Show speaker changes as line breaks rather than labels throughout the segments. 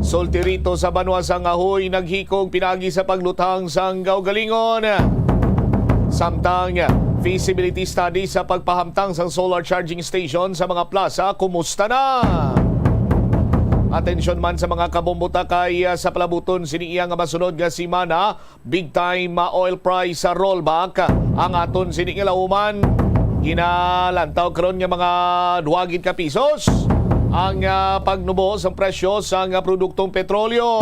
Solterito sa Banwa sang Ahoy naghikog pinagi sa paglutang sang Gaugalingon. Samtang feasibility study sa pagpahamtang sang solar charging station sa mga plaza, kumusta na? Atensyon man sa mga kabombuta kay sa palabuton siniya nga masunod nga simana, big time oil price sa rollback. Ang aton siniya lauman ginalantaw karon nga mga 2 ka pisos ang pagnubo sa presyo sa produktong petrolyo.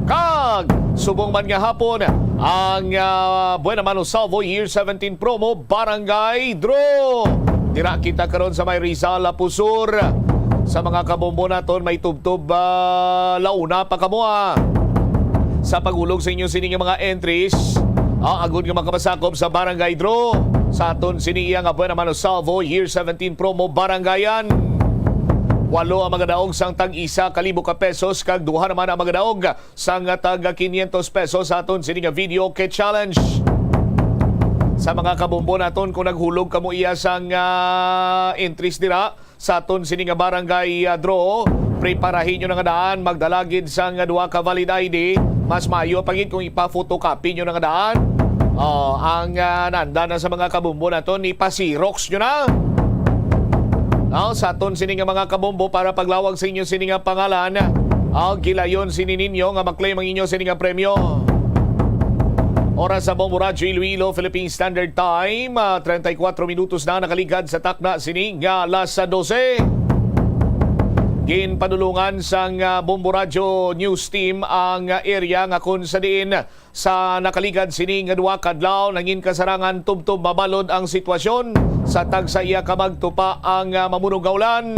Kag subong man nga hapon ang Buena Mano Salvo Year 17 promo barangay draw. Dira kita karon sa may Rizal Pusur. Sa mga kabombo naton may tubtob launa pa kamoa. Sa pagulog sa inyo sining mga entries, agud nga makapasakop sa barangay draw. Sa aton siniya nga Buena Mano Salvo Year 17 promo barangayan. 8 ang mga daog sang tag-1,000 ka pesos kag 2 naman ang mga daog sang tag 500 pesos sa aton sini nga video kit challenge. Sa mga kabombo naton kung naghulog kamo iya sang entries dira sa aton sini nga barangay draw, preparahin nyo na nga daan, magdalagid sang 2 ka valid ID, mas maayo pagit kung ipa-photocopy nyo na nga daan. Ang nanda na sa mga kabombo naton, ipa-xerox nyo na. Sa aton sini nga mga kabombo para paglawag sa inyo sini nga pangalan, gilayon sini ninyo nga maklaim ang inyo sini nga premyo. Oras sa Bombo Radyo Iloilo, Philippine Standard Time, 34 minutos na nakaligad sa takna sini nga alas 12. Ginpanulungan sang Bombo Radyo News Team ang area nga kung sa diin sa nakaligad sini nga 2 kadlaw nangin kasarangan tubtob mabalod ang sitwasyon sa tagsa iya ka magtupa ang mamunog nga ulan.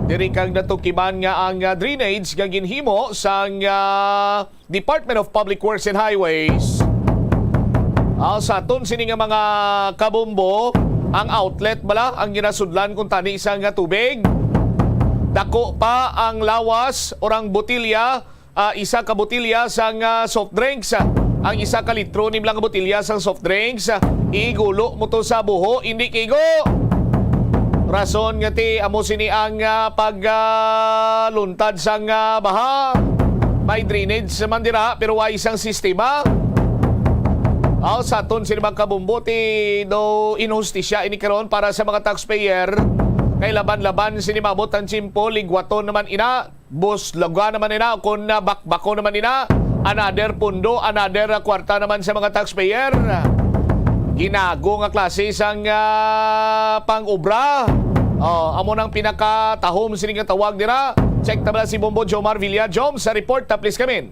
Diri kang natukiban nga ang drainage nga ginhimo sang Department of Public Works and Highways. Sa aton sini nga mga kabombo, ang outlet bala ang ginasudlan kung tani sang tubig. Dako pa ang lawas orang botilya, 1 ka botilya sang soft drinks. Ang 1 ka litro ni lang botilya sang soft drinks, igulo mo to sa buho, hindi kigo. Rason nga ti amo sini ang pagluntad sang baha. May drainage man dira pero wa isang sistema. Sa aton sini mga kabombo ti do inhustisya ini karon para sa mga taxpayer. Kay laban-laban sinimabot ang tsimpo, ligwaton naman ina, bus lagwa naman ina, kung bakbako naman ina, another pundo, another kwarta naman sa mga taxpayer. Ginago nga klase sang pang-ubra. Amo nang pinakatahom sining tawag dira. Check tabla si Bombo Jomar Villa. Jom, sa report, please come in.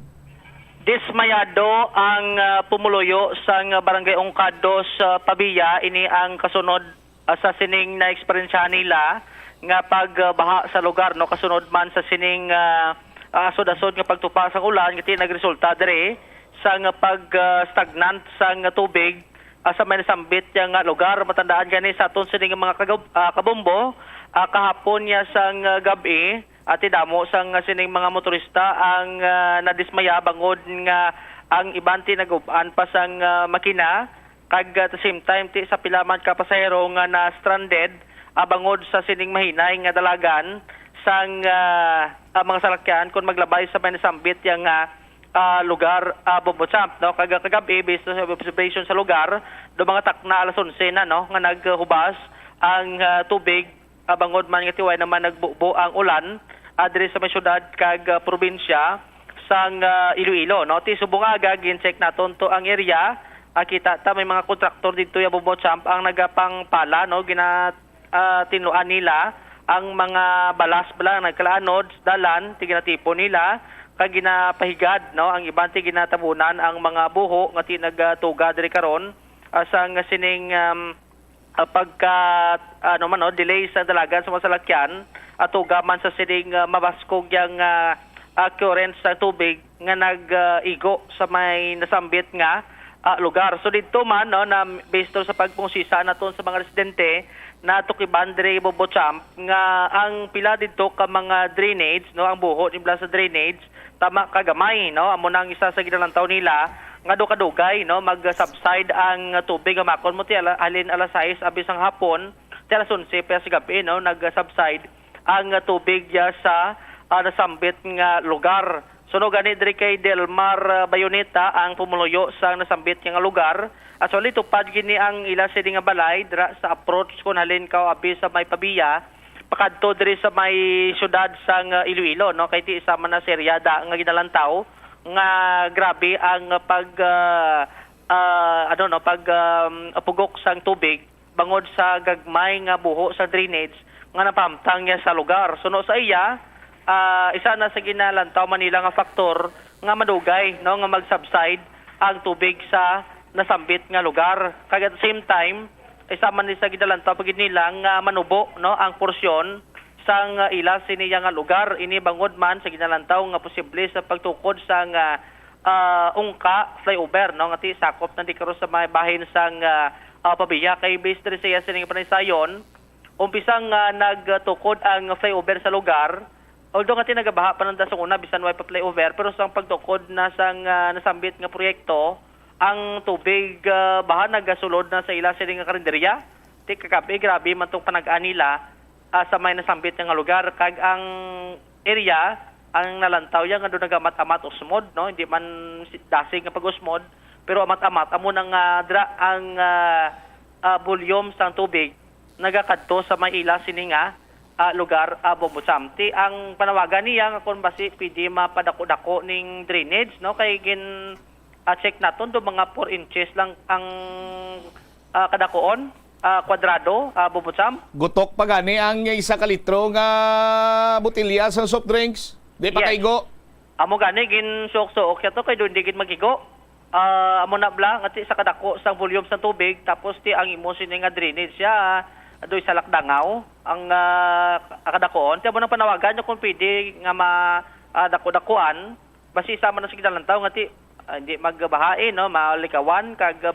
Dismayado ang pumuloyo sang barangay Ongkado sa Pabia. Ini ang kasunod sa sining na eksperyensya nila nga pagbaha sa lugar, no, kasunod man sa sining asod-asod nga pagtupa sa ulan nga nagresulta dire sa pag-stagnant sa tubig sa may nasambit nga lugar. Matandaan gani sa aton sining mga kabombo, kahapon niya sang gabi at idamo sang sining mga motorista ang nadismaya bangod nga ang iban tinaguban pa sang makina. Kag at the same time ti sa pilaman ka pasahero nga na stranded bangod sa sining mahinay nga dalagan sang mga salakyan kung maglabay sa manasambit yang lugar Bombochamp, no. Kagabi based sa observation sa lugar do mga takna alas 11 na, no, nga naghubas ang tubig bangod man nga tiway naman nagbubo ang ulan diri sa may syudad kag probinsya sang Iloilo, no. Ti subong aga gin-check naton to ang area. Kita ta may mga kontraktor dito ya Bombochamp ang nagapangpala, no, tinuan nila ang mga balas bala nagkalaanod dalan tiginatipo nila kag ginapahigad, no, ang iban ti ginatabunan ang mga buho nga tinagtuga diri karon sang sining delay sa dalagan sa masalakyan at tuga man sa sining mabaskog yang occurrence sa tubig nga nag-igo sa may nasambit nga lugar. So dito man, no, na based sa pagpungsisa naton sa mga residente na tukiban dire Bombochamp nga ang pila dito ka mga drainage, no, ang buho nibla sa drainage tama kagamay, no, amo nang isa sa ginalantaw nila nga dukadugay, no, mag-subside ang tubig nga makon mo ti alin alas 6 abis ang hapon ti alas 11 pa sa gabi, no, nag-subside ang tubig sa nasambit nga lugar. Suno gani diri kay Delmar Bayoneta ang pumuluyo sa nasambit nga lugar. Actually tupad gini ang ila sini nga balay dira sa approach kun halin ka abi sa may Pabiya pakadto diri sa may syudad sang Iloilo no kay ti isa man na seryada nga ginalantaw nga grabe ang pugok sang tubig bangod sa gagmay nga buho sa drainage nga napamtang niya sa lugar. Suno sa iya isa na sa ginalantaw Manila nga faktor nga madugay no nga mag-subside ang tubig sa nasambit nga lugar. Kag at the same time isa man ni sa ginalantaw pagid nila nga manubo no ang porsyon sang ila siniya nga lugar ini bangod man sa ginalantaw nga posible sa pagtukod sang ungka flyover no nga ti sakop na di karo sa may bahin sang Pabiya kay based diri sa sining panaysayon umpisang nagtukod ang flyover sa lugar. Although nga tinagabaha pa ng dasong una bisan way pa flyover pero sang pagtukod na sang nasambit nga proyekto ang tubig baha nagasulod na sa ila sining nga karinderya. Ti kagabi grabe man tong panag-an nila sa may nasambit nga lugar kag ang area ang nalantaw ya nga do nagamat-amat usmod no hindi man dasig nga pag-usmod pero amat-amat amo nang dra ang volume sang tubig nagakadto sa may ila sini nga lugar Bombotsam. Ti ang panawagan niya nga kun basi pwede mapadako-dako ning drainage no kay gin check naton do mga 4 inches lang ang kadakoon kwadrado Bombotsam.
Gutok pa gani ang isa ka litro nga botelya sa soft drinks. Di pa
Yes.
kaigo.
Amo gani gin suok-suok yato kay doon di gid magigo. Amo na bla nga ti sa kadako sang volume sa tubig tapos ti ang imo sini nga drainage siya adoy sa lakdangaw ang kadakoon. Ti amo nang panawagan nyo kung pwede nga dako-dakuan basi sama na sa ginalantaw nga ti hindi magbahain no malikawan kag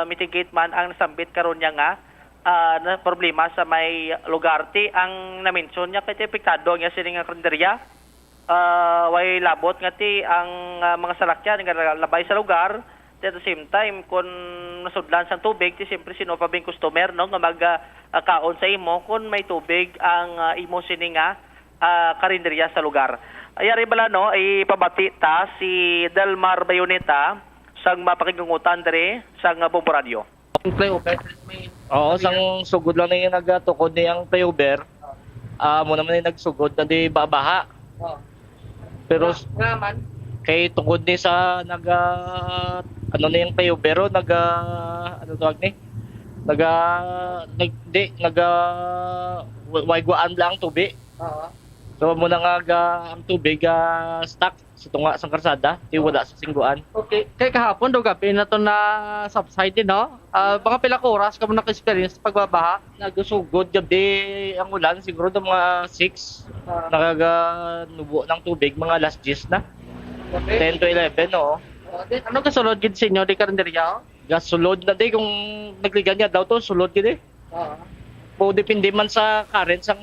mitigate man ang nasambit karon niya nga na problema sa may lugar ti ang na-mention niya kay ti apektado nga sini nga karinderya way labot nga ti ang mga salakyan nga labay sa lugar at the same time kung nasudlan sa tubig ti siyempre sino pa bing customer no nga magkaon sa imo kung may tubig ang imo sini nga karinderya sa lugar. Ayari bala no ipabati ta si Delmar Bayoneta sang mapakigungutan dere sang Bombo Radio.
Oo, sang sugod lang na yung nagtukod niyang flyover. Mo naman yung nagsugod na di babaha. Pero
Naman.
kay tungkod ni sa ano na yung flyover ano tawag ni? Waygwaan lang tubig.
Oo.
So mo na ang tubig stuck sa tunga sang karsada, di wala sa singguan.
Okay. Kay kahapon daw gabi na to na subside no. Mga pila ka oras ka mo naka-experience pagbabaha.
Nagusugod gabi ang ulan siguro ng mga 6 naganubo ng tubig mga last 10 na.
Okay.
10 to 11 no.
Ano kasulod gid sa inyo di karinderya?
Gasulod na di kung nagligan niya daw to sulod gid eh.
Oo.
Po depende man sa current sang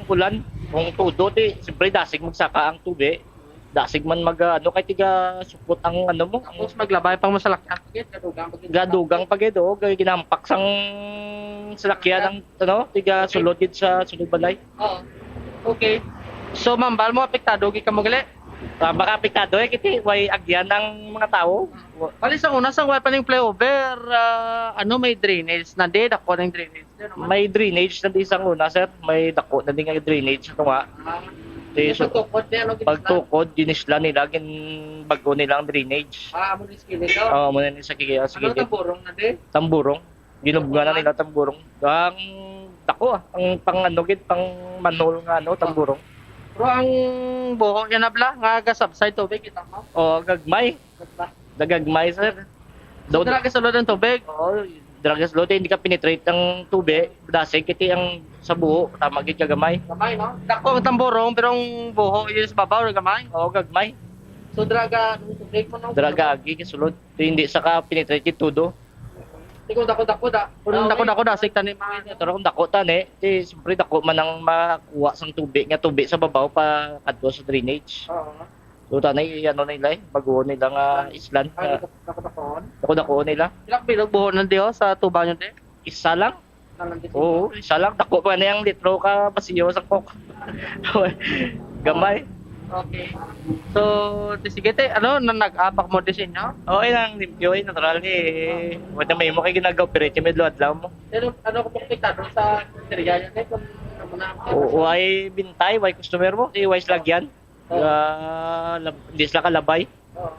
ulan. Kung tudo di siyempre dasig magsaka ang tubig. Dasig man ano kay tiga supot ang ano mo.
Tapos maglabay pang masalakyan pagit kadugang pagit.
Gadugang pagid o ginampak sang salakyan ng tiga sulod gid sa sulod balay.
Oo. Okay. So mambal mo apektado gid ka mo gali.
Baka apektado kiti way agyan ng mga tao.
Bali sa una sang way pa ning flyover may drainage na di dako ning drainage.
May drainage na di isang una sir, may dako na di nga drainage ito nga. So,
pagtukod di ano gid.
pagtukod ginisla nila gin bago nilang drainage.
Amo ni skilling no.
Oo, muna ni sa kigaya sige.
Ano taburong na di?
Tamburong. Ginubga na nila tamburong. Ang dako ang pang ano gid pang manhole nga tamburong.
Pero ang buho yan na bla nga ga subside tubig kita mo.
O gagmay, dagagmay sir.
So, dala ka sa loob ng tubig.
Oo, dragas lote hindi ka penetrate ang tubig, dasig kiti ang sa buho, tama gid kagamay.
Gamay, no? Dako ang tamborong, pero ang buho yun sa babaw, gamay.
Oo, gagmay.
So, draga, ang tubig mo, no?
Draga agi kisulod. Hindi sa ka penetrate kit tudo.
Ikaw dako-dako da. Kung dako-dako da, sikta ni mga.
Pero kung dako tani, di siyempre dako man ang makuha sang tubig nga tubig sa babaw pa kadto sa drainage.
Oo.
So tanay ano nila bago nila nga islan.
Ay, dako-dakoon.
Dako nila.
Ilang bilog buho na diyo sa tuba nyo di?
Isa lang. Oo, isa lang. Dako pa na yung litro ka basiyo sa kok. Gamay.
Okay. So, sige te, ano, nag-apak mo disenyo?
Okay lang, limpyo eh, natural eh. Wala may mo kayo ginag-operate yung medlo adlaw mo.
Pero ano ko pong kita doon sa kriteriya niya te, kung ano mo na.
Why bintay, why customer mo, why lagyan. Hindi sila kalabay.
Oo.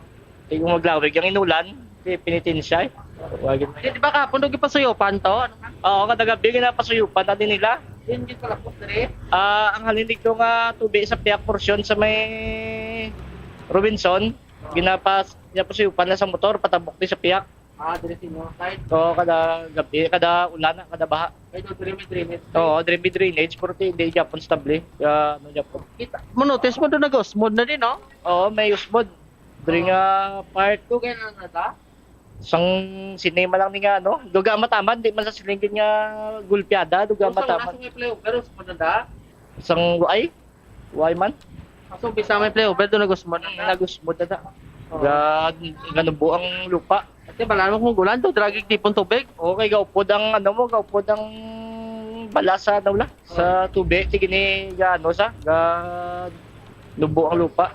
Hindi kung maglawig yung inulan, pinitin siya eh. Wagin mo.
Di ba kapon doon ipasuyupan to? Ano nga?
Oo, kadagabi ginapasuyupan natin nila.
Yun yung kalapos diri.
Ang halinig ko nga tubig sa piyak porsyon sa may Robinson, ginapasuyupan na sa motor, patabok din sa piyak.
Diri sinyo. Kahit
So, kada gabi, kada ulan, kada baha.
kayo diri may drainage.
Oo, drainage, pero hindi Japon stable. Kaya, ano Japon.
Kita, mo notice mo doon nag-osmod na din, no?
Oo, may usbod. Dari nga part
Ito kaya na nata?
isang sinema lang ni nga, no? Duga mataman, di man sa silingkin nga gulpiada, duga mataman.
Kaso may playover, osmod na da?
Isang why man?
Kaso bisa may playover doon nag-osmod na da?
Nagusmod na da. Ganubo ang lupa.
Kasi bala mo kung gulan to, dragig tipon tubig.
Okay, gaupod ang ano mo, gaupod ang bala sa nawla, sa tubig, sige ni ano sa, nubo ang lupa.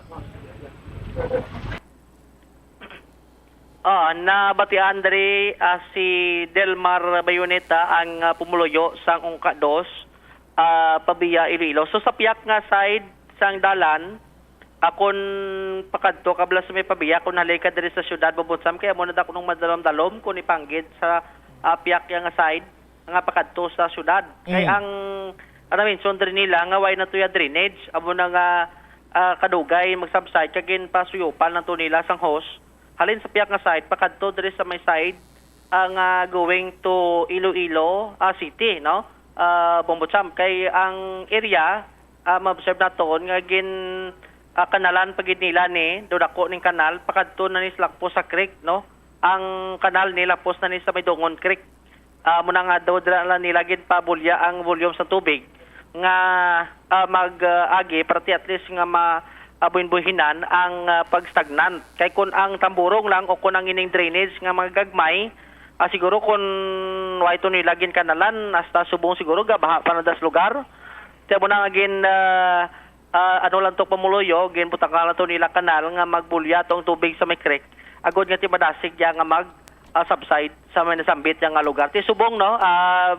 Nabatian diri si Delmar Bayoneta ang pumuluyo sang ungka 2 pabiya Iloilo. So sa piyak nga side sang dalan akon pakadto kabla sa may pabiya kun halika diri sa syudad Bobotsam kaya mo na da kunong madalom-dalom kun ipanggid sa piyak nga side nga pakadto sa syudad. Kay ang mention diri nila nga way na tuya drainage amo na nga kadugay mag-subside kagin pasuyupan na to nila sang hose. Halin sa piyak nga side pakadto diri sa may side ang going to Iloilo City, no? Bobotsam kay ang area ma-observe naton nga gin kanalan pagid nila ni dodako ning kanal pakadto na ni Slakpo sa creek, no? Ang kanal nila pos na ni sa may Dongon Creek. Muna nga daw dira nila gid pabulya ang volume sa tubig nga mag-agi para at least nga buhin-buhinan ang pagstagnant. Kay kun ang tamburong lang o kun ang ining drainage nga mga gagmay, siguro kun way to nilagin kanalan hasta subong siguro gabaha pa na das lugar. Tiya mo na nga gin ano lang to pamuluyo, gin butang to nila kanal nga magbulya tong tubig sa may creek. Agod nga ti madasig ya nga mag subside sa may nasambit nga lugar. Ti subong no,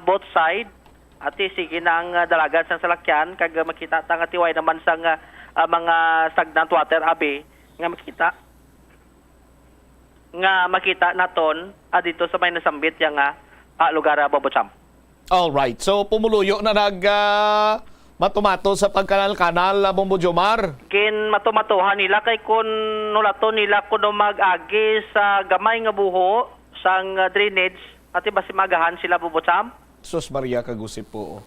both side ati sige na ang dalagan sang salakyan kag makita ta nga tiway naman sang mga stagnant water abi nga makita naton dito sa may nasambit yang lugar Bobotsam.
All right. So pumuluyo na matumato sa pagkanal-kanal Bombo Jomar.
Kin matumatuhan nila kay kun nulato nila kuno mag-agi sa gamay nga buho sang drainage ati basi magahan sila Bobotsam.
Sus Maria kagusip po.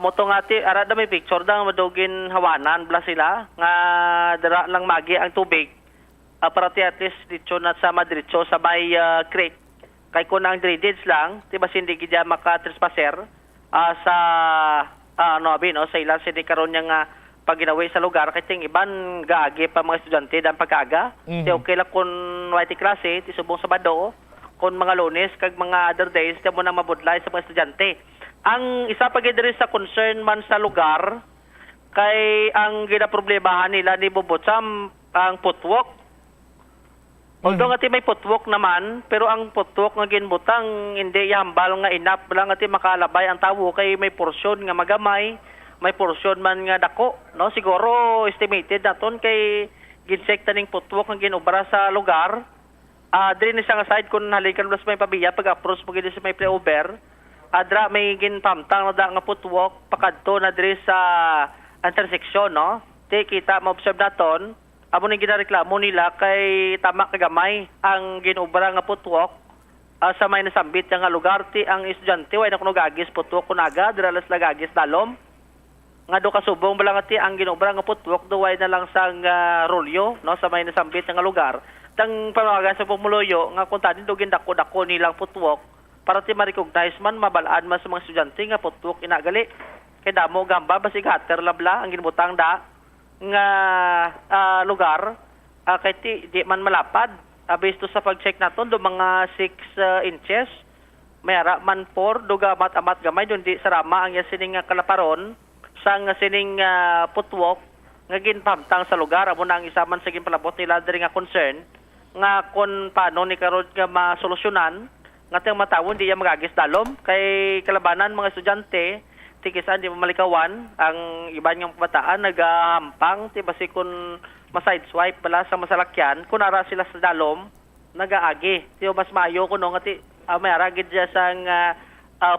Moto nga ti ara da may picture da madugin hawanan bla sila nga dara lang magi ang tubig. Para ti at least dito na sa madritso sa may creek. Kay kun ang drainage lang, ti basi hindi gid maka-trespasser sa sa ilan sini karon nga paginawi sa lugar kay ting iban gaagi pa mga estudyante dan pagkaga. Ti okay lang kun white klase ti subong Sabado kun mga Lunes kag mga other days ti mo na mabudlay sa mga estudyante. Ang isa pa gid diri sa concern man sa lugar kay ang ginaproblemahan nila ni Bobotsam ang footwalk. Although nga ti may footwalk naman, pero ang footwalk nga ginbutang hindi yambal nga enough lang nga ti makalabay ang tawo kay may porsyon nga magamay, may porsyon man nga dako, no? Siguro estimated naton kay ginsekta ning footwalk nga ginobra sa lugar. Diri ni sa side kun halikan plus may pabiya pag approach mo gid sa may playover. Adra may ginpamtang na da nga footwalk pakadto na diri sa intersection, no? Ti kita ma-observe naton amo ni ginareklamo nila kay tama kagamay ang ginobra nga footwalk sa may nasambit nga lugar ti ang estudyante way na kuno gagis footwalk kunaga diralas lagagis dalom nga do kasubong bala nga ti ang ginobra nga footwalk do way na lang sang rolyo, no, sa may nasambit nga lugar. Tang pamawagan sa pumuluyo nga kung tadin do gindako-dako nilang footwalk para ti ma-recognize man mabalaan man sa mga estudyante nga footwalk inagali kay damo gamba basig hater labla ang ginbutang da nga lugar kay di man malapad based to sa pag-check naton do mga 6 inches mayara man por duga amat gamay dun di sarama ang sining kalaparon sang sining putwok nga ginpamtang sa lugar amo na ang isa man sa ginpalabot nila diri nga concern nga kon paano ni karon nga masolusyonan nga tayong matawon di ya magagis dalom kay kalabanan mga estudyante tikisan di malikawan ang iban nga kabataan nagahampang ti basi kun ma-sideswipe bala sa masalakyan kun ara sila sa dalom nagaagi tiyo mas maayo kuno nga ti may aragid dya sang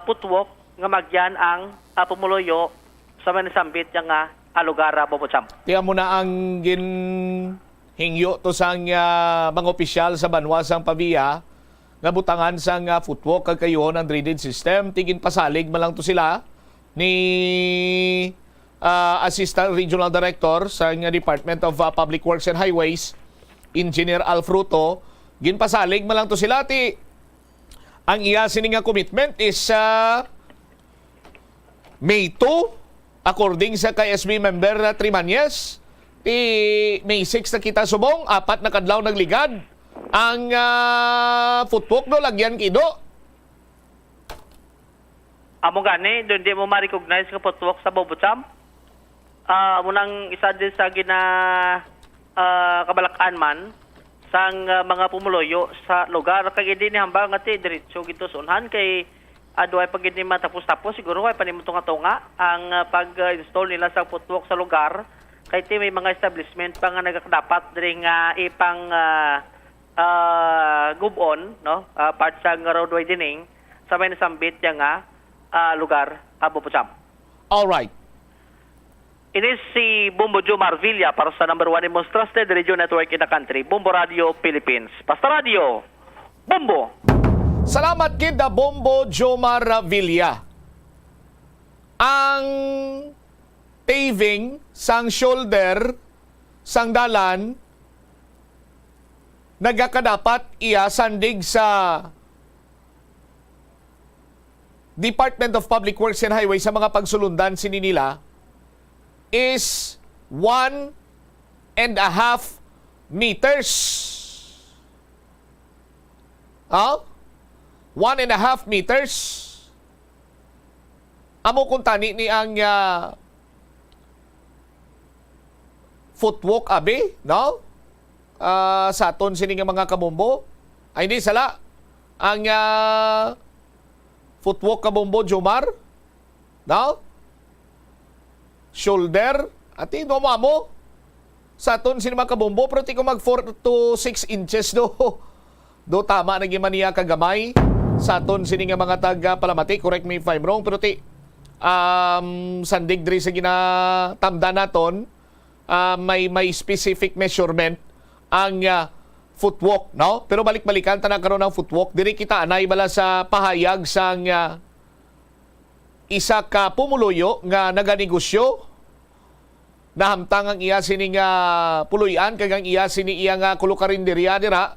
putwok nga magyan ang pumuloyo sa manisambit nga lugar Bobotsam.
Tiyan mo na ang ginhingyo to sang mga opisyal sa Banwasang Pavia nga butangan sang footwalk kag kayon ang drainage system. Tigin pasalig man lang to sila ni Assistant Regional Director sa Department of Public Works and Highways, Engineer Alfruto. Ginpasalig man lang to sila ti ang iya sining nga commitment is May 2 according sa KSB member na Trimanyes. May 6 na kita subong, 4 na kadlaw nagligad ang footwalk no lagyan kido.
Amo gani doon di mo ma-recognize nga putwok sa Bobotsam. Munang isa din sa kabalakan man sang mga pumuloyo sa lugar kay di ni hambang ati diretso gito sunhan kay aduay pag hindi matapos-tapos siguro ay panimtunga-tunga ang pag-install nila sa footwalk sa lugar kay ti may mga establishment pa nga nagadapat diri nga ipang gubon no part sa roadway dining sa may nasambit nga lugar Bobotsam.
All right.
It is si Bombo Jomar Villa para sa number 1 most trusted radio network in the country, Bombo Radio Philippines. Basta Radio, Bombo!
Salamat kid na Bombo Jomar Villa. Ang paving sang shoulder sang dalan nagakadapat iya sandig sa Department of Public Works and Highways sa mga pagsulundan sini nila is 1.5 meters. 1.5 meters. Amo kung tani ni ang footwalk abi, no? Sa aton sini nga mga kabombo. Ay hindi sala. Ang footwalk kabombo Jomar, no? Shoulder, at ino mo sa aton sini mga kabombo, pero ti ko mag 4 to 6 inches do tama na gimaniya kagamay sa aton sini nga mga taga Palamati, correct me if I'm wrong, pero ti sandig diri sa ginatamda naton may specific measurement ang footwalk, no? Pero balik-balikan ta nagkaroon ng footwalk diri kita anay bala sa pahayag sang isa ka pumuluyo nga naganegosyo nahamtang ang iya sining puluyan kag ang iya sini iya nga kulukarinderya dira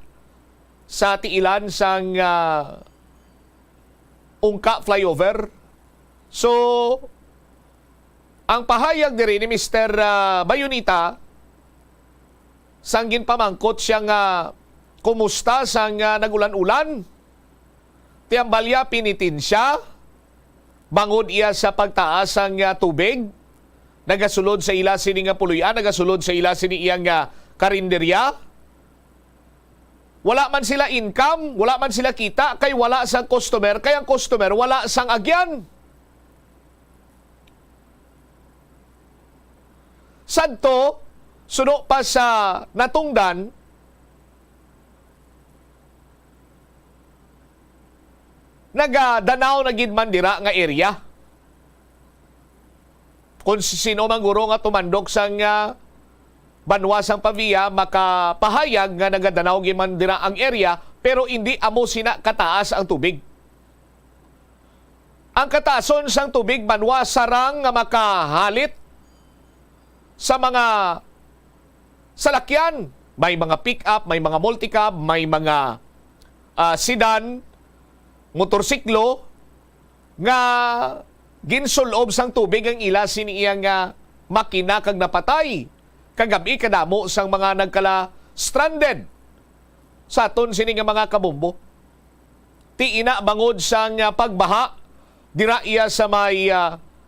sa tiilan sang Ungka flyover. So ang pahayag diri ni Mr. Bayonita sanggin pamangkot siya nga kumusta sang nagulan-ulan. Tiambalya pinitin siya. Bangod iya sa pagtaas ang tubig. Nagasulod sa ila sini nga puluyan, nagasulod sa ila sini iyang karinderya. Wala man sila income, wala man sila kita, kay wala sang customer, kay ang customer wala sang agyan. Sadto, suno pa sa natungdan, nagadanaw na gid man dira nga area. Kung sino man guro nga tumandok sang Banwasang Pavia makapahayag nga nagadanaw gid man dira ang area pero hindi amo sina kataas ang tubig. Ang kataason sang tubig banwa sarang nga makahalit sa mga salakyan. May mga pick-up, may mga multicab, may mga sedan, motorsiklo nga ginsulob sang tubig ang ila siniyang makina kag napatay. Kagabi kadamo sang mga nagkala stranded sa aton sini nga mga kabombo. ti ina bangod sang pagbaha dira iya sa may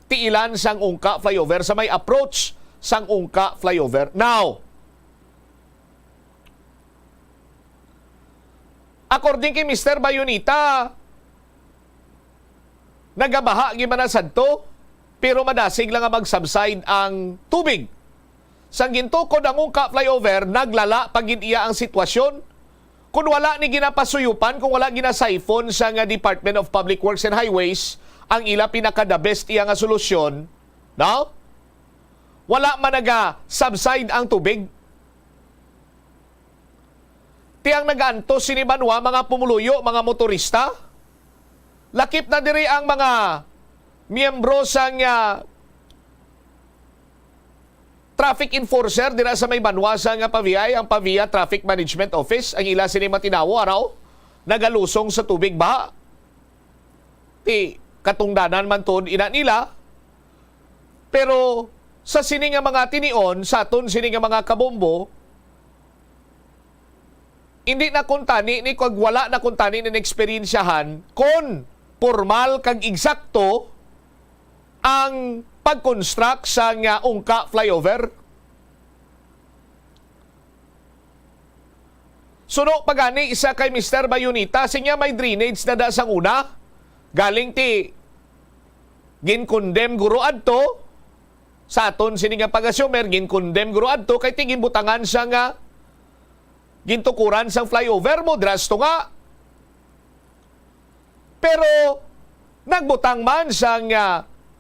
tiilan sang Ungka flyover, sa may approach sang Ungka flyover. Now, according kay Mr. Bayonita, nagabaha gimana sadto, pero madasig lang nga mag-subside ang tubig. Sang gintukod ang Ungka flyover, naglala pagin iya ang sitwasyon. Kung wala ni ginapasuyupan, kung wala ginasiphon sa nga Department of Public Works and Highways, ang ila pinaka-the best iya nga solusyon, no? Wala man naga-subside ang tubig. Tiyang nag-antos sinibanwa mga pumuluyo, mga motorista. Lakip na diri ang mga miyembro sang traffic enforcer dira sa may banwa sa nga PAVI, ang PAVIA Traffic Management Office, ang ila sini matinawo araw, nagalusong sa tubig ba? Ti katungdanan man ton ina nila. Pero sa sini nga mga tinion, sa aton sini nga mga kabombo, hindi na kuntani ni kag wala na kuntani ni eksperyensyahan kon formal kag eksakto ang pag-construct sa nga Ungka flyover. Suno pagani isa kay Mr. Bayonita, sinya may drainage na da sang una. Galing ti gin-condemn guro adto sa aton sini nga pag-assumer, gin-condemn guro adto kay ti ginbutangan sa nga gintukuran sang flyover mo, drasto nga. Pero nagbutang man sang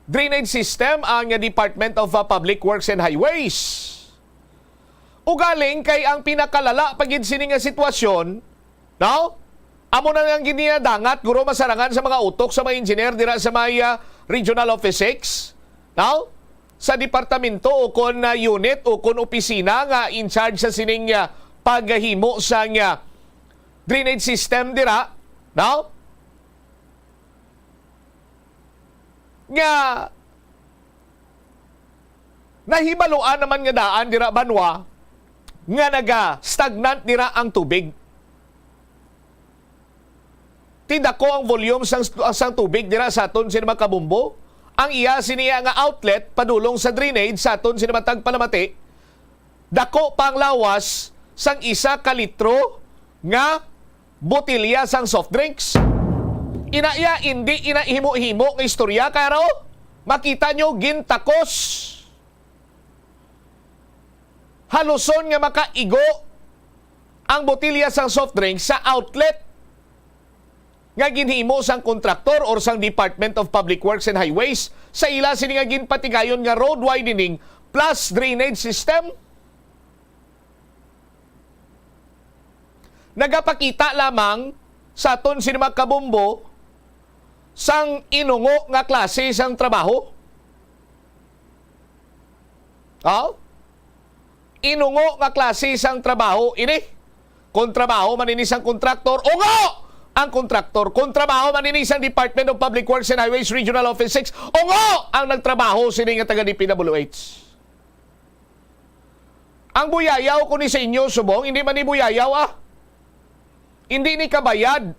drainage system ang Department of Public Works and Highways. Ugaling kay ang pinakalala pagid sini nga sitwasyon, no? Amo na nga giniadangat guro masarangan sa mga utok sa mga engineer dira sa may Regional Office 6, no? Sa departamento o kon unit o kon opisina nga in charge sa sining paghahimo sa drainage system dira, no? Nga nahibaluan naman nga daan dira banwa nga naga-stagnant dira ang tubig. Tidako ang volume sang tubig dira sa aton sinima kabumbo. Ang iya siniya nga outlet padulong sa drainage sa aton sinima tagpalamati. Dako pang lawas sang 1 ka litro nga botilya sang soft drinks. Inaya hindi inahimo-himo ng istorya karo makita nyo gintakos. Haluson nga makaigo ang botilya sang soft drink sa outlet nga ginhimo sang kontraktor or sang Department of Public Works and Highways sa ila sini nga ginpatigayon nga road widening plus drainage system. Nagapakita lamang sa aton sinima kabombo sang inungo nga klase sang trabaho. Inungo nga klase sang trabaho ini. Kontrabaho manini sang kontraktor. Ungo! Ang kontraktor. Kontrabaho manini sang Department of Public Works and Highways Regional Office 6. Ungo! Ang nagtrabaho sini nga taga DPWH. Ang buyayaw ko ni sa inyo subong, hindi man ni buyayaw Hindi ni kabayad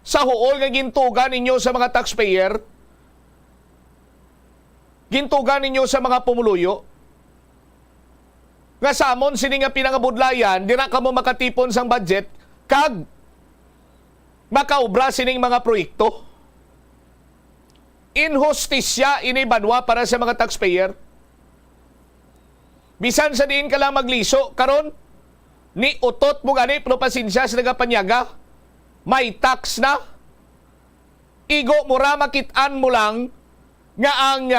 sa huol nga gintugan ninyo sa mga taxpayer, gintugan ninyo sa mga pumuluyo, nga samon sini nga pinangabudlayan, di na kamo makatipon sang budget, kag makaubra sining mga proyekto. Inhustisya ini banwa para sa mga taxpayer. Bisan sa diin ka lang magliso, karon ni utot mo gani, pero pasensya sa nagapanyaga, may tax na. Igo mura makitaan mo lang nga ang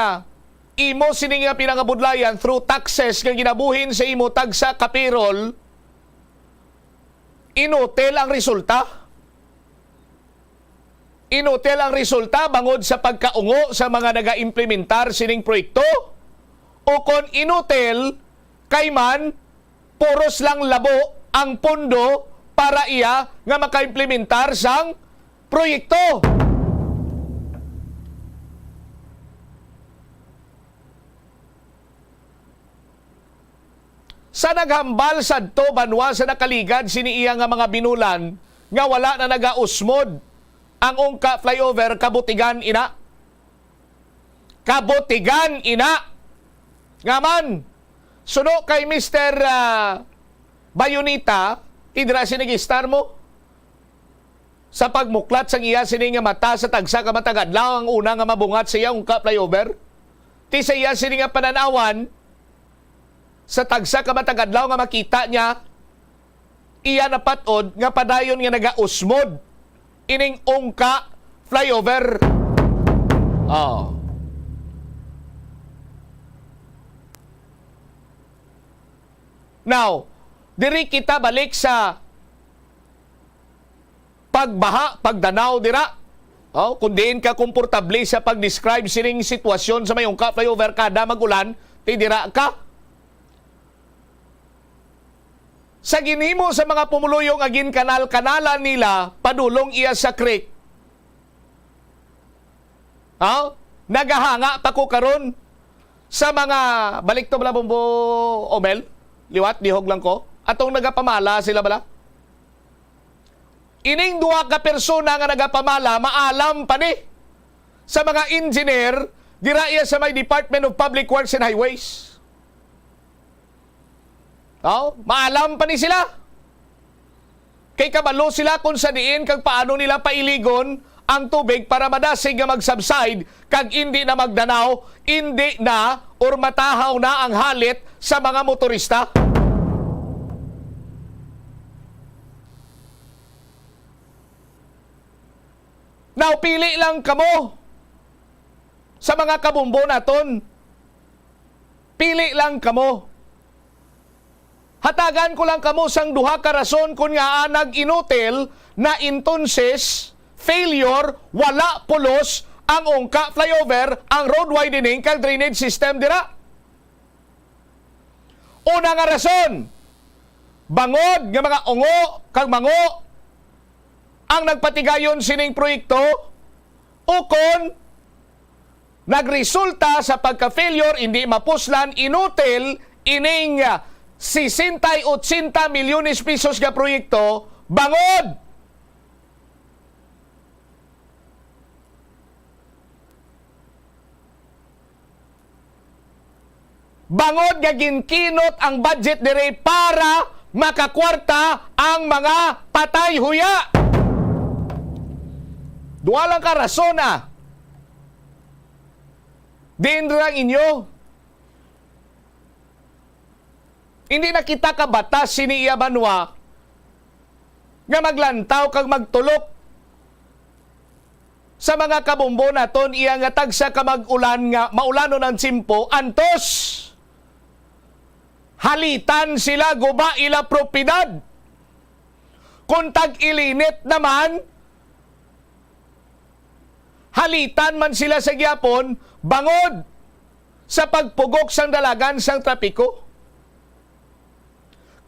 imo sini nga pinangabudlayan through taxes nga ginabuhin sa imo tagsa kapirol, inutil ang resulta. Inutil ang resulta bangod sa pagkaungo sa mga naga-implementar sining proyekto, o kon inutil kay man puros lang labo ang pondo para iya nga maka-implementar sang proyekto. Sa naghambal sadto banwa sa nakaligad sini iya nga mga binulan nga wala na nagausmod ang ungka flyover kabutigan ina. Kabutigan ina. Ngaman, suno kay Mr. Bayonita, tidra sinigistar mo sa pagmuklat sang iya sini nga mata sa tagsa ka matagadlaw ang una nga mabungat siya ungka flyover. Ti sa iya sini nga pananawan sa tagsa ka matagadlaw nga makita niya iya napatod nga padayon nga nagausmod ining ungka flyover. Oh. Now, diri kita balik sa pagbaha, pagdanaw dira. Oh, kung diin ka komportable sa pag-describe sining sitwasyon sa may ungka flyover kada magulan, ti dira ka. Sa ginhimo sa mga pumuluyong agin kanal-kanalan nila, padulong iya sa creek. Oh, nagahanga pa ko karon sa mga balik to bala bumbo Omel, liwat dihog lang ko. Atong nagapamala sila bala. Ining duha ka persona nga nagapamala maalam pa ni sa mga engineer dira iya sa may Department of Public Works and Highways. Oh, maalam pa ni sila. Kay kabalo sila kung sa diin kag paano nila pailigon ang tubig para madasig nga mag-subside kag hindi na magdanaw, hindi na or matahaw na ang halit sa mga motorista. Now, pili lang kamo sa mga kabumbo naton. Pili lang kamo. Hatagan ko lang kamo sang duha ka rason kung nga nag-inutil na entonces failure, wala pulos ang ungka flyover, ang road widening kag drainage system dira. Una nga rason, bangod nga mga ungo kag mango ang nagpatigayon sining proyekto ukon nagresulta sa pagka-failure, hindi mapuslan, inutil ining 60-80 milyones pesos nga proyekto, bangod! Bangod nga ginkinot ang budget dire para makakwarta ang mga patay huya. Duha lang ka rason Diin lang inyo. Hindi na kita kabatas sini iya banwa nga maglantaw kag magtulok sa mga kabumbo naton iya nga tagsa ka mag-ulan nga maulanon ang simpo antos halitan sila guba ila propiedad. Kung tag-ilinit naman halitan man sila sa gyapon bangod sa pagpugok sang dalagan sang trapiko.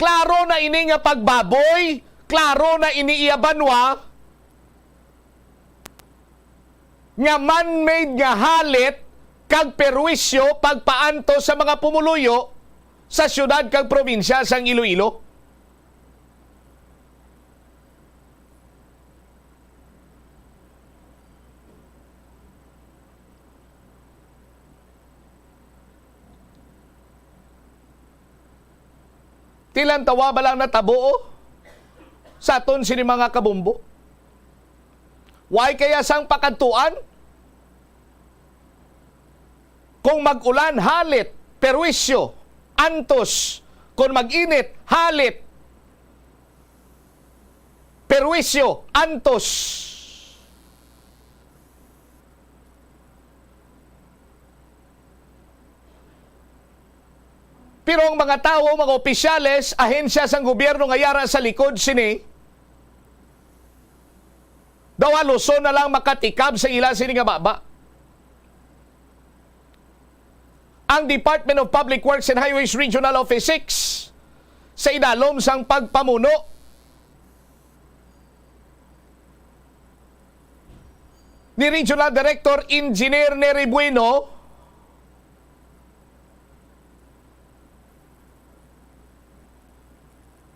Klaro na ini nga pagbaboy, klaro na ini iya banwa nga man-made nga halit kag perwisyo pagpaanto sa mga pumuluyo sa syudad kag probinsya sang Iloilo. Tilang tawa ba lang natabo sa aton sini mga kabumbo? Why kaya sang pakantuan? Kung mag-ulan, halit, perwisyo, antos. Kung mag-init, halit, perwisyo, antos. Pero ang mga tao, mga opisyales, ahensya sang gobyerno nga yara sa likod sini, daw haluson na lang makatikab sa ila sini nga baba. Ang Department of Public Works and Highways Regional Office 6 sa idalom sang pagpamuno ni Regional Director Engineer Nery Bueno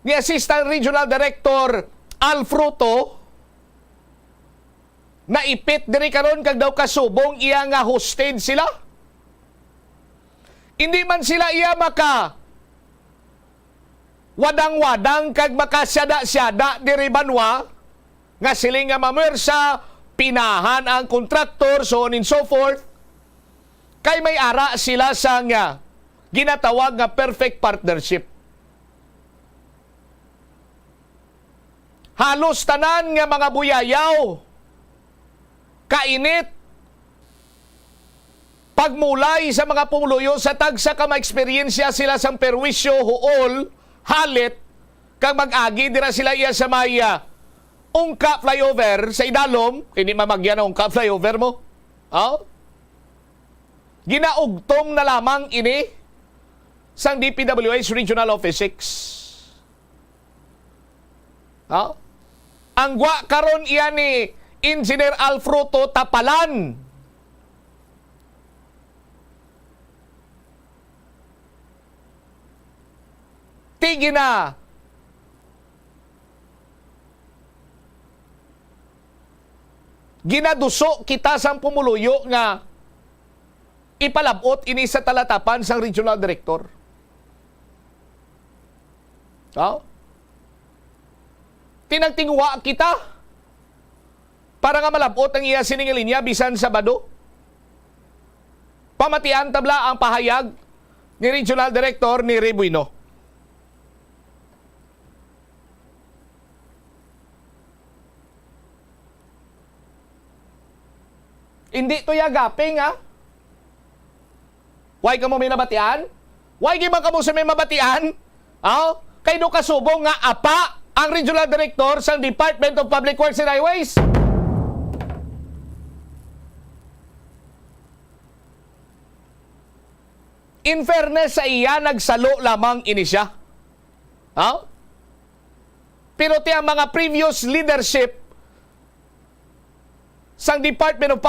ni Assistant Regional Director Al Fruto naipit diri karon kag daw kasubong iya nga hosted sila. Hindi man sila iya maka wadang-wadang kag makasyada-syada diri banwa nga siling nga mamersa, pinahan ang kontraktor, so on and so forth. Kay may ara sila sa nga ginatawag nga perfect partnership. Halos tanan nga mga buyayaw, kainit, pagmulay sa mga pumuluyo sa tagsa ka ma-eksperyensya sila sang perwisyo, huol, halit, kang mag-agi, dira sila iya sa maya, ungka flyover sa idalom, hindi mamagyan ang ungka flyover mo. Oh? Ginaugtong na lamang ini sang DPWH Regional Office 6. Oh? Ang gwa karon iya ni Engineer Alfruto Tapalan. Tigi na ginaduso kita sang pumuluyo nga ipalabot ini sa talatapan sang regional director. Oh? Tinagtingwa kita para nga malabot ang iya sining linya bisan Sabado. Pamatian tabla ang pahayag ni Regional Director ni Rebuino. Hindi to yagaping, ha? Why ka mo may nabatian? Why giman ka mo sa may mabatian? Oh? Kay do kasubong nga apa ang Regional Director sa Department of Public Works and Highways. In fairness sa iya, nagsalo lamang ini siya. Oh? Pero ti ang mga previous leadership sang Department of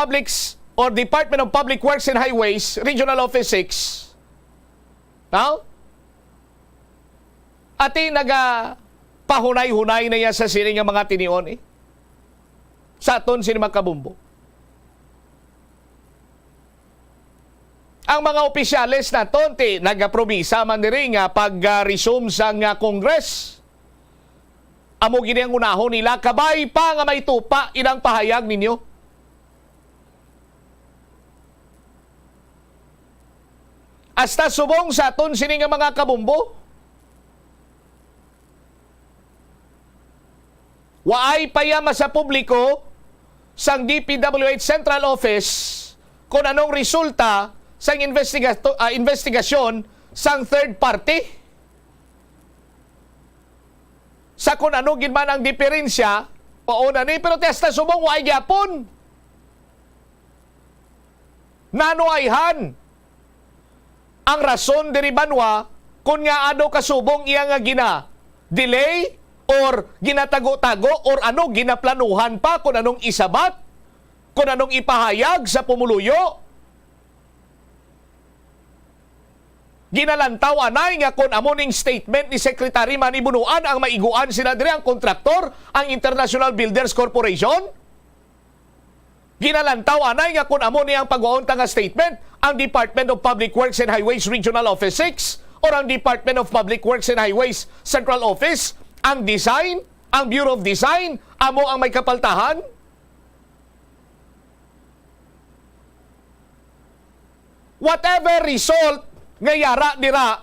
Department of Public Works and Highways, Regional Office 6, no? Ati pahunay-hunay na yan sa sining nga mga tinion eh. Sa aton sini makabumbo. Ang mga opisyales naton ti nagapromisa man diri nga pag-resume sa nga Congress. Amo gini ang unahon nila, kabay pa nga may tupa ilang pahayag ninyo. Hasta subong sa aton sini nga mga kabumbo. Waay payama sa publiko sang DPWH Central Office kung anong resulta sang investigasyon sang third party. Sa kung ano ginman ang diferensya, pauna ni, pero testa subong waay gyapon. Nanuayhan ang rason diri banwa kung nga ano kasubong iya nga delay or ginatago-tago or ano ginaplanuhan pa kung anong isabat, kung anong ipahayag sa pumuluyo. Ginalantaw anay nga kung amoning statement ni Secretary Manny Bunuan ang maiguan sila diri ang kontraktor, ang International Builders Corporation. Ginalantaw anay nga kung amo niyang pag-uunta nga statement ang Department of Public Works and Highways Regional Office 6 or ang Department of Public Works and Highways Central Office, ang design, ang Bureau of Design, amo ang may kapaltahan. Whatever result ngayara dira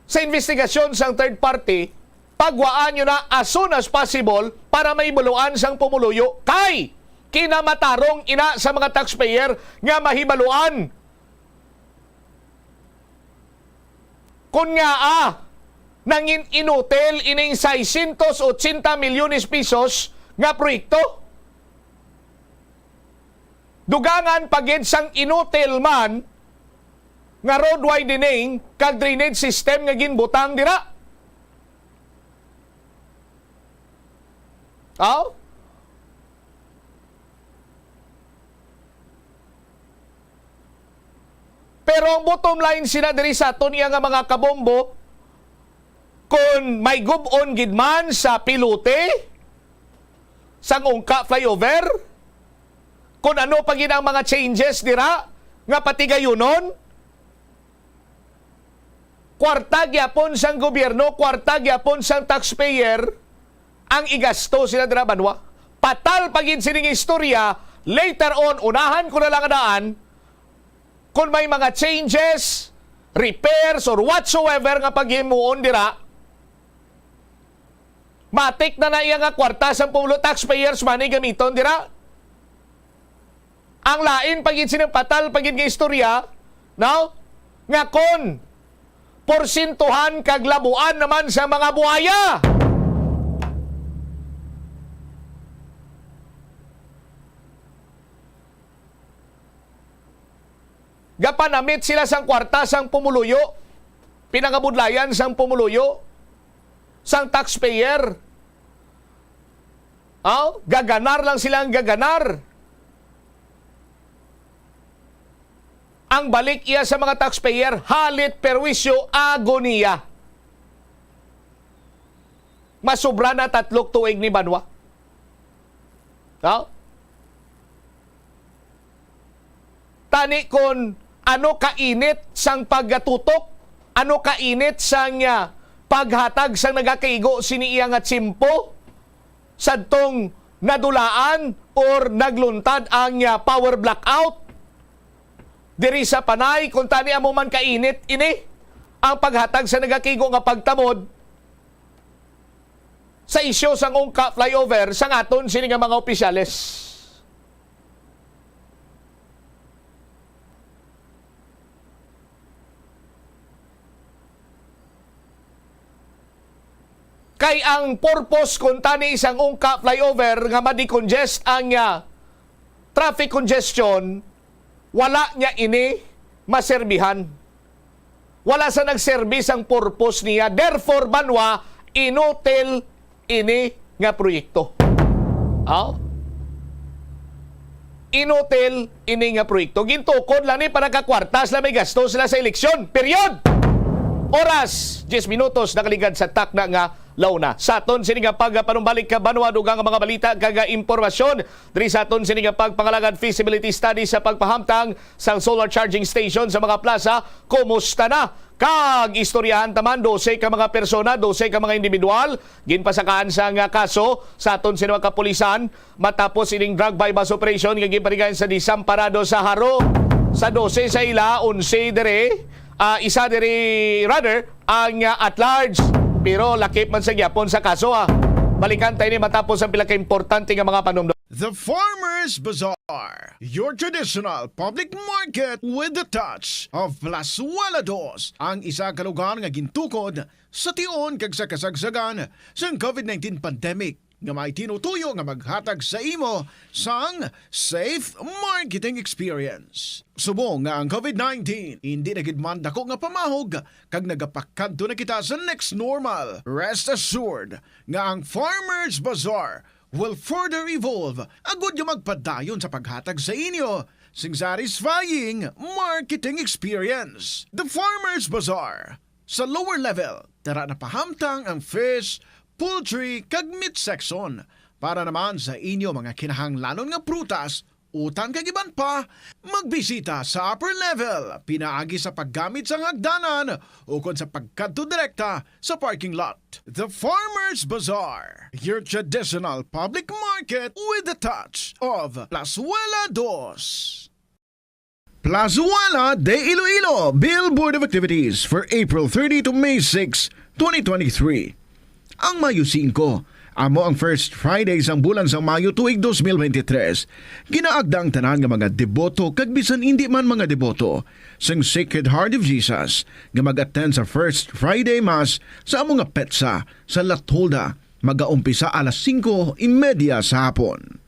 sa investigasyon sang third party, pagwaan nyo na as soon as possible para may buluan sang pumuluyo kay kinamatarong ina sa mga taxpayer nga mahibaluan. Kung nga nangin inutel ining 680 milyones pesos nga proyekto, dugangan pagid sang inutil man nga road widening kag drainage system nga ginbutang dira. Oh? Pero ang bottom line sila diri sa aton iya nga mga kabombo, kung may gubon gid man sa pilote, sang ungka flyover? Kung ano pa gid ang mga changes dira nga pati gayunon? Kwarta gyapon sang gobyerno, kwarta gyapon sang taxpayer ang igasto sila dira banwa. Patal pagin sining istorya, later on unahan ko na lang ang daan kung may mga changes, repairs or whatsoever nga paghimuon dira. Matik na iya nga kwarta sang pumulo taxpayers money gamiton dira. Ang lain pagin sining patal pagin nga istorya, no? Nga kon porsintuhan kag labuan naman sa mga buhaya. Gapanamit sila sang kwarta sang pumuluyo. Pinangabudlayan sang pumuluyo. Sang taxpayer. Gaganar lang silang gaganar. Ang balik iya sa mga taxpayer, halit, perwisyo, agoniya. Masobra na 3 tuig ni banwa. Tani kon ano kainit sang pagatutok, ano kainit sang paghatag sang nagakaigo sini iya nga tsimpo sadtong nadulaan or nagluntad ang power blackout. Diri sa panay, kung tani amo man kainit, ini ang paghatag sa nagakigo nga pagtamod sa isyo sang ungka flyover sang aton sini nga mga opisyales. Kay ang purpose kung tani isang ungka flyover nga ma-decongest ang traffic congestion, wala niya ini maserbihan. Wala sa nagserbis ang purpose niya. Therefore, banwa, inutil ini nga proyekto. Inutil ini nga proyekto. Gintukod lang ni para kakwartas lang may gasto sila sa eleksyon. Period! Oras, 10 minutos, nakaligad sa takna nga launa. Sa aton sini nga pagpanumbalik ka banwa dugang mga balita kaga impormasyon diri sa aton sini nga pagpangalagan feasibility study sa pagpahamtang sang solar charging station sa mga plaza. Kumusta na? Kag istoryahan taman 12 ka mga persona, 12 ka mga individual ginpasakaan sa nga kaso sa aton sini nga kapulisan matapos ining drug bypass operation nga ginparigayon sa disamparado sa Haro. Sa 12 sa ila 11 dire isa diri rather ang at large. Pero lakip man sa gyapon sa kaso Balikan tayo ni matapos ang pila ka-importante nga mga panumdum.
The Farmers Bazaar, your traditional public market with the touch of Plazuela Dos, ang isa ka lugar nga gintukod sa tion kag sa kasagsagan sa COVID-19 pandemic nga may tinutuyo nga maghatag sa imo sang safe marketing experience. Subong nga ang COVID-19 hindi na gid man dako nga pamahog kag nagapakadto na kita sa next normal. Rest assured nga ang Farmers Bazaar will further evolve agud nga magpadayon sa paghatag sa inyo sing satisfying marketing experience. The Farmers Bazaar sa lower level tara na pahamtang ang fish, poultry kag meat section para naman sa inyo mga kinahanglanon nga prutas, utang kag iban pa, magbisita sa upper level pinaagi sa paggamit sa hagdanan o kon sa pagkadto direkta sa parking lot. The Farmers Bazaar, your traditional public market with the touch of Plazuela Dos. Plazuela de Iloilo Billboard of Activities for April 30 to May 6, 2023. Ang Mayo 5, amo ang first Friday sang bulan sa Mayo tuig 2023. Ginaagdang tanan nga mga deboto kag bisan hindi man mga deboto sang Sacred Heart of Jesus nga mag-attend sa first Friday Mass sa among nga petsa sa Latolda magaumpisa alas 5:30 sa hapon.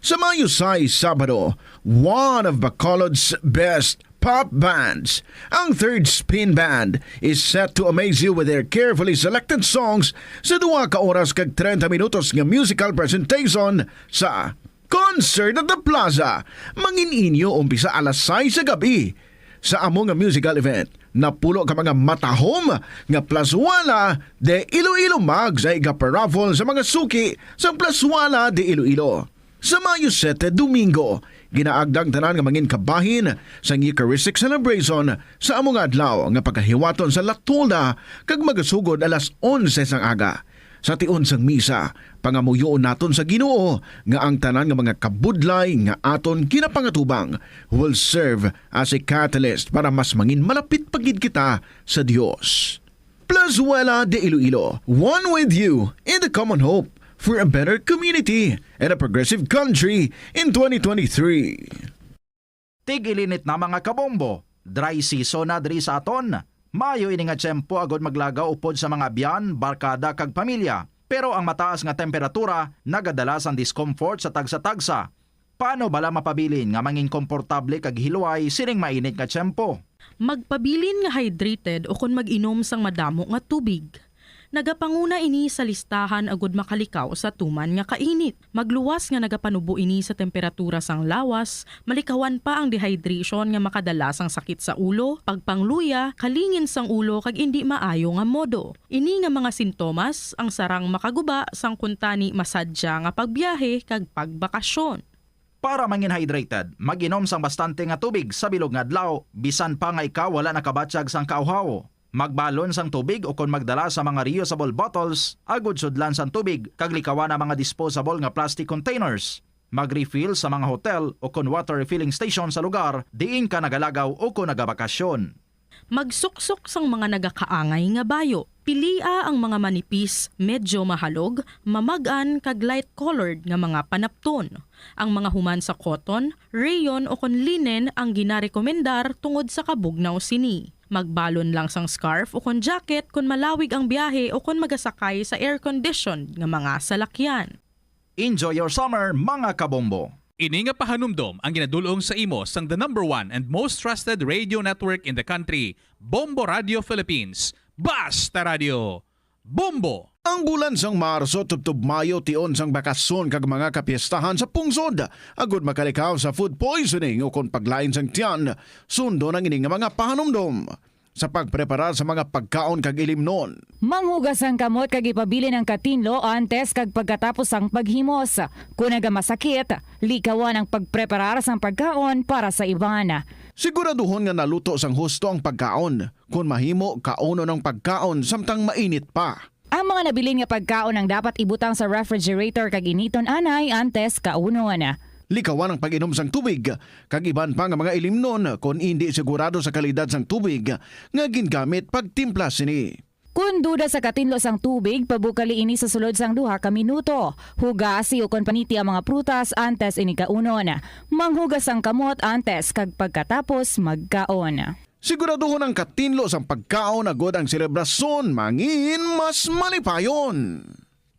Sa Mayo 6, Sabado, one of Bacolod's best pop bands, ang Third Spin Band, is set to amaze you with their carefully selected songs sa 2 ka oras kag 30 minutos nga musical presentation sa Concert at the Plaza. Mangin-inyo umpisa alas 6 sa gabi sa among nga musical event Napulo ka mga matahom nga plaswala de Iloilo mag sa iga-paraffol sa mga suki sa plaswala de Iloilo. Sa Mayo 7, Domingo, ginaagdag tanan nga mangin kabahin sa Eucharistic celebration sa among adlaw nga pagkahiwaton sa Latolda kag magasugod alas 11 sang aga. Sa tion sang misa, pangamuyoon naton sa Ginoo nga ang tanan nga mga kabudlay nga aton kinapangatubang will serve as a catalyst para mas mangin malapit pagid kita sa Dios. Plazuela de Iloilo, one with you in the common hope for a better community and a progressive country in 2023.
Tig-ilinit na mga kabombo, dry season na diri sa aton. Mayo ini nga tiyempo agod maglagaw upod sa mga biyan, barkada kag pamilya. Pero ang mataas nga temperatura nagadala sang discomfort sa tagsa-tagsa. Paano bala mapabilin nga mangin komportable kag hilway sining mainit nga tiyempo?
Magpabilin nga hydrated o kung mag-inom sang madamo nga tubig. Nagapanguna ini sa listahan agud makalikaw sa tuman nga kainit. Magluwas nga nagapanubo ini sa temperatura sang lawas, malikawan pa ang dehydration nga makadala sang sakit sa ulo, pagpangluya, kalingin sang ulo kag indi maayo nga modo. Ini nga mga sintomas ang sarang makaguba sang kuntani masadya nga pagbiyahe kag pagbakasyon.
Para mangin hydrated, mag-inom sang bastante nga tubig sa bilog nga adlaw, bisan pa nga ikaw wala nakabatsyag sang kauhaw. Magbalon sang tubig o kon magdala sa mga reusable bottles, agud sudlan sang tubig, kag likawan ang mga disposable nga plastic containers. Mag-refill sa mga hotel o kon water refilling station sa lugar, diin ka nagalagaw o kon nagabakasyon.
Magsuksok sang mga nagakaangay nga bayo. Pilia ang mga manipis, medyo mahalog, mamagan kag light-colored nga mga panapton. Ang mga human sa cotton, rayon o kon linen ang ginarekomendar tungod sa kabugnaw sini. Magbalon lang sang scarf o kon jacket kung malawig ang biyahe o kung magasakay sa air-conditioned nga mga salakyan.
Enjoy your summer, mga kabombo!
Ini nga pahanumdom ang ginadulong sa imo sang the #1 and most trusted radio network in the country, Bombo Radio Philippines. Basta Radio! Bombo!
Ang bulan sang Marso tubtub Mayo tion sang bakasyon kag mga kapiestahan sa pungsod agud makalikaw sa food poisoning o kon paglain sang tiyan sundo ng ining nga mga pahanumdom sa pagpreparar sa mga pagkaon kag ilimnon.
Manghugas ang kamot kag ipabilin ang katinlo antes kag pagkatapos ang paghimos. Kung nagamasakit, likawan ang pagpreparar sang pagkaon para sa iban.
Siguraduhon nga naluto sang husto ang pagkaon. Kung mahimo, kauno ng pagkaon samtang mainit pa.
Ang mga nabilin nga pagkaon ang dapat ibutang sa refrigerator kag initon anay antes kaunon.
Likawan ang pag-inom sang tubig, kag iban pa nga mga ilimnon kung hindi sigurado sa kalidad sang tubig nga gingamit pagtimpla sini.
Kung duda sa katinlo sang tubig, pabukali ini sa sulod sang 2 ka minuto. Hugasi o kon paniti ang mga prutas antes ini kaunon. Manghugas ang kamot antes kag pagkatapos magkaon.
Siguraduhon ang katinlo sang pagkaon agod ang selebrasyon mangin mas malipayon.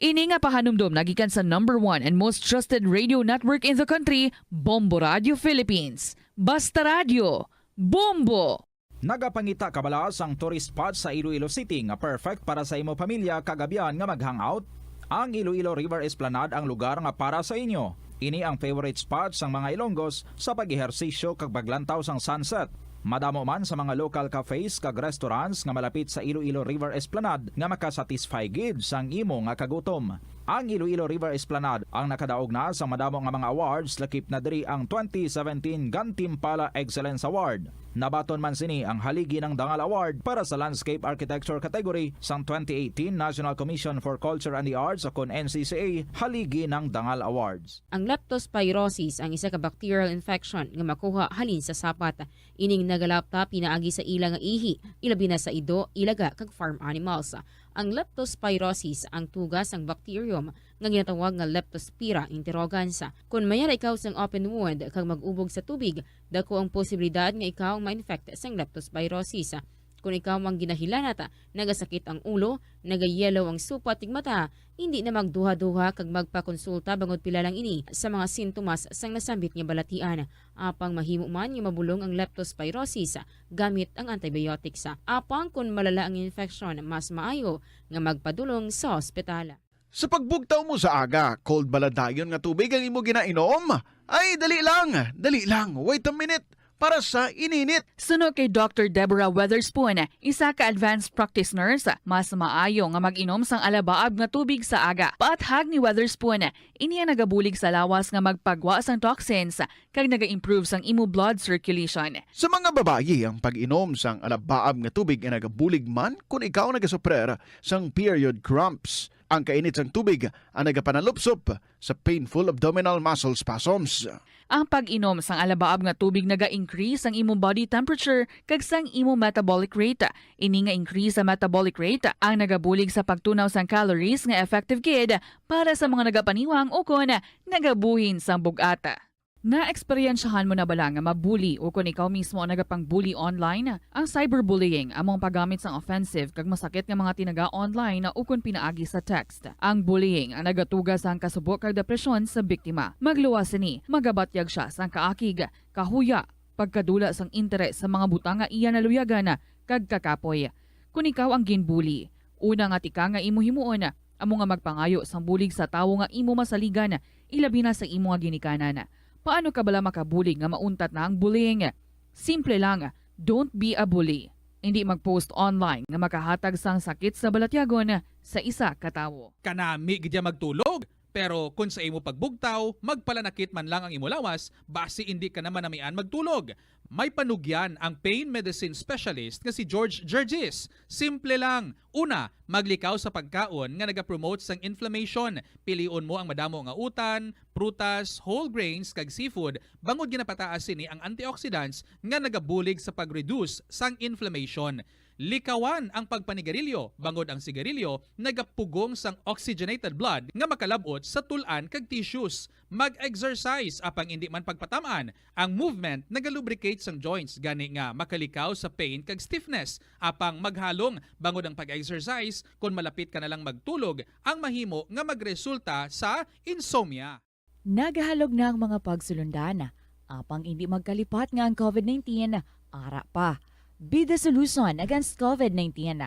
Ini nga pahanumdom nagikan sa #1 and most trusted radio network in the country, Bombo Radio Philippines. Basta Radio! Bombo!
Nagapangita kabala sang tourist spot sa Iloilo City nga perfect para sa imo pamilya kagabihan nga mag-hangout. Ang Iloilo River Esplanade ang lugar nga para sa inyo. Ini ang favorite spot sang mga Ilonggos sa pag-ehersisyo kag paglantaw sang sunset. Madamo man sa mga local cafes kag restaurants nga malapit sa Iloilo River Esplanade nga makasatisfy gid sang imo nga kagutom. Ang Iloilo River Esplanade ang nakadaog na sa madamo nga mga awards lakip na diri ang 2017 Gantimpala Excellence Award. Nabaton man sini ang haligi ng Dangal Award para sa Landscape Architecture category sang 2018 National Commission for Culture and the Arts o kon NCCA haligi ng Dangal Awards.
Ang leptospirosis ang isa ka bacterial infection nga makuha halin sa sapat. Ining nagalapta pinaagi sa ila nga ihi, ilabi na sa ido, ilaga kag farm animals. Ang leptospirosis ang tugas ang bacterium nga ginatawag nga Leptospira interrogans. Kung mayara ikaw sang open wound kag mag-ubog sa tubig, dako ang posibilidad nga ikaw ma-infect sang leptospirosis. Kung ikaw ang ginahilanata, nagasakit ang ulo, nagayelo ang supa tig mata, hindi na magduha-duha kag magpakonsulta bangod pila lang ini sa mga sintomas sang nasambit nga balatian. Apang mahimo man nga mabulong ang leptospirosis gamit ang antibiotics. Apang kung malala ang infection, mas maayo nga magpadulong sa ospital.
Sa pagbugtaw mo sa aga, cold baladayon nga tubig ang imo ginainom? Ay, dali lang, wait a minute. para sa ininit.
Suno kay Dr. Deborah Weatherspoon, isa ka advanced practice nurse, mas maayo nga mag-inom sang alabaab nga tubig sa aga. Paathag ni Weatherspoon, iniya nagabulig sa lawas nga magpagwa sang toxins kag naga-improve sang imo blood circulation.
Sa mga babayi, ang pag-inom sang alabaab nga tubig ay nagabulig man kung ikaw nagasuprer sang period cramps. Ang kainit sang tubig ang nagapanalupsop sa painful abdominal muscle spasms.
Ang pag-inom sang alabaab nga tubig naga-increase ang imong body temperature kag sang imong metabolic rate. Ini nga increase sa metabolic rate ang nagabulig sa pagtunaw sang calories nga effective gid para sa mga nagapaniwang o kon nagabuhin sang bugata. Na-eksperyensyahan mo na bala nga mabuli o kung ikaw mismo ang nagapang-bully online? Ang cyberbullying among paggamit sang offensive kag masakit nga mga tinaga online o kung pinaagi sa text. Ang bullying ang nagatuga sang kasubok kag depresyon sa biktima. Magluwas ni, magabatyag siya sang kaakig, kahuya, pagkadula sang interes sa mga butang nga iya naluyagan kag kakapoy. Kung ikaw ang ginbully, una nga tika nga imo himuon, amo nga magpangayo sang bulig sa tawo nga imo masaligan, ilabi na sa imo nga ginikanan. Paano ka bala makabulig nga mauntat na ang bullying? Simple lang, don't be a bully. Hindi mag-post online nga makahatag sang sakit sa balatyagon sa isa ka tawo.
Kanami gidya magtulog. Pero kung sa imo pagbugtaw, magpalanakit man lang ang imo lawas, basi hindi ka naman namian magtulog. May panugyan ang pain medicine specialist nga si George Gergis. Simple lang. Una, maglikaw sa pagkaon nga nagapromote sang inflammation. Piliun mo ang madamo nga utan, prutas, whole grains kag seafood. Bangod ginapataas sini ang antioxidants nga nagabulig sa pag-reduce sang inflammation. Likawan ang pagpanigarilyo, bangod ang sigarilyo, nagapugong sang oxygenated blood nga makalabot sa tulan kag tissues. Mag-exercise apang hindi man pagpatamaan. Ang movement nagalubricate sang joints gani nga makalikaw sa pain kag stiffness. Apang maghalong bangod ang pag-exercise kung malapit ka na lang magtulog, ang mahimo nga magresulta sa insomnia.
Nagahalog na ang mga pagsulundan. Apang hindi magkalipat nga ang COVID-19, ara pa. Be the solution against COVID-19.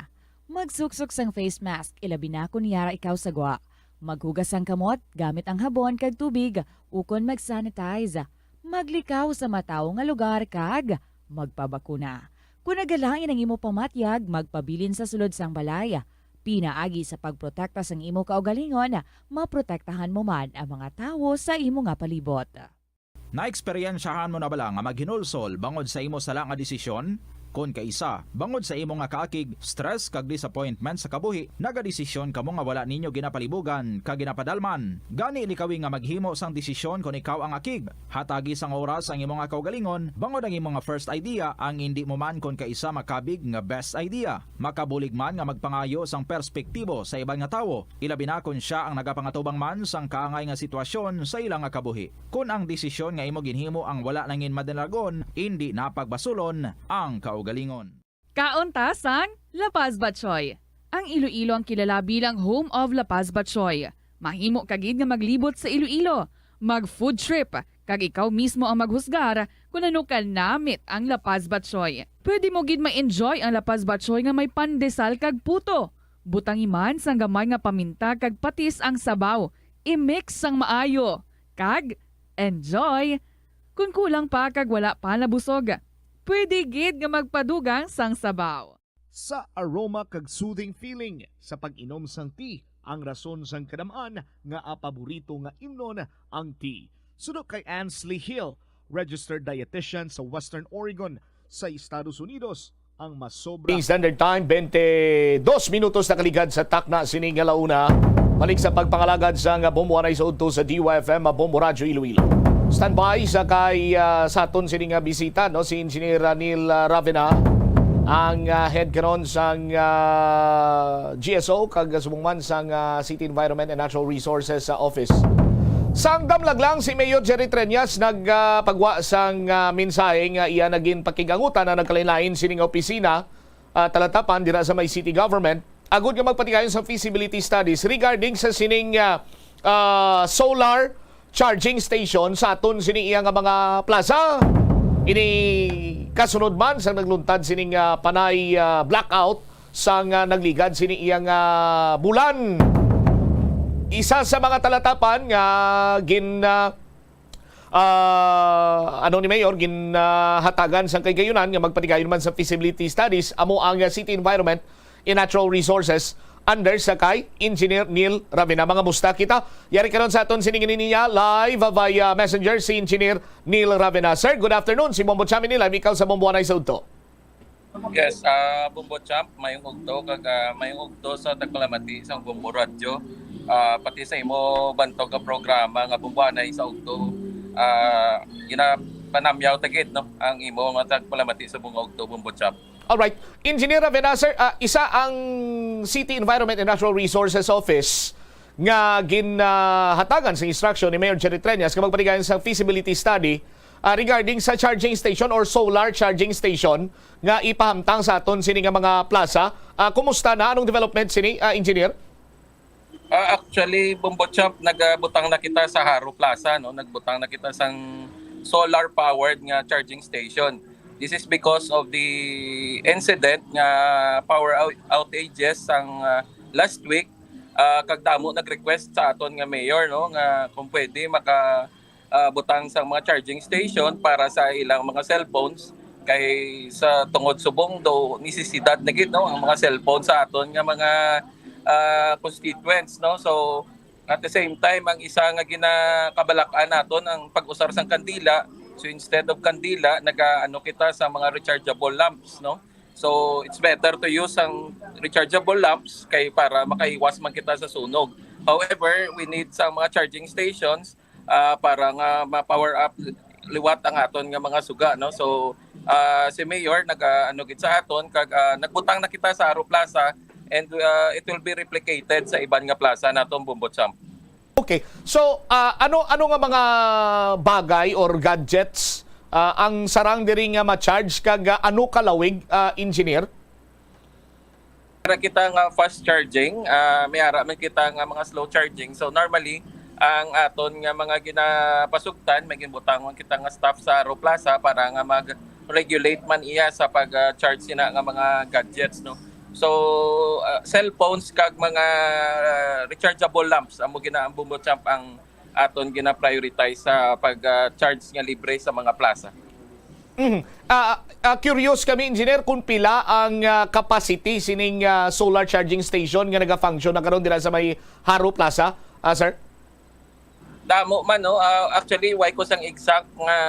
Magsuksok sang face mask, ilabi na kung niyara ikaw sagwa. Maghugas ang kamot, gamit ang habon kag tubig, ukon mag-sanitize. Maglikaw sa mataw nga lugar kag magpabakuna. Kung nagalangin ang imo pamatyag, magpabilin sa sulod sang balay. Pinaagi sa pagprotekta sang imo kaugalingon, maprotektahan mo man ang mga tawo sa imo nga palibot.
Naeksperyensyahan mo na bala nga maghinulsol bangod sa imo sala nga desisyon? Kung kaisa, bangod sa imo nga kaakig, stress kag disappointment sa kabuhi, nagadesisyon kamo nga wala ninyo ginapalibugan kag ginapadalman. Gani likawi nga maghimo sang desisyon kung ikaw ang akig. Hatagi sang oras ang imo nga kaugalingon, bangod ang imo nga first idea ang hindi mo man kung kaisa makabig nga best idea. Makabulig man nga magpangayo sang perspektibo sa ibang nga tawo, ilabi na kung siya ang nagapangatubang man sang kaangay nga sitwasyon sa ilang nga kabuhi. Kung ang desisyon nga imo ginhimo ang wala nangin madalagon, hindi napagbasulon ang kaugalingon.
Kauntasang La Paz Batchoy. Ang Iloilo ang kilala bilang home of La Paz Batchoy. Mahimo kagid nga maglibot sa Iloilo, mag-food trip, kag ikaw mismo ang maghusgar kung ano ka namit ang La Paz Batchoy. Pwede mo gid ma-enjoy ang La Paz Batchoy nga may pandesal kag puto. Butangi man sang gamay nga paminta kag patis ang sabaw. I-mix sang maayo. Kag enjoy. Kung kulang pa kag wala pa nabusog, pwede gid nga magpadugang sang sabaw.
Sa aroma kag soothing feeling sa pag-inom sang tea, ang rason sang kadamaan nga paborito nga imnon ang tea. Suno kay Ansley Hill, registered dietitian sa Western Oregon sa Estados Unidos, ang masobra. Standard Time, 22 minutos na kaligad sa takna sining alauna. Balik sa pagpangalagad sa Bombo Anay sa udto sa DYFM Bombo Radyo Iloilo. Standby sa kay sa aton sining bisita no si Engineer Ranil Ravena, ang head karon sang GSO kag subungman sang City Environment and Natural Resources Office. Sang damlag lang si Mayor Jerry Treñas nagpagwa sang mensahe nga iya naging pakigangutan na nagkalain-lain sining opisina talatapan dira sa may city government agud nga magpatigayon sa feasibility studies regarding sa sining solar charging station sa aton sining iya nga mga plaza. Ini kasunod man sa nagluntad sining panay blackout sang nagligad sining iya nga bulan. Isa sa mga talatapan nga ano ni Mayor ginhatagan sa kay gayunan nga magpatigayon man sa feasibility studies amo ang City Environment and Natural Resources under sa kay Engineer Neil Ravena. Mga musta kita. Yari karon sa aton siningin niya live via Messenger si Engineer Neil Ravena. Sir, good afternoon. Si Bombo Champ ni live ikaw sa Bombuanay sa Udto.
Yes, Bombo Champ, mayong ugto kag mayong ugto sa Tagkalamati sa Bombo Radio. Pati sa imo bantog ka programa nga Bombuanay sa Ugto. Panamyaw tagid no ang imo mga Tagkalamati sa Bunga Ugto, Bombo Champ.
Alright. Engineer Ravena, sir, isa ang City Environment and Natural Resources Office nga ginhatagan sa instruction ni Mayor Jerry Treñas nga magpatigayon sa feasibility study regarding sa charging station or solar charging station nga ipahamtang sa aton sini nga mga plaza. Kumusta na? Anong development sini, Engineer?
Actually, Bombo Champ, nagbutang na kita sa Haro Plaza, no? Nagbutang na kita sa solar powered nga charging station. This is because of the incident nga power outages ang last week. Kagdamo nag-request sa aton nga mayor no nga kung pwede butang sa mga charging station para sa ilang mga cellphones kay sa tungod subong do nisisidad na gid no ang mga cellphone sa aton nga mga constituents no. So at the same time ang isa nga ginakabalakan naton ang pag-usar sang kandila. So instead of kandila, nag-ano kita sa mga rechargeable lamps, no? So it's better to use ang rechargeable lamps kay para makaiwas man kita sa sunog. However, we need sa mga charging stations para nga ma-power up liwat ang aton nga mga suga, no? So si Mayor nag-ano gid sa aton kag nagbutang na kita sa Haro Plaza and it will be replicated sa iban nga plaza naton, Bombo Champ.
Okay. So, ano nga mga bagay or gadgets ang sarang diri nga ma-charge kag ano kalawig, Engineer?
Para kita nga fast charging, may ara man kita nga mga slow charging. So normally, ang aton nga mga ginapasugtan, may ginbutangon kita nga staff sa Haro Plaza para nga mag-regulate man iya sa pag-charge sina nga mga gadgets, no. So cellphones kag mga rechargeable lamps amo ginaang Bombo Champ ang aton gina-prioritize sa pag-charge nga libre sa mga plaza.
Curious kami, Engineer, kung pila ang capacity sining solar charging station nga naga-function na karon dira sa may Haro Plaza, sir?
Damo man no, actually why ko sang exact nga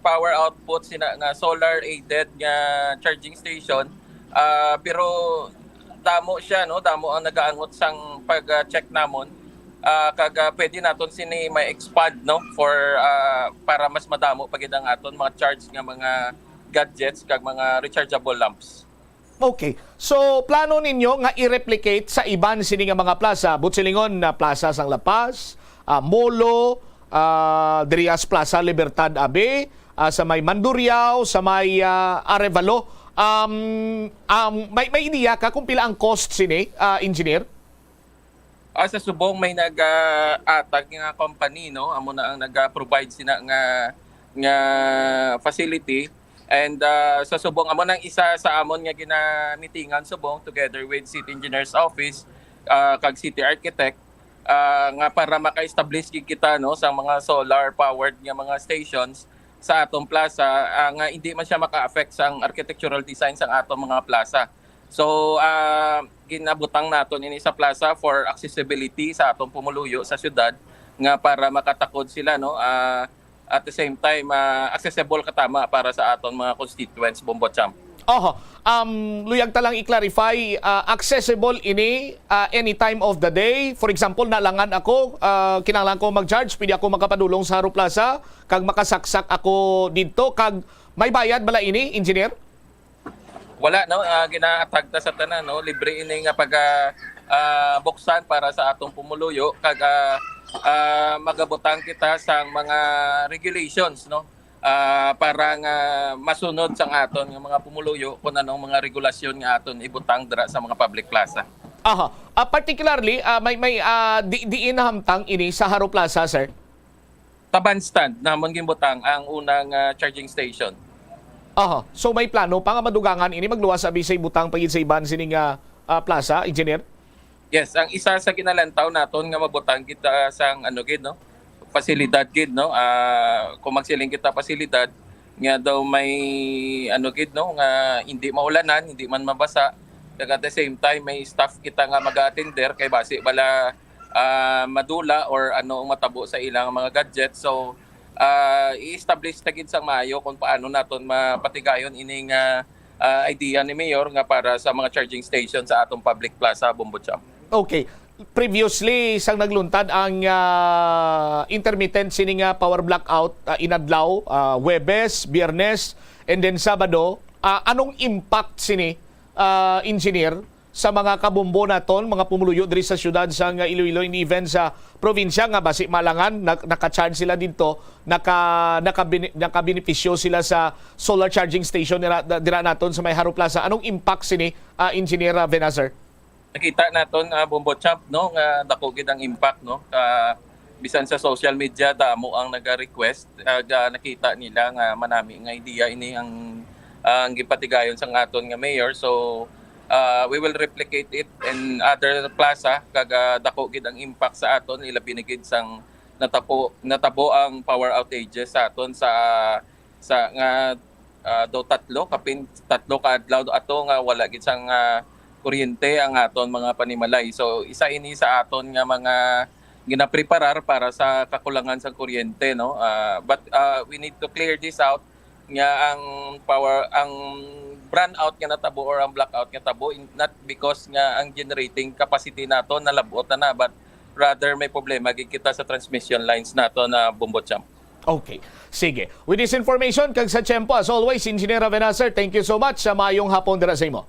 power output sina nga solar aided nga charging station, pero damo siya no, damo ang nagaangot sang pag-check namon. Kag pwede naton sini may expand no for para mas madamo pagid ang aton mga charge nga mga gadgets kag mga rechargeable lamps.
Okay. So plano ninyo nga i-replicate sa iban sini nga mga plaza, Butsilingon na Plaza sang Lapas, Molo, Dirias Plaza Libertad Abe, sa may Mandurriao, sa may Arevalo. May idea ka kung pila ang cost sini, Engineer?
Sa subong may nag-atag nga company no, amo na ang nag-provide sina nga facility, and sa subong amo nang isa sa amon nga ginamitingan subong together with City Engineers Office kag City Architect nga para maka-establish kita no sa mga solar powered nga mga stations sa atong plaza nga hindi man siya maka-affect sa architectural design sa atong mga plaza. So ginabutang naton ini sa plaza for accessibility sa atong pumuluyo sa syudad nga para makatakod sila no, at the same time accessible katama para sa aton mga constituents, Bombo Champ.
Luyag talang i-clarify, accessible ini any time of the day. For example, nalangan ako, kinahanglan ko mag-charge, pwede ako makapadulong sa Haro Plaza, kag makasaksak ako dito, kag may bayad bala ini, Engineer?
Wala no, ginaatag ta sa tanan no, libre ini nga pag buksan para sa atong pumuluyo kag magabutang kita sa mga regulations no. Para nga masunod sa aton nga mga pumuluyo kung anong mga regulasyon nga aton ibutang dira sa mga public plaza.
Particularly may diin hamtang ini sa Haro Plaza, sir?
Taban stand namon gimbutang ang unang charging station.
So may plano pa nga madugangan ini magluwas sa bisay butang pagid sa iban sining plaza, Engineer?
Yes, ang isa sa kinalantaw naton nga mabutang kita sang ano gid no pasilidad gid no. Kung magsiling kita pasilidad nga daw may ano gid no nga hindi maulanan, hindi man mabasa. Kag at the same time may staff kita nga mag-attender kay base bala madula or ano matabo sa ilang mga gadgets. So i-establish na gid sa maayo kung paano naton mapatigayon ining idea ni Mayor nga para sa mga charging station sa atong public plaza Bumbocham.
Okay. Previously, isang nagluntad ang intermittent sining power blackout inadlaw, Webes, Biyernes, and then Sabado. Anong impact sini, engineer, sa mga kabumbo naton, mga pumuluyo diri sa syudad sa Iloilo in even sa probinsya nga basi Malangan, naka-charge sila dito, nakabenepisyo sila sa solar charging station dira naton sa may Haro Plaza. Anong impact sini, Engineer Venazar?
Nakita naton Bumbocham no nga dako gid ang impact no. Bisan sa social media damo ang naga-request nakita nila nga manami nga idea ini ang gipatigayon sa aton nga mayor. So we will replicate it in other plaza kag dako gid ang impact sa aton ilabi na gid sang natabo ang power outages sa aton sa nga do tatlo ka adlaw ato nga wala gid sang kuryente ang aton mga panimalay. So isa ini sa aton nga mga ginapreparar para sa kakulangan sa kuryente no. But we need to clear this out nga ang brownout nga natabo or ang blackout nga tabo not because nga ang generating capacity nato nalabot na but rather may problema gid kita sa transmission lines nato na Bumbocham.
Okay. Sige. With this information kag sa tiyempo as always Engineer Venazar, thank you so much sa maayong hapon dira sa imo.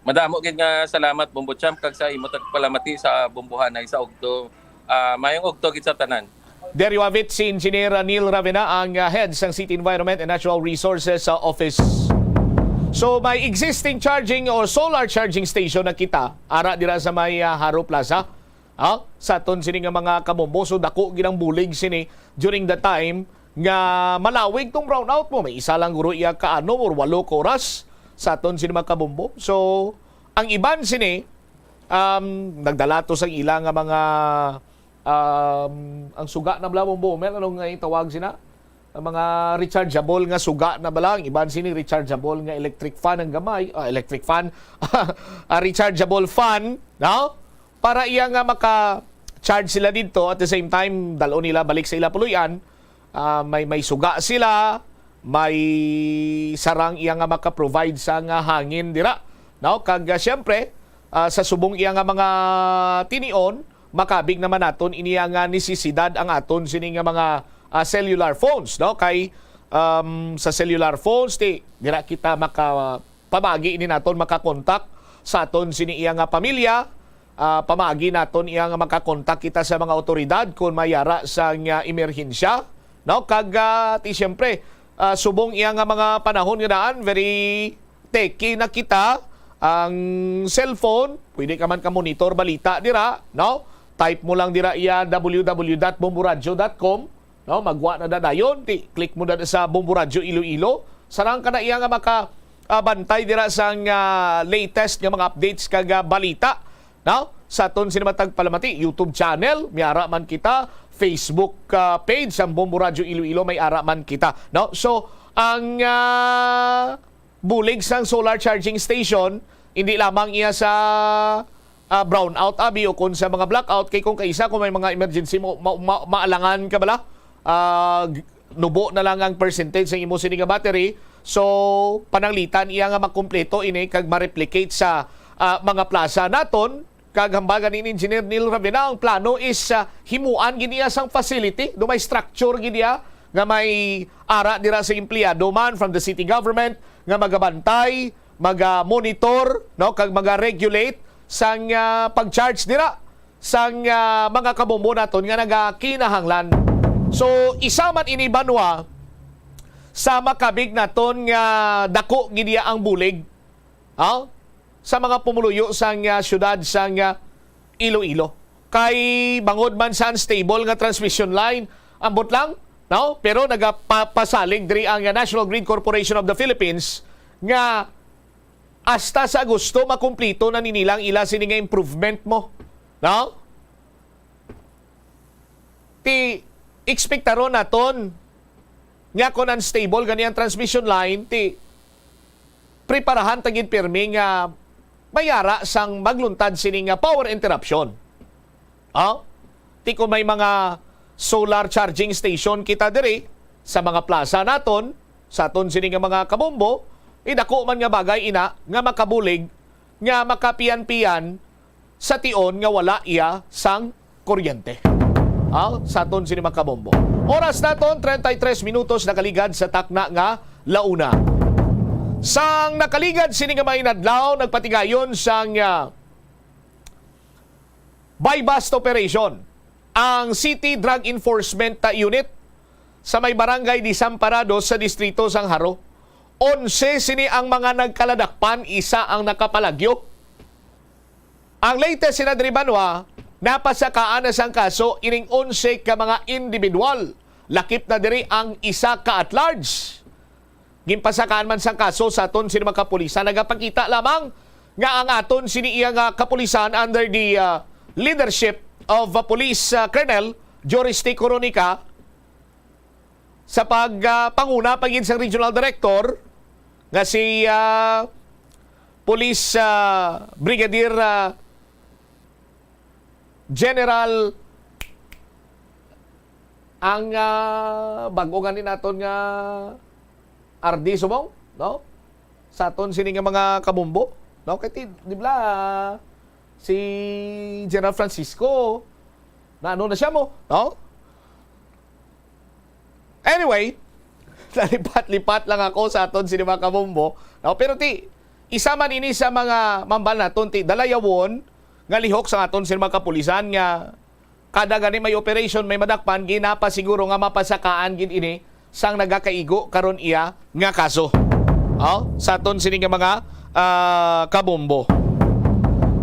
Madamo gid nga salamat Bumbocham kag sa imo tagpalamati sa bumbuhanay sa ugto. Mayong ugto gid sa tanan.
There you have it, si Engineer Neil Ravena, ang head ng City Environment and Natural Resources Office. So may existing charging or solar charging station na kita ara dira sa may Haro Plaza. Sa aton sini nga mga kabombo, so dako ginang bulig sini during the time nga malawig tong brownout mo. May isa lang guro iya kaano or 8 oras sa aton sini mga kabombo. So ang iban sini nagdala to sa ilang nga mga ang suga na bala bombo, anong nga itawag sina? Ang mga rechargeable nga suga na bala, ang iban sini rechargeable nga electric fan ang gamay, electric fan, rechargeable fan, no? Para iya nga maka-charge sila dito at the same time dalo nila balik sa ila puluyan, may suga sila, may sarang iya nga maka-provide sa nga hangin dira, no? Kag syempre sa subong iya nga mga tinion makabig naman naton iniya nga nisisidad ang aton sini nga mga cellular phones no kay sa cellular phones dira kita pamagi ini naton makakontak sa aton sini iya nga pamilya pamagi naton iya nga makakontak kita sa mga otoridad kung mayara sa nga emerhensya no kag syempre subong iya nga mga panahon nga daan very techy na kita ang cellphone pwede ka man ka monitor balita dira no. Type mo lang dira iya www.bomboradyo.com no magwa na dadayon click mo na sa Bombo Radyo Iloilo sarang kana iya nga makabantay dira sa latest nga mga updates kag balita no sa aton sinamatag palamati YouTube channel may ara man kita Facebook page ang Bombo Radyo Iloilo may ara man kita no so ang bulig sang solar charging station hindi lamang iya sa brownout abi o kung sa mga blackout kay kung kaisa kung may mga emergency maalangan ka bala nubo na lang ang percentage sa imo sini nga battery so pananglitan iya nga makumpleto ini kag ma-replicate sa mga plaza naton kag hambagan ni Engineer Neil Ravena ang plano is himuan gid iya sang facility do may structure gid iya nga may ara dira sa empleyado man from the city government nga magabantay maga-monitor no kag maga-regulate sang pag-charge dira sang mga kabombo naton nga nagakinahanglan. So isa man ini banwa sa makabig naton nga dako gidiya ang bulig sa mga pumuluyo sang syudad sang Iloilo. Kay bangod man sa unstable nga transmission line ambot lang no pero nagapasalig diri ang National Grid Corporation of the Philippines nga hasta sa Agosto makumplito na ninilang ila sini nga improvement mo. No? ekspektaron naton nga kung unstable gani ang transmission line ti preparahan tagid pirmi nga mayara sang magluntad sini nga power interruption. Ti kung may mga solar charging station kita diri sa mga plaza naton, sa aton sini nga mga kabombo, idako man nga bagay ina nga makabulig nga makapian-pian sa tion nga wala iya sang kuryente. Sa aton sini mga kabombo. Oras naton 33 minutos nakaligad sa takna nga launa. Sang nakaligad sini nga may nadlaw nagpatigayon sang buy-bust operation ang City Drug Enforcement Unit sa may barangay Desamparados sa distrito sang Haro. 11 sini ang mga nagkaladakpan, isa ang nakapalagyo. Ang latest sinadribanwa, napasakaan na sang kaso ining 11 ka mga individual. Lakip na diri ang isa ka at large. Gimpasakaan man sang kaso sa aton sini mga kapulisan, nagapakita lamang nga ang aton sini iya nga kapulisan under the leadership of Police Colonel Joris T. Coronica sa panguna pagin sa Regional Director nga si Police Brigadier General ang bago ganin naton nga RD Subong, no? Sa aton sini nga mga kabumbo, no? Kay di bla si General Francisco na ano na siya mo, no? Anyway, nalipat-lipat lang ako sa aton sini mga kabumbo, no? Pero isa man ini sa mga mambal naton dalayawon nga lihok sa aton sini mga kapulisan nga kada gani may operation may madakpan ginapa siguro nga mapasakaan gid ini sang nagakaigo karon iya nga kaso. Sa aton sini nga mga kabombo.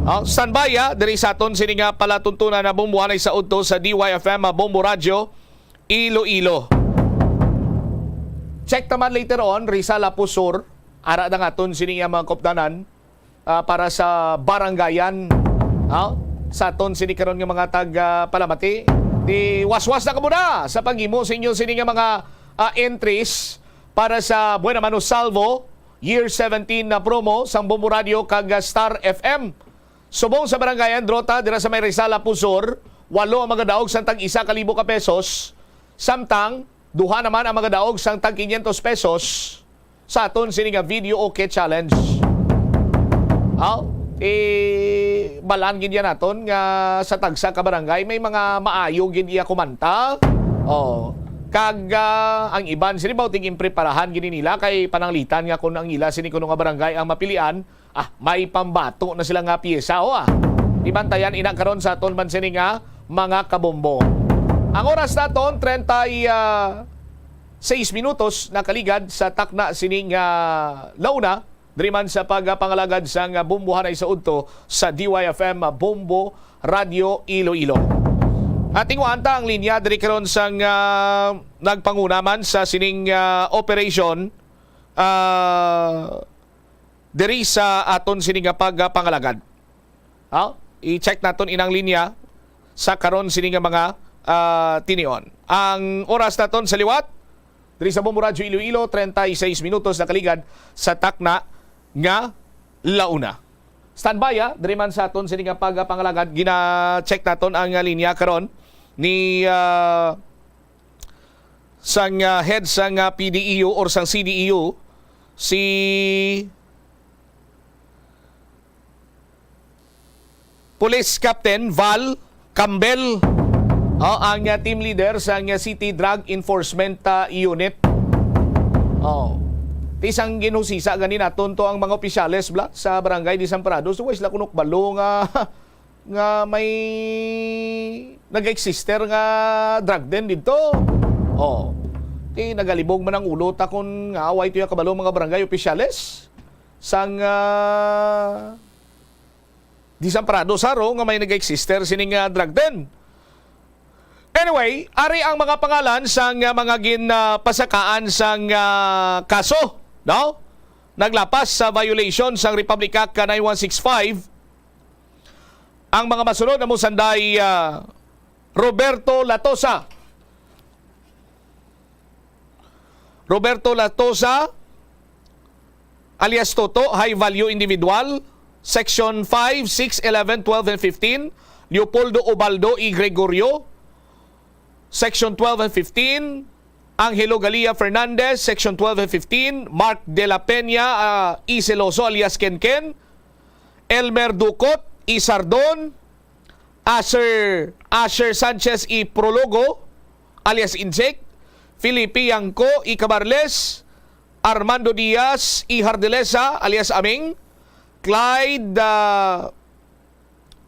Standby diri sa aton sini nga palatuntunan na bumbuhan ay sa udto sa DYFM Bombo Radio Iloilo. Check naman later on Rizal Apusor ara na aton sini nga mga kopdanan para sa barangayan. Sa aton sini karon nga mga taga Palamati di waswas na kamo na sa paghimo sa inyo sini nga mga entries para sa Buena Mano Salvo Year 17 na promo sang Bombo Radio kag Star FM. Subong sa barangayan Drota dira sa may Rizal Apusor, 8 ang mga daog sang tag 1,000 ka pesos. Samtang 2 naman ang mga daog sang tag 500 pesos sa aton sini nga video okay challenge. Balaan gid yan naton nga sa tagsa ka barangay may mga maayo gid iya kumanta. Kag ang iban sini baw tig impreparahan gini nila kay pananglitan nga kun ang ila sini kuno nga barangay ang mapilian, may pambato na sila nga piyesa ibantayan ina karon sa aton man sini nga mga kabombo. Ang oras naton 36 minutos nakaligad sa takna sini nga launa diri man sa pagpangalagad sa nga bumbuhan ay sa udto sa DYFM Bombo Radio Iloilo. Ating wanta ang linya diri karon sang nagpanguna man sa sining operation diri sa aton sining pagpangalagad. I-check naton inang linya sa karon sining mga tinion. Ang oras naton sa liwat diri sa Bombo Radio Iloilo 36 minutos na kaligad sa takna nga launa. Standby diri man sa aton sining pagpangalagad gina-check naton ang linya karon ni sang head sang PDEU or sang CDEU si Police Captain Val Campbell, ang team leader sang City Drug Enforcement Unit. Tisang ginusisa ganin naton to ang mga opisyales bla sa barangay Desamparados. So sila kunok balo nga may nag-exister nga drug den dito. Nagalibog man ang ulo ta kun nga away to kabalo mga barangay opisyales sang Desamparados haro nga may nag-exister sining drug den. Anyway, ari ang mga pangalan sang mga ginpasakaan sang kaso, no? Naglapas sa violation sang Republic Act 9165. Ang mga masunod na mo sanday Roberto Latosa, Roberto Latosa alias Toto, high value individual, Section 5, 6, 11, 12, and 15. Leopoldo Ubaldo y Gregorio, Section 12 and 15. Angelo Galia Fernandez, Section 12 and 15. Mark De La Peña y Celoso alias Kenken. Elmer Ducot y Sardon. Asher Sanchez y Prologo alias Insect. Felipe Yanco y Cabarles. Armando Diaz y Hardelesa alias Aming. Clyde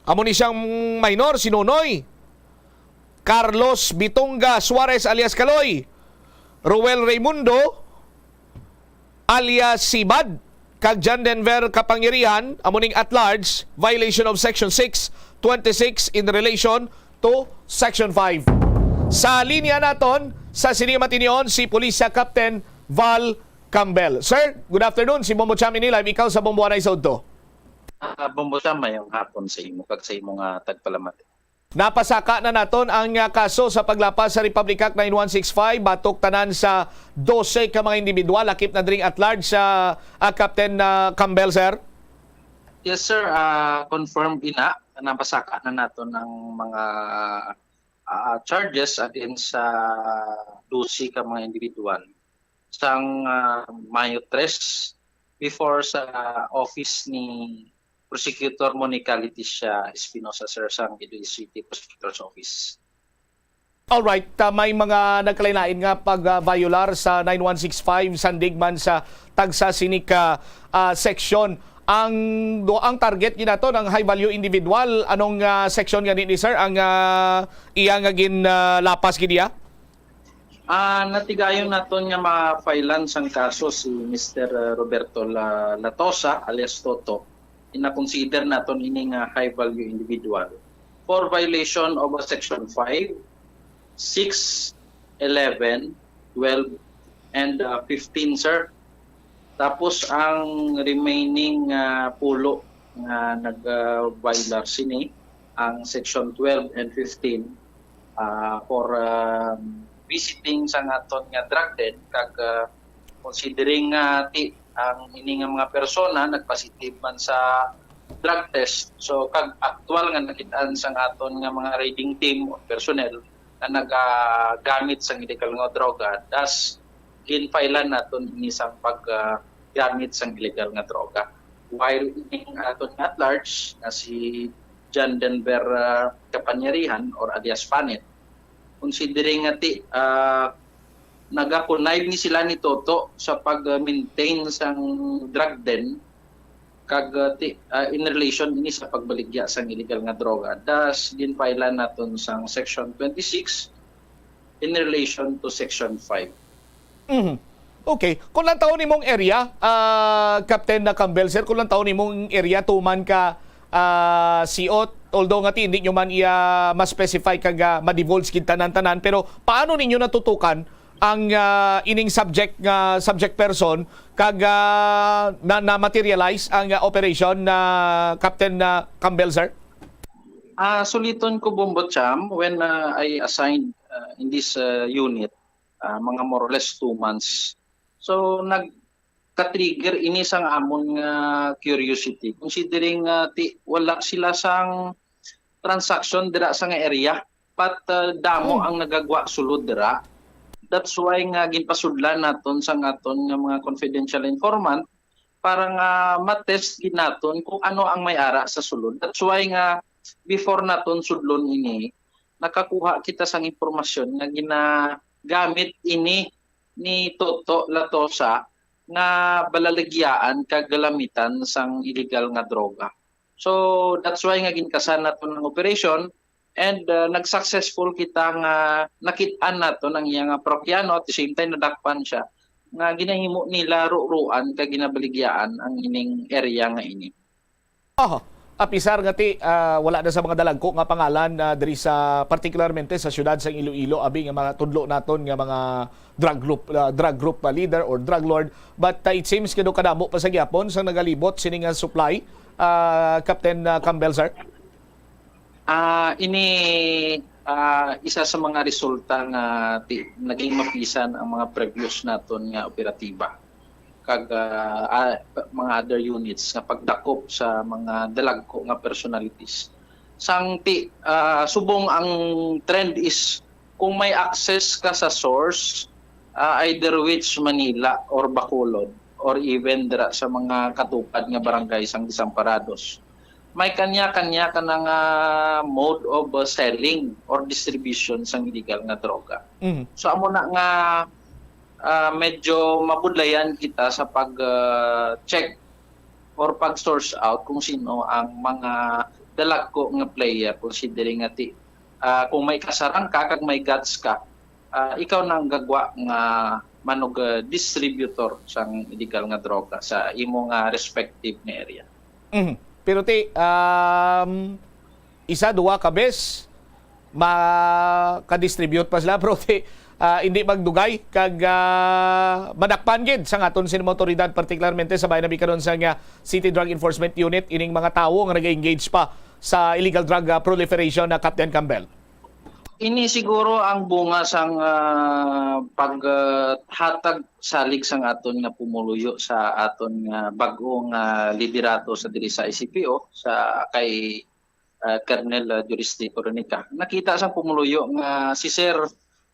amo ni siyang minor, si Nonoy. Carlos Bitonga Suarez alias Kaloy. Ruel Raimundo alias Sibad. Kag John Denver Kapangyarihan, amuning at large, violation of Section 6, 26 in relation to Section 5. Sa linya naton, sa Sinimatinion, si Pulisya Captain Val Campbell. Sir, good afternoon. Si Bombo Chami ni live. Ikaw sa Bomboanay Saud to.
Bombo Cham, mayong hapon sa imo kag sa imong tagpalamat.
Napasaka na naton ang kaso sa paglapas sa Republic Act 9165 batok tanan sa 12 ka mga individual lakip na dring at large sa Captain Campbell, sir.
Yes sir, confirmed ina napasaka na naton ang mga charges against sa 12 ka mga individual sang Mayo 3 before sa office ni Prosecutor Monica Leticia Espinosa, sir, sang Iloilo City Prosecutor's Office.
Alright, may mga nagkalain nga pag-violar sa 9165 sandigman sa Tagsa Sinika section. Ang target ginato ng high value individual, anong section nga ni sir ang iyang lapas gidiya?
Natigayon naton nga ma-filean sang kaso si Mr. Roberto Latosa alias Toto. Ina-consider naton ini nga high value individual for violation of Section 5, 6, 11, 12, and 15, sir. Tapos ang remaining pulo nga nag-violar sini ang Section 12 and 15 for visiting sa aton nga drug den kag considering ang ini nga mga persona nagpositive man sa drug test, so kag actual nga nakitaan sa aton nga mga raiding team o personnel na nagagamit sa illegal nga droga, das ginfailan naton ini sang paggamit sa illegal nga droga, while ini aton at large na si John Denver Kapangyarihan or alias Panet, considering nga nagakunayb ni sila ni Toto sa pag-maintain sang drug den kag in relation ini sa pagbaligya sang illegal nga droga, das ginfailan naton sang Section 26 in relation to Section 5.
Okay, kung lang taon nimong area, Captain Campbell, sir, kung lang taon nimong area tuman ka siot, although nga hindi nyo man iya ma-specify kag ma-divulge kita tanan-tanan, pero paano ninyo natutukan ang ining subject person kag na materialize ang operation na Captain Campbell, sir?
Suliton ko, Bombo Cham, when I assigned in this unit, mga more or less 2 months. So nagka-trigger ini sang amon curiosity, considering wala sila sang transaction dira sa nga area, but damo ang nagagwa sulod dira. That's why nga ginpasudlan naton sa aton nga mga confidential informant para nga matest ginaton kung ano ang may-ara sa sulod. That's why nga before naton sudlon ini, nakakuha kita sang impormasyon nga ginagamit ini ni Toto Latosa nga balaligyaan kag galamitan sang illegal nga droga. So that's why nga ginkasan naton ang operation. And nag-successful kita nga nakitaan nato ng iyang prokyano at the same time nadakpan siya nga ginahimo nila ruruan kag ginabaligyaan ang ining area nga ini.
Apisar nga wala na sa mga dalagko nga pangalan diri sa particularmente sa syudad sa Iloilo abi nga mga tudlo naton nga mga drug group leader or drug lord, but it seems kado kadamo pa sa gyapon sa nagalibot sini nga supply, Captain Campbell, sir.
Ini isa sa mga resulta nga naging mapisan ang mga previous naton nga operatiba kag mga other units nga pagdakop sa mga dalagko nga personalities. Subong ang trend is kung may access ka sa source, either which Manila or Bacolod or even dira sa mga katupad nga barangay sang Desamparados, may kanya-kanya ka ng mode of selling or distribution sang illegal nga droga. So amo na nga medyo mabudlayan kita sa pag-check or pag-source out kung sino ang mga dalagko nga player, considering nga kung may kasarang ka kag may guts ka, ikaw nang gagwa nga manog distributor sang illegal nga droga sa imong respective na area.
Pero isa, duwa ka bes, maka-distribute pa sila, pero hindi magdugay, kag madakpan gid sa aton sin motoridad, partikularmente sa bayan na bikaron sa nga City Drug Enforcement Unit, ining mga tawo nga nag-engage pa sa illegal drug proliferation na Captain Campbell.
Ini siguro ang bunga sang paghatag salig sang aton nga pumuluyo sa aton nga bag-ong liderato sa diri sa ICPO sa kay Colonel Juristi Coronica. Nakita sang pumuluyo nga si Sir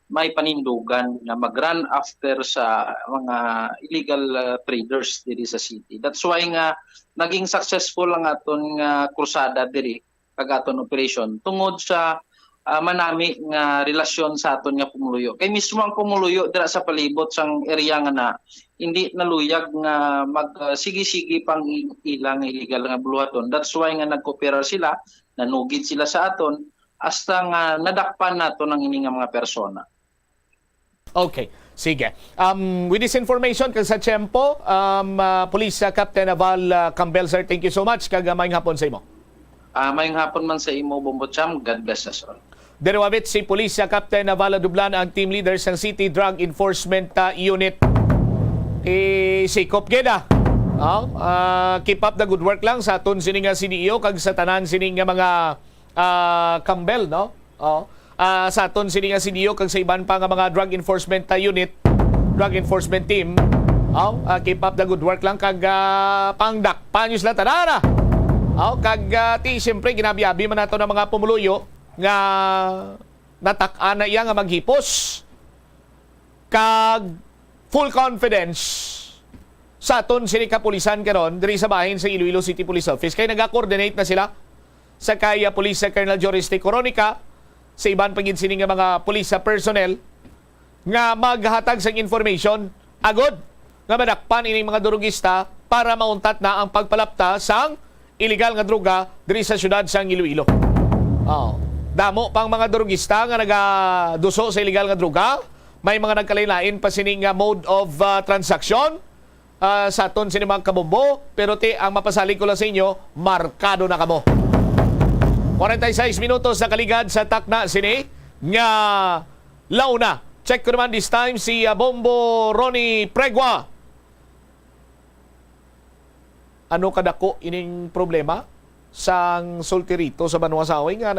may panindugan na mag-run after sa mga illegal traders diri sa city. That's why nga naging successful ang aton nga krusada diri kag aton operation tungod sa manami nga relasyon sa aton nga pumuluyo. Kay mismo ang pumuluyo dira sa palibot sang area nga na hindi naluyag nga magsigi-sigi pang ilang illegal nga buluhaton. That's why nga nagkooperar sila, nanugid sila sa aton hasta nga nadakpan naton ang ini nga mga persona.
Okay, sige. With this information, kag sa tiyempo, Police Captain Aval Campbell, sir, thank you so much. Kag mayong hapon sa imo.
Mayong hapon man sa imo, Bombocham. God bless us all.
Derewabit si Police Captain Aval Dublan, ang team leader sa City Drug Enforcement Unit. Sikop geda. Keep up the good work lang sa aton sining nga CDO kag sa tanan sining nga mga Campbell, no? Sa aton sini nga CDO kag sa iban pa nga mga drug enforcement unit, drug enforcement team. Keep up the good work lang kag pangdakpan nyo sila tanara. Kag siyempre ginabiabi man nato ng mga pumuluyo nga natak-an na iya nga maghipos kag full confidence sa aton sini kapulisan karon diri sa bahin sa Iloilo City Police Office kay naga-coordinate na sila sa kaya Police Colonel Juristi Coronica sa iban pagin sini nga mga police personnel nga maghatag sang information agod nga madakpan ining mga durugista para mauntat na ang pagpalapta sang illegal nga droga diri sa syudad sang Iloilo. Damo pang mga durugista nga nagaduso sa illegal nga droga, may mga nagkalain-lain pa sining nga mode of transaction sa aton sini mga kabombo, pero ang mapasalig ko lang sa inyo, markado na kamo. 46 minutos na kaligad sa takna sini nga launa. Check ko naman this time si Bombo Ronnie Pregua. Ano kadako ining problema sang sultirito sa Banwasaway nga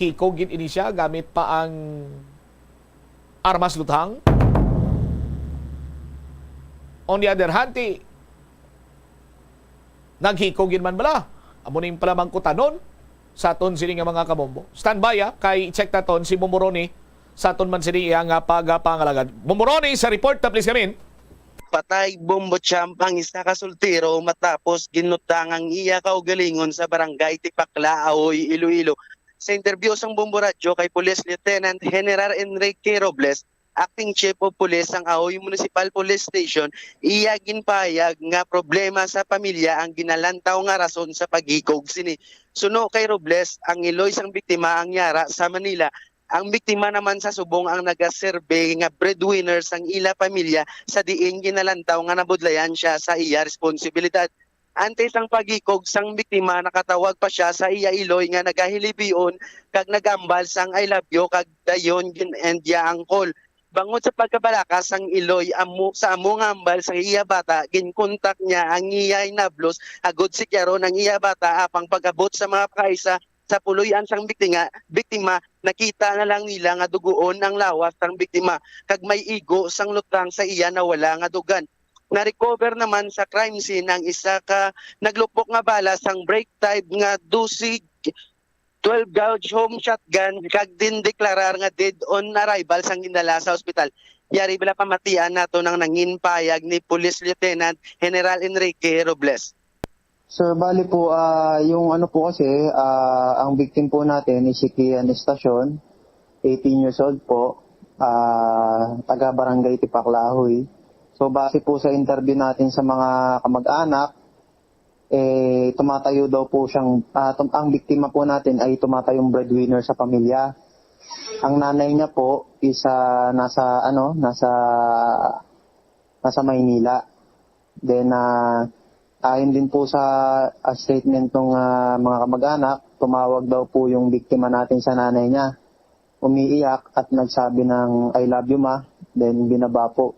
hikog gid ini siya gamit pa ang armas luthang. On the other hand, naghikog gid man bala. Amo ning pala mangkutanon sa aton sini nga mga kabombo. Standby kay check naton si Bomboroni sa aton man sini nga pagapangalagad. Bomboroni sa report na please kamin.
Patay bombo champ ang isa ka sultiro matapos ginutang ang iya kaugalingon sa barangay Tipakla, Ahoy, Iloilo. Sa interview sang Bombo Radyo kay Police Lieutenant General Enrique Robles, Acting Chief of Police ang Ahoy Municipal Police Station, iya ginpayag nga problema sa pamilya ang ginalantaw nga rason sa paghikog sini. Suno kay Robles, ang Iloy sang biktima ang yara sa Manila. Ang biktima naman sa subong ang nagaserbe nga breadwinner sang ila pamilya sa diin ginalantaw nga nabudlayan siya sa iya responsibilidad. Ante sang paghikog sang biktima nakatawag pa siya sa iya Iloy nga nagahilibion kag nagambal sang I love you kag dayon gin-end ya ang call. Bangod sa pagkabalakas ang Iloy sa among ambal sa iya bata, ginkontak niya ang iya inablos agod si Kiaro ng iya bata apang pag-abot sa mga kaisa sa puloy-an sang biktima nakita na lang nila nga dugoon ang lawas sang biktima kag may igo sang lutang sa iya na wala nga dugan. Na-recover naman sa crime scene ang isa ka naglupok nga bala sang break type nga dusig 12 gauge home shotgun kag din deklarar nga dead on arrival sang ginala sa ospital. Yari bila pamatian nato ng nanginpayag ni Police Lieutenant General Enrique Robles.
Sir, bali po, yung ano po kasi, ang victim po natin is si Kian Estacion, 18 years old po, taga Barangay Tipaklahoy. So base po sa interview natin sa mga kamag-anak, tumatayo daw po siyang, ang biktima po natin ay tumatayong breadwinner sa pamilya. Ang nanay niya po is nasa Maynila. Then, ayon din po sa statement ng mga kamag-anak, tumawag daw po yung biktima natin sa nanay niya. Umiiyak at nagsabi ng I love you ma, then binaba po.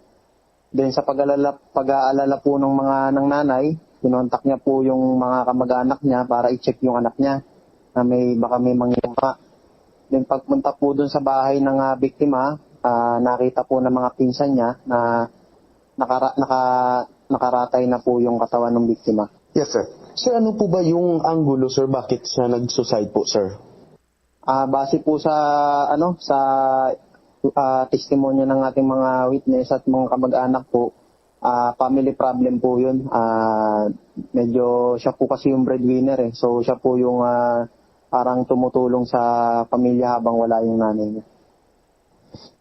Then sa pag-aalala po ng ng nanay, kinontak niya po yung mga kamag-anak niya para i-check yung anak niya na baka may mangyayari. Then pagpunta po dun sa bahay ng biktima, nakita po ng mga pinsan niya na nakaratay na po yung katawan ng biktima.
Yes, sir. Sir, ano po ba yung anggulo, sir? Bakit siya nag-suicide po, sir?
Base po sa testimonya ng ating mga witness at mga kamag-anak po, family problem po yun. Medyo siya po kasi yung breadwinner eh. So siya po yung parang tumutulong sa pamilya habang wala yung nanay niya.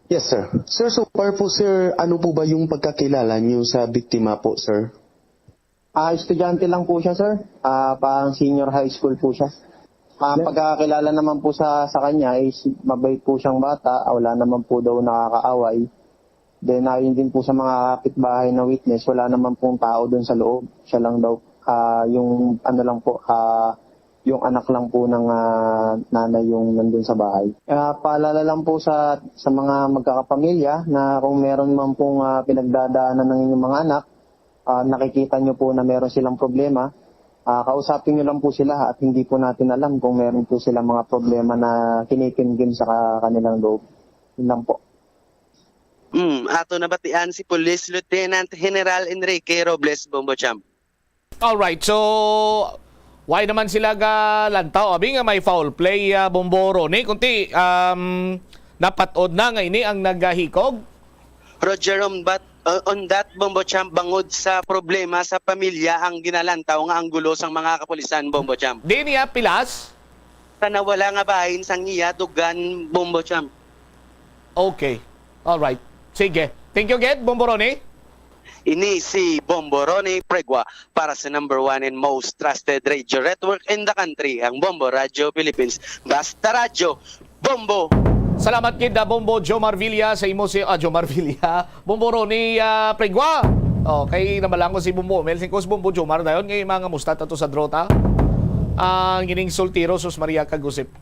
Yes, sir. Sir, so far po, sir, ano po ba yung pagkakilala niyo sa biktima po, sir?
Estudyante lang po siya, sir. Parang senior high school po siya. Pagkakilala naman po sa kanya is mabait po siyang bata. Wala naman po daw nakakaaway. Then ayon din po sa mga kapitbahay na witness, wala naman pong tao doon sa loob. Siya lang daw, yung yung anak lang po ng nanay yung nandun sa bahay. Paalala lang po sa mga magkakapamilya na kung meron man pong pinagdadaanan ng inyong mga anak, nakikita nyo po na meron silang problema, kausapin nyo lang po sila at hindi po natin alam kung meron po silang mga problema na kinikimkim sa kanilang loob. Yun lang po.
Ato nabatian si Police Lieutenant General Enrique Robles, Bombo Champ.
Alright, so why naman sila lantaw? Abi nga may foul play, Bomboro. Ni kunti, napatod na nga ini ang naghahikog?
Roger, on that, Bombo Champ, bangod sa problema sa pamilya ang ginalantaw nga ang gulo sang mga kapulisan, Bombo Champ.
Di niya pilas?
Sa nawala nga bahin sang iya dugan, Bombo Champ.
Okay, alright. Sige. Thank you again, Bomborone.
Ini si Bomborone Pregua para sa number 1 and most trusted radio network in the country, ang Bombo Radio Philippines. Basta radyo, Bombo!
Salamat kid Bombo Jomar Villa sa imo si Jomar Villa. Bomborone Pregua. Kay namalang ko si Bombo Mel singkos Bombo Jomar dayon ngay mga musta tato sa drota. Ang gining sultiro sus Maria Kagusip.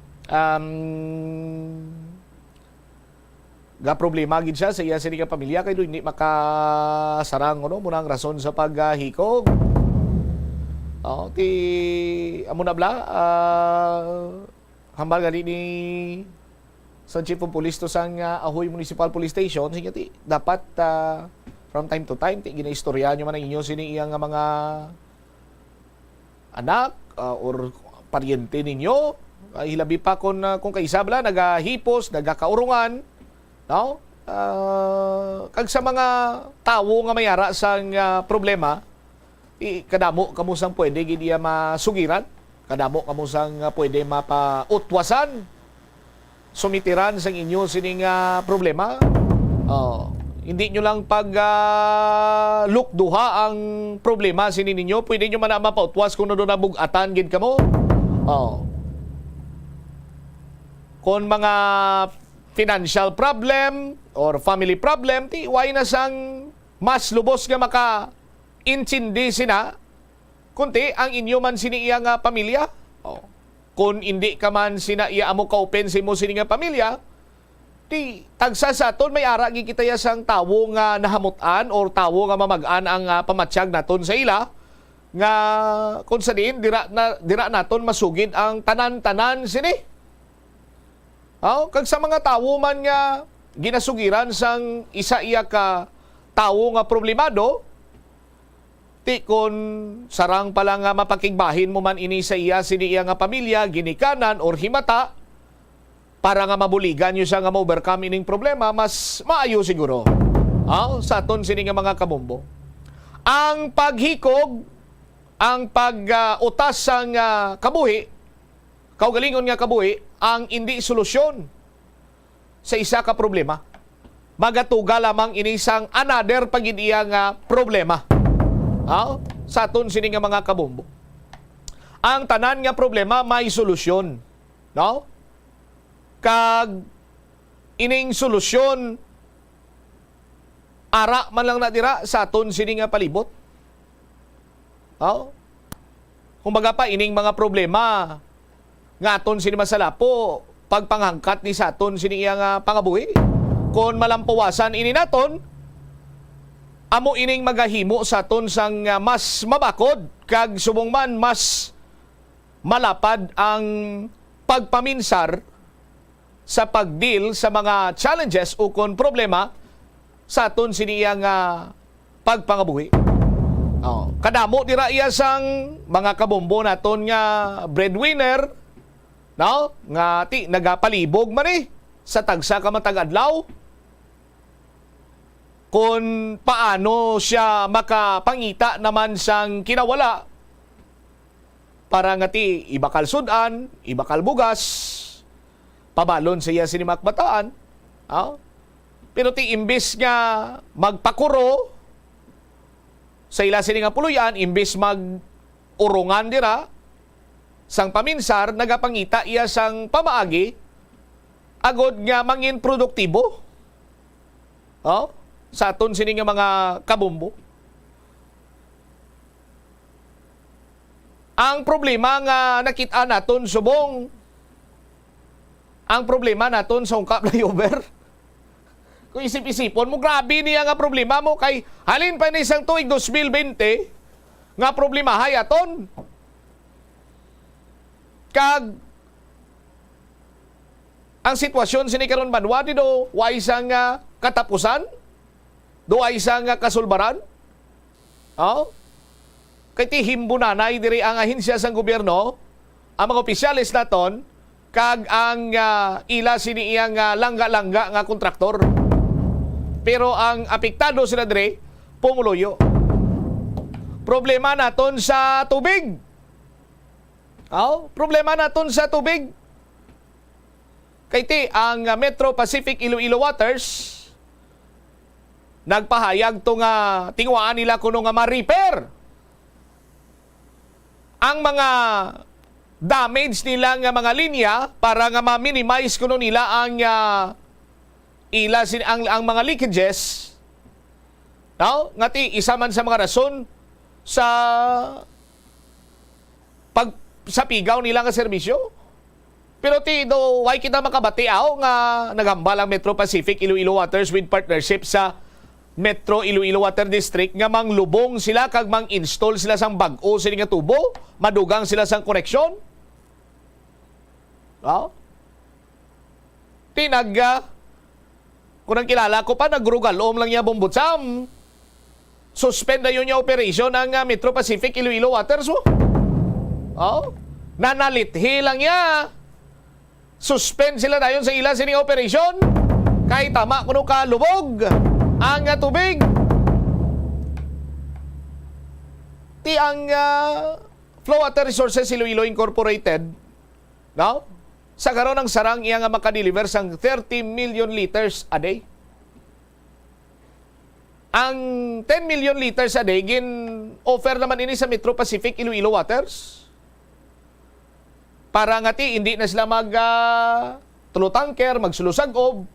Ga problema gid siya sa iya sini ka pamilya kay hindi makasarang muna ang rason sa paghikog. Ti amo na bla hambal gali ni sa Chief of Police to sang Ahoy Municipal Police Station sige ti dapat from time to time ti ginaistorya nyo man ang inyo sini iyang mga anak or paryente ninyo hilabi pa kung kaisa bla nagahipos nagakaurungan. No? Kag sa mga tawo nga mayara sang problema, kadamo kamo sang pwede gid masugiran, kadamo kamo sang pwede mapautwasan, sumitiran sang inyo sining problema. Hindi nyo lang pag lukduha ang problema sini ninyo, pwede nyo man mapautwas kung doon nabugatan gid kamo. Kung mga financial problem or family problem, why na sang mas lubos nga maka-intindi sina kunti ang inyo man sini iya nga pamilya. Kung hindi ka man sina iya amo ka-open si mo sini nga pamilya, tagsa sa aton may ara gikita ya sang tawo nga nahamutan or tawo nga mamag-an ang pamatsyag naton sa ila nga kung sa diin dira naton masugid ang tanan-tanan sini. Kag sa mga tawo man nga ginasugiran sang isa iya ka tawo nga problemado, ti kon sarang pala nga mapakigbahin mo man ini sa iya sini iya nga pamilya, ginikanan or himata, para nga mabuligan nyo siya nga ma-overcome ining problema, mas maayo siguro. Sa aton sini nga mga kabombo. Ang paghikog, ang pag-utas sang kabuhi, kaugalingon nga kabuhi, ang hindi solusyon sa isa ka problema. Magatuga lamang inisang another pag-idiya nga problema. Sa aton sini nga mga kabombo. Ang tanan nga problema may solusyon. No? Kag ining solusyon ara man lang natira sa aton sini nga palibot. Kumbaga pa ining mga problema nga aton sini masalapo pagpanghangkat ni sa aton sini nga pangabuhi. Kung malampawasan ini naton, amo ining magahimo sa aton sang mas mabakod kag subong man mas malapad ang pagpaminsar sa pagdeal sa mga challenges o kon problema sa aton siniya nga pagpangabuhi. Kadamo dira iya sang mga kabombo naton nga breadwinner, no? Nga ti nagapalibog man sa tagsa ka matag adlaw. Kung paano siya makapangita naman sang kinawala para nga ti ibakal sudan, ibakal bugas, pabalon siya sinimakbataan. Pero ti imbis nga magpakuro sa ila sini nga puluyan, imbis mag-urungan dira sang paminsar, nagapangita iya sang pamaagi agod nga mangin produktibo. Sa aton sini nga mga kabombo. Ang problema nga nakita naton subong, ang problema naton sa ungkap flyover. Kung isip-isipon mo, grabe niya nga problema mo kay halin pa na isang tuig 2020 nga problema hayaton. Kag ang sitwasyon sini karon banwa di do wa isang katapusan, do ay isang kasulbaran. Kay ti himbunanay diri ang ahinsya sang gobyerno, ang mga opisyalis naton kag ang ila sini iyang langga-langga nga kontraktor. Pero ang apektado sila dre, pumuloyo. Problema naton sa tubig. Problema naton sa tubig. Kay ti ang Metro Pacific Iloilo Waters nagpahayag to nga tingwaan nila kuno nga ma-repair ang mga damage nila nga mga linya para nga ma-minimize kuno nila ang ang mga leakages. Ngati isa man sa mga rason sa sa pigaw nila nga serbisyo. Pero ti do why kita makabatiaw nga nagambal ang Metro Pacific Iloilo Waters with partnership sa Metro Iloilo Water District nga manglubong sila kag mang-install sila sang bag-o sila nga tubo, madugang sila sang koneksyon. Kung ang kilala ko pa, nagrugalom lang niya bombutsam. Suspend na yun niya operation ng Metro Pacific Iloilo Waters. Nanalithi lang niya. Suspend sila na yun sa ila sining operation. Kahit tama kuno ka lubog ang tubig. Ti ang Flow Water Resources Iloilo Incorporated, no? Sa karon ng sarang iya nga makadeliver sang 30 million liters a day. Ang 10 million liters a day gin-offer naman ini sa Metro Pacific Iloilo Waters. Para nga ti hindi na sila tulutanker, magsulusag-ob.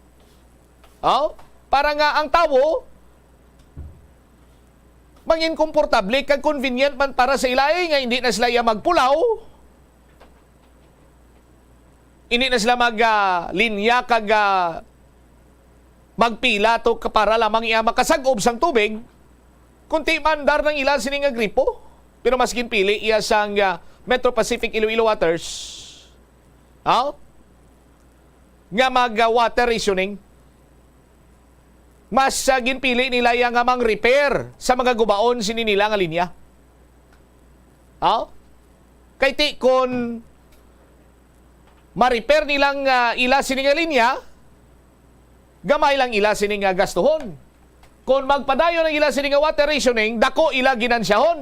Para nga ang tawo mangin komportable kag convenient man para sa ilay nga hindi na sila magpulaw. Hindi na sila linya kag magpila to para lamang iya makasag-ob sang tubig. Kunti mandar ng ilan sining gripo. Pero mas ginpili iya sang Metro Pacific Iloilo Waters. Nga mag-water rationing. Mas ginpili nila yang nga mang repair sa mga gubaon sini nila nga linya. Kay ti kon ma-repair nilang ila sini nga linya, gamay lang ila sini nga gastuhon. Kung magpadayon ng ila sini nga water rationing, dako ila ginansyahon.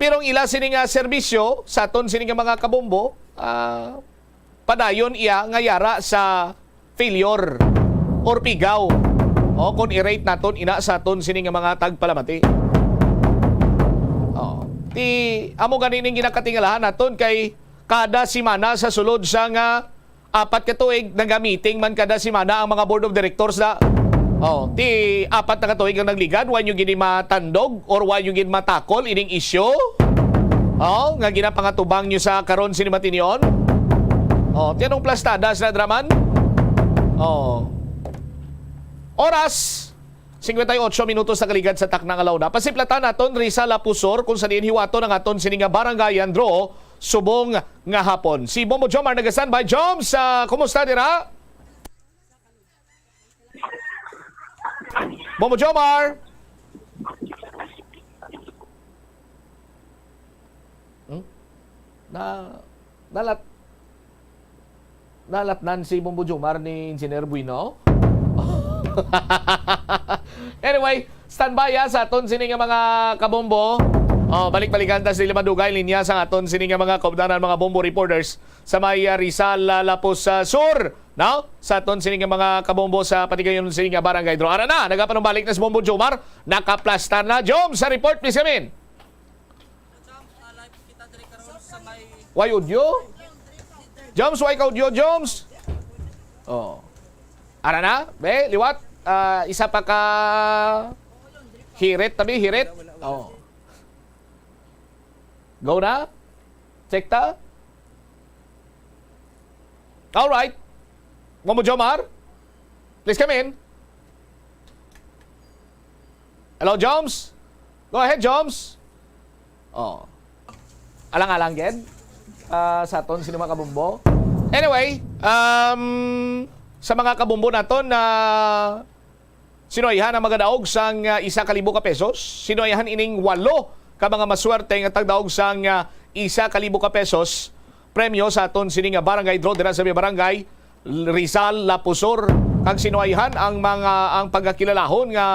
Pero ang ila sini nga serbisyo sa aton sini nga mga kabombo, padayon iya nga yara sa failure or pigaw. Kung i-rate naton ina sa aton sini nga mga tagpalamati. Ti amo ganining ginakatingalahan naton kay kada simana sa sulod sa nga 4 ka tuig nagamiting man kada simana ang mga board of directors na ti 4 na ka tuig ang nagligad wan yung gini matandog or wan yung gini matakol ining isyo nga ginapangatubang nyo sa karon sinimatinion. Tiyanong plastadas na draman. Oras 58 minutos sa kaligad sa taknang alaw na. Pasiplatan naton Rizal Lapusor kung sa diin hiwato ng aton sininga barangayan draw subong nga hapon. Si Bombo Jomar nag-standby. Joms, kumusta dira? Bombo Jomar! Nalatnan si Bombo Jomar ni Engineer Buino. Anyway, standby sa aton sini nga mga kabombo. Balik-balikan ta sila madugay linya sa aton sini nga mga kaupdanan mga bombo reporters sa may Rizal Lapus Sur, no? Sa aton sini nga mga kabombo sa patigayon sini nga barangay draw. Ara na, nagapanumbalik na si Bombo Jomar, nakaplastar na. Jom, sa report please kamin. Why audio? Joms, why audio, Joms? Ara na, be, liwat. Isa pa ka hirit, tabi, hirit. Go na? Check ta? Alright. Momo Jomar? Please come in. Hello, Joms? Go ahead, Joms. Alang-alang, Ged. Sa aton, sino mga kabumbo? Anyway, sa mga kabumbo naton na sinoyhan ang mga daog sang 1,000 ka pesos. Sinoyhan ining 8 ka mga maswerte nga tagdaog sang 1,000 ka pesos. Premyo sa aton sini nga barangay draw dira sa barangay Rizal Lapusor. Kag sinoyhan ang pagkakilalahon nga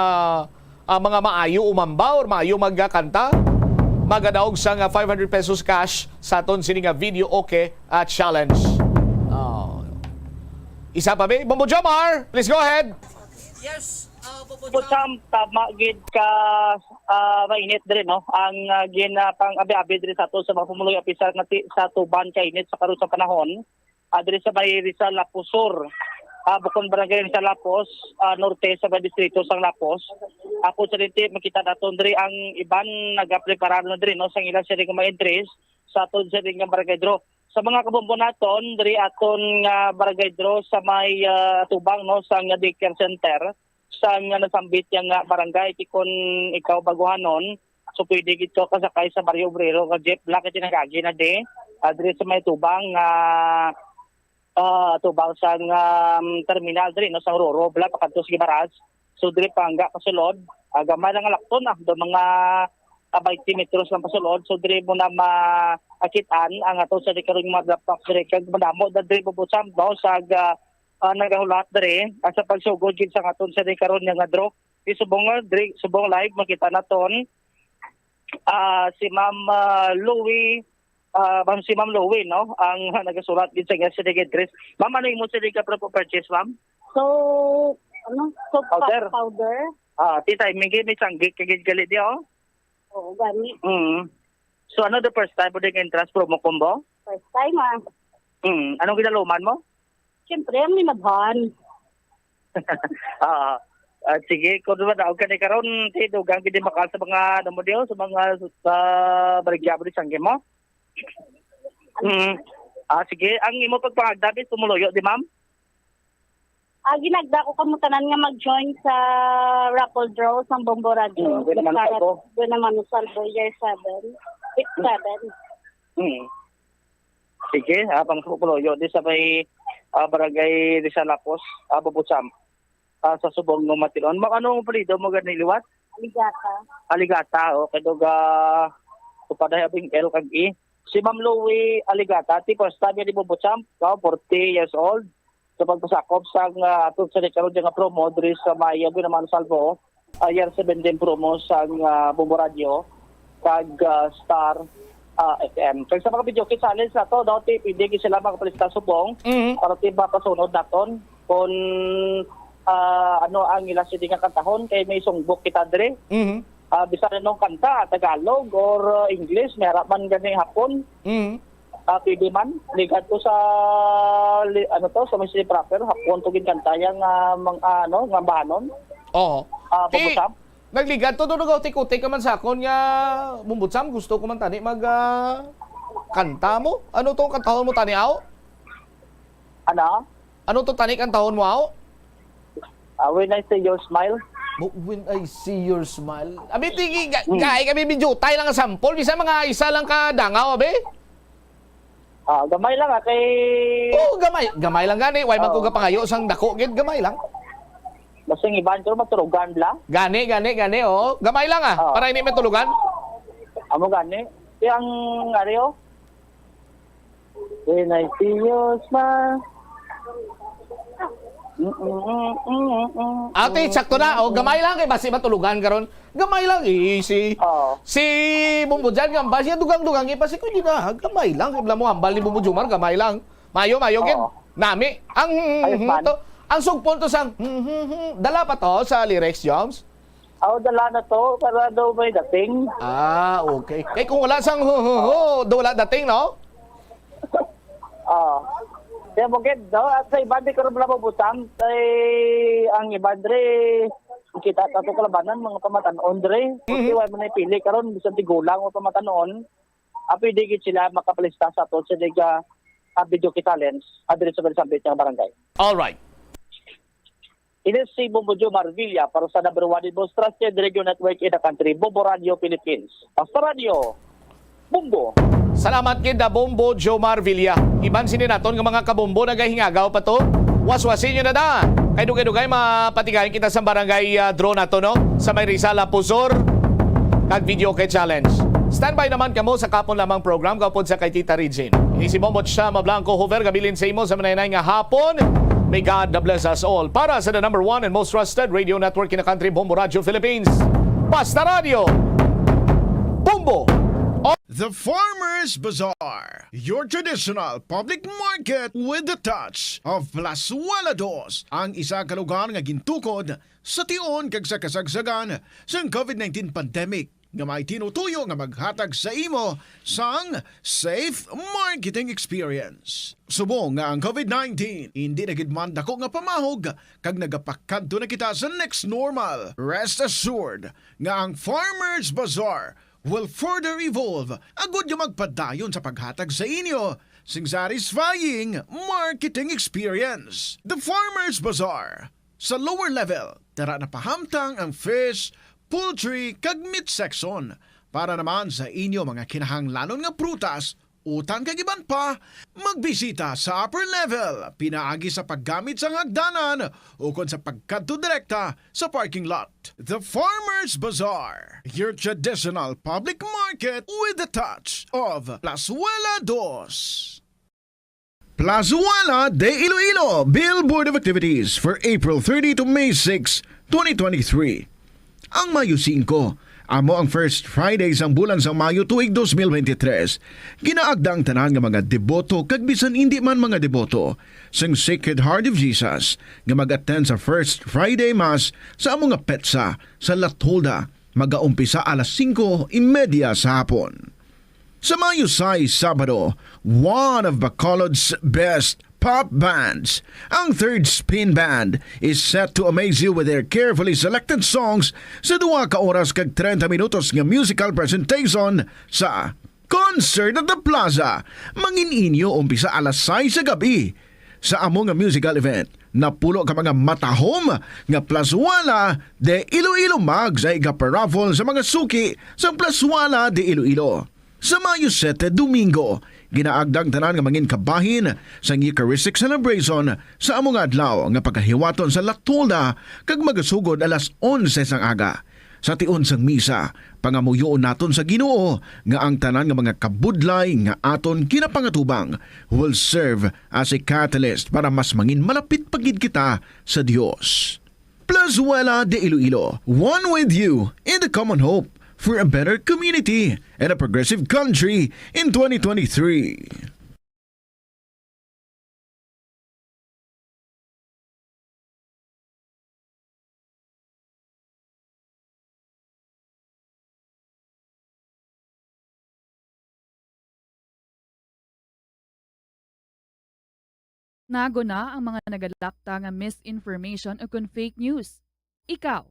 mga maayo umamba or maayo magkakanta. Magadaog sang 500 pesos cash sa aton sini nga video okay challenge. Isa pa ba? Bombo Jomar, please go ahead.
Yes, Putsam, tama gid ka mainit din, no? Ang ginapang abi-abi din sa to sa mga pumuloy opisal nga sa tuban kay init sa karon sa panahon. Diri sa may Rizal Lapusor. Bukon barangay Rizal Lapos, norte sa distrito sang Lapos. Ako sa dito makita naton diri ang iban nagapreparar na diri, no, sang ilang siri nga ma-entries sa aton siri nga barangay draw. Sa mga kabombo naton diri aton nga barangay draw sa may tubang, no, sa nga daycare center sa nga nasambit yang barangay tikon ikaw baguhanon so pwede gito kasakay sa Barrio Obrero nga jeep black iti nagagi na de diri sa may tubang tubang sa terminal diri, no, sa Aurora bla pakanto sa Gibaras. So diri pangga pasulod gamay lang lakton do mga 20 metros lang pasulod. So diri mo na maakitaan ang ato sa karon mga laptop diri kag madamo diri puputsam do sa nagahulat diri sa pagsugod gid sa aton sa karon nga draw. Subong diri subong live makita naton si Ma'am Louie si Ma'am Louie, no, ang nagasulat din sa certificate dress. Ma'am, ano yung mo certificate for purchase, ma'am?
So
powder.
Tita,
may sanggit kagid galit di, oh.
Oo, gani.
So ano the first time mo din entrance promo combo?
First time,
Anong ginaluman mo?
Siyempre, ang minabhan.
Sige, kung naman daog ka na karon, dugang gidi makal sa mga namodiyo, sa mga barigyabo di sangge mo. Sige, ang imo pagpangagdabit tumuloyo di, ma'am?
Ginagda ko kamutanan nga mag-join sa raffle draw sa Bombo Radio.
Doon naman salbo.
Doon naman salbo, year 7. Week 7.
Sige, pang pupuloyo. Di sa may barangay Risalapos, Babutsam. Sa Subong ng Matilon. Anong palido mo ganun iliwat?
Aligata.
Aligata, okay. Doga, tupaday abing L kag I. Si Ma'am Louie Aligata, tipos tabi ni Babutsam, 40 years old. Sa pagpasakop sa atong sa karon nga promo diri sa Maya naman salvo year 17 promo sa Bombo Radio kag Star FM. Kaya sa mga video kit challenge na to, dati pwede sila makapalista subong para tiba kasunod naton kung ano ang ila sila nga kantahon kay may sungbok kita diri. Bisan nung kanta Tagalog or English, meron man ganing hapon. Pwede man ligat ko sa sa Mississippi proper hapon tugin kanta yang nga bahanon.
Oo.
Pabutsam.
Nagligat to doon utik-utik ka man sa akon nga Bumbutsam, gusto ko man tani mag kanta mo. Ano to kantahon mo tani aw? Ano to tani kantahon mo aw?
When I see your smile.
When I see your smile. Abi tigi gaay kami medyo tay lang ang sample, bisa mga isa lang ka dangaw abe.
Gamay lang kay
gamay lang gani, way man ko gapangayo sang dako gid, gamay lang.
Basing iban ko matulugan lang.
Gani oh. Gamay lang para hindi matulugan.
Amo gani. Yang ariyo. When I see your smile.
Ate, sakto na. Gamay lang kay basi matulugan karon. Gamay lang si Bumbo dyan gamba siya dugang-dugang ipasi ko di na. Gamay lang kay mo hambal ni Bumbo Jumar, gamay lang. Mayo gid. Nami ang sugpon to sang dala pa to sa lyrics, Joms?
Dala na to para daw may dating.
Okay. Kay kung wala sang wala dating, no?
Kaya mo gid daw at sa iban di karon Babutsam ay ang iban dre kita tato kalabanan mga pamatanon dre. Kasi way man pili karon bisan tigulang o pamatanon. Pwede gid sila makapalista sa to sa diga video talents adre sa Sambit ng barangay.
All right.
Ini si Bombo Marvilla para sa number 1 most trusted radio network in the country, Bombo Radio Philippines. Basta Radio, Bombo.
Salamat kid Bombo Jomar Villa. Iban sini naton nga mga kabombo nagahingagaw pa to. Waswasin nyo na da. Kay dugay-dugay mapatigayin kita sa barangay draw na to, no? Sa may Rizal Pusor. Kag video kay challenge. Standby naman kamo sa kapon lamang program kapon sa kay Tita Regine. Ini si Bombo Chama Blanco Hover gabilin sa imo sa manay nga hapon. May God bless us all. Para sa the number 1 and most trusted radio network in the country, Bombo Radio Philippines. Basta Radio. Bombo.
The Farmers Bazaar, your traditional public market with the touch of Plazuela Dos, ang isa ka lugar nga gintukod sa tion kag sa kasagsagan sa COVID-19 pandemic nga may tinutuyo nga maghatag sa imo sang safe marketing experience. Subong nga ang COVID-19 hindi na gid man dako nga pamahog kag nagapakadto na kita sa next normal. Rest assured nga ang Farmers Bazaar will further evolve agud nga magpadayon sa paghatag sa inyo sing satisfying marketing experience. The Farmers Bazaar. Sa lower level, tara na pahamtang ang fish, poultry, kag meat section. Para naman sa inyo mga kinahanglanon nga prutas, utang kag iban pa, magbisita sa upper level, pinaagi sa paggamit sa hagdanan o kon sa pagkadto direkta sa parking lot. The Farmers Bazaar, your traditional public market with the touch of Plazuela Dos. Plazuela de Iloilo Billboard of Activities for April 30 to May 6, 2023. Ang Mayo 5, amo ang first Friday sang bulan sa Mayo tuig 2023. Ginaagda ang tanan nga mga deboto kag bisan hindi man mga deboto sang Sacred Heart of Jesus nga mag-attend sa first Friday Mass sa among nga petsa sa Latolda magaumpisa alas 5:30 sa hapon. Sa Mayo 6, Sabado, one of Bacolod's best pop bands, ang Third Spin Band, is set to amaze you with their carefully selected songs sa 2 ka oras kag 30 minutos nga musical presentation sa Concert at the Plaza. Mangininyo umpisa alas 6 sa gabi. sa among nga musical event. Napulo ka mga matahom nga plaswala de Iloilo mag sa igaparaffle sa mga suki sa plaswala de Iloilo. Sa Mayo 7, Domingo, ginaagdag tanan nga mangin kabahin sa Eucharistic celebration sa among adlaw nga pagkahiwaton sa Latolda kag magasugod alas 11 sang aga. Sa tion sang misa, pangamuyoon naton sa Ginoo nga ang tanan nga mga kabudlay nga aton kinapangatubang will serve as a catalyst para mas mangin malapit pagid kita sa Dios. Plazuela de Iloilo, one with you in the common hope for a better community and a progressive country in 2023.
Nago na ang mga nagalakta nga misinformation o kung fake news. Ikaw,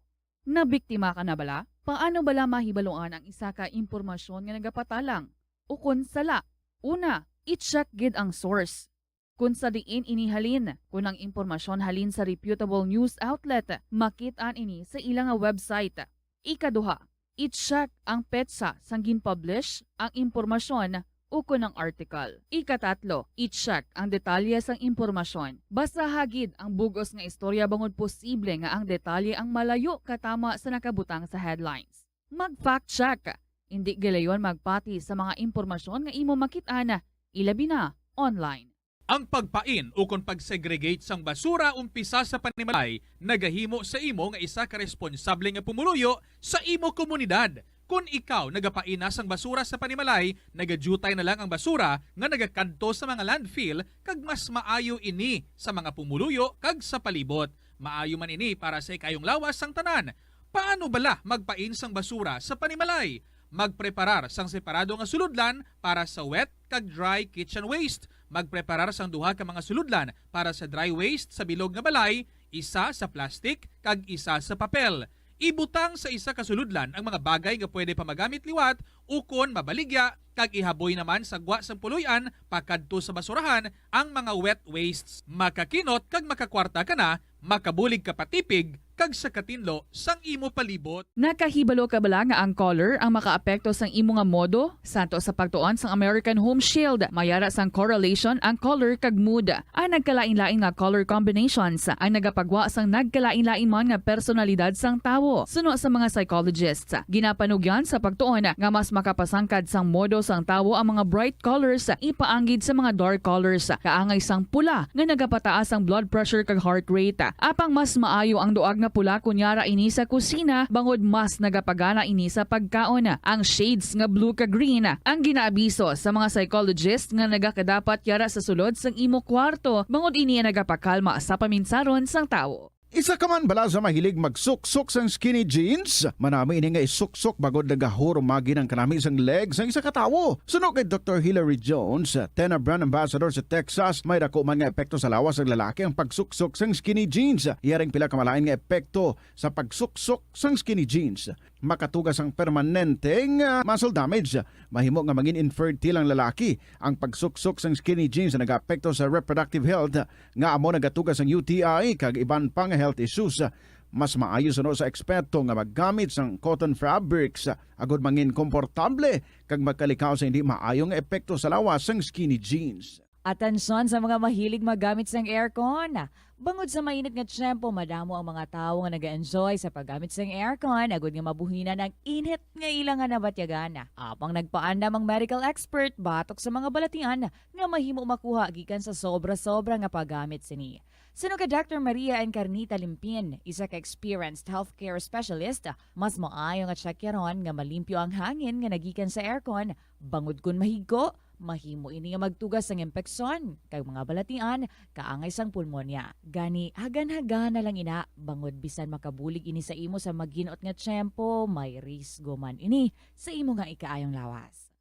nabiktima ka na bala? Paano bala mahibaluan ang isa ka impormasyon nga nagapatalang? O kung sala, una, i-check gid ang source. Kung sa diin inihalin, kung ang impormasyon halin sa reputable news outlet, makit-an ini sa ilang nga website. Ikaduha, i-check ang petsa sang gin-publish ang impormasyon o kung ang article. Ikatatlo, i-check ang detalye sang impormasyon. Basta hagid ang bugos nga istorya bangod posible nga ang detalye ang malayo katama sa nakabutang sa headlines. Mag-fact check. Hindi galayon magpati sa mga impormasyon nga imo makit-ana, ilabi na online.
Ang pagpain o kung pagsegregate sang basura umpisa sa panimalay nagahimo sa imo nga isa ka responsable nga pumuluyo sa imo komunidad. Kung ikaw nagapaina sang basura sa panimalay, nagadutay na lang ang basura nga nagakanto sa mga landfill kag mas maayo ini sa mga pumuluyo kag sa palibot. Maayo man ini para sa ikayong lawas sang tanan. Paano bala magpain sang basura sa panimalay? Magpreparar sang separado nga suludlan para sa wet kag dry kitchen waste. Magpreparar sang duha ka mga suludlan para sa dry waste sa bilog nga balay, isa sa plastic kag isa sa papel. Ibutang sa isa ka suludlan ang mga bagay nga pwede pa magamit liwat ukon mabaligya kag ihaboy naman sa gwa sang puluyan pakadto sa basurahan ang mga wet wastes. Makakinot kag makakwarta ka na, makabulig ka patipig kag sa katinlo sang imo palibot.
Nakahibalo ka bala nga ang color ang makaapekto sang imo nga modo? Santo sa pagtuon sang American Home Shield, mayara sang correlation ang color kag mood. Ang nagkalain-lain nga color combinations ang nagapagwa sang nagkalain-lain man nga personalidad sang tawo. Suno sa mga psychologists, ginapanugyan sa pagtuon nga mas makapasangkad sang modo sang tawo ang mga bright colors ipaanggid sa mga dark colors. Kaangay sang pula nga nagapataas ang blood pressure kag heart rate. Apang mas maayo ang duag na pula kunyara ini sa kusina bangod mas nagapagana ini sa pagkaon. Ang shades nga blue ka green ang ginaabiso sa mga psychologist nga nagakadapat yara sa sulod sang imo kwarto bangod ini nagapakalma sa paminsaron sang tawo.
Isa ka man bala sa mahilig magsuksok sang skinny jeans? Manami ini nga isuksok bagod nagahurumagi ng kanami sang legs ng isa katawo. Suno kay Dr. Hillary Jones, Tena Brand Ambassador sa Texas, may dako man nga epekto sa lawas ng lalaki ang pagsuksok sang skinny jeans. Iyaring pila kamalain nga epekto sa pagsuksok sang skinny jeans. Makatugas ang permanenteng muscle damage. Mahimo nga mangin infertile ang lalaki. Ang pagsuksok sang skinny jeans na nag-apekto sa reproductive health nga amo nagatugas ang UTI kag iban pang health issues. Mas maayo sa eksperto nga maggamit sang cotton fabrics agud mangin komportable kag magkalikaw sa hindi maayong epekto sa lawas sang skinny jeans.
Atensyon sa mga mahilig magamit ng aircon. Bangod sa mainit nga tiyempo, madamo ang mga tao nga nag-enjoy sa paggamit ng aircon, agud nga mabuhina ng init nga ilangan na batyagana. Apang nagpaandam ang medical expert batok sa mga balatian nga mahimo makuha gikan sa sobra-sobra nga paggamit sini. Sino ka Dr. Maria Encarnita Limpin, isa ka experienced healthcare specialist, mas maayo nga tsakyaron nga malimpyo ang hangin nga nagikan sa aircon, bangod kun mahigo, mahimo ini nga magtugas sang impeksyon kag mga balatian kaangay sang pulmonya. Gani hagan-hagan na lang ina bangod bisan makabulig ini sa imo sa maginot nga tiyempo, may risgo man ini sa imo nga ikaayong lawas.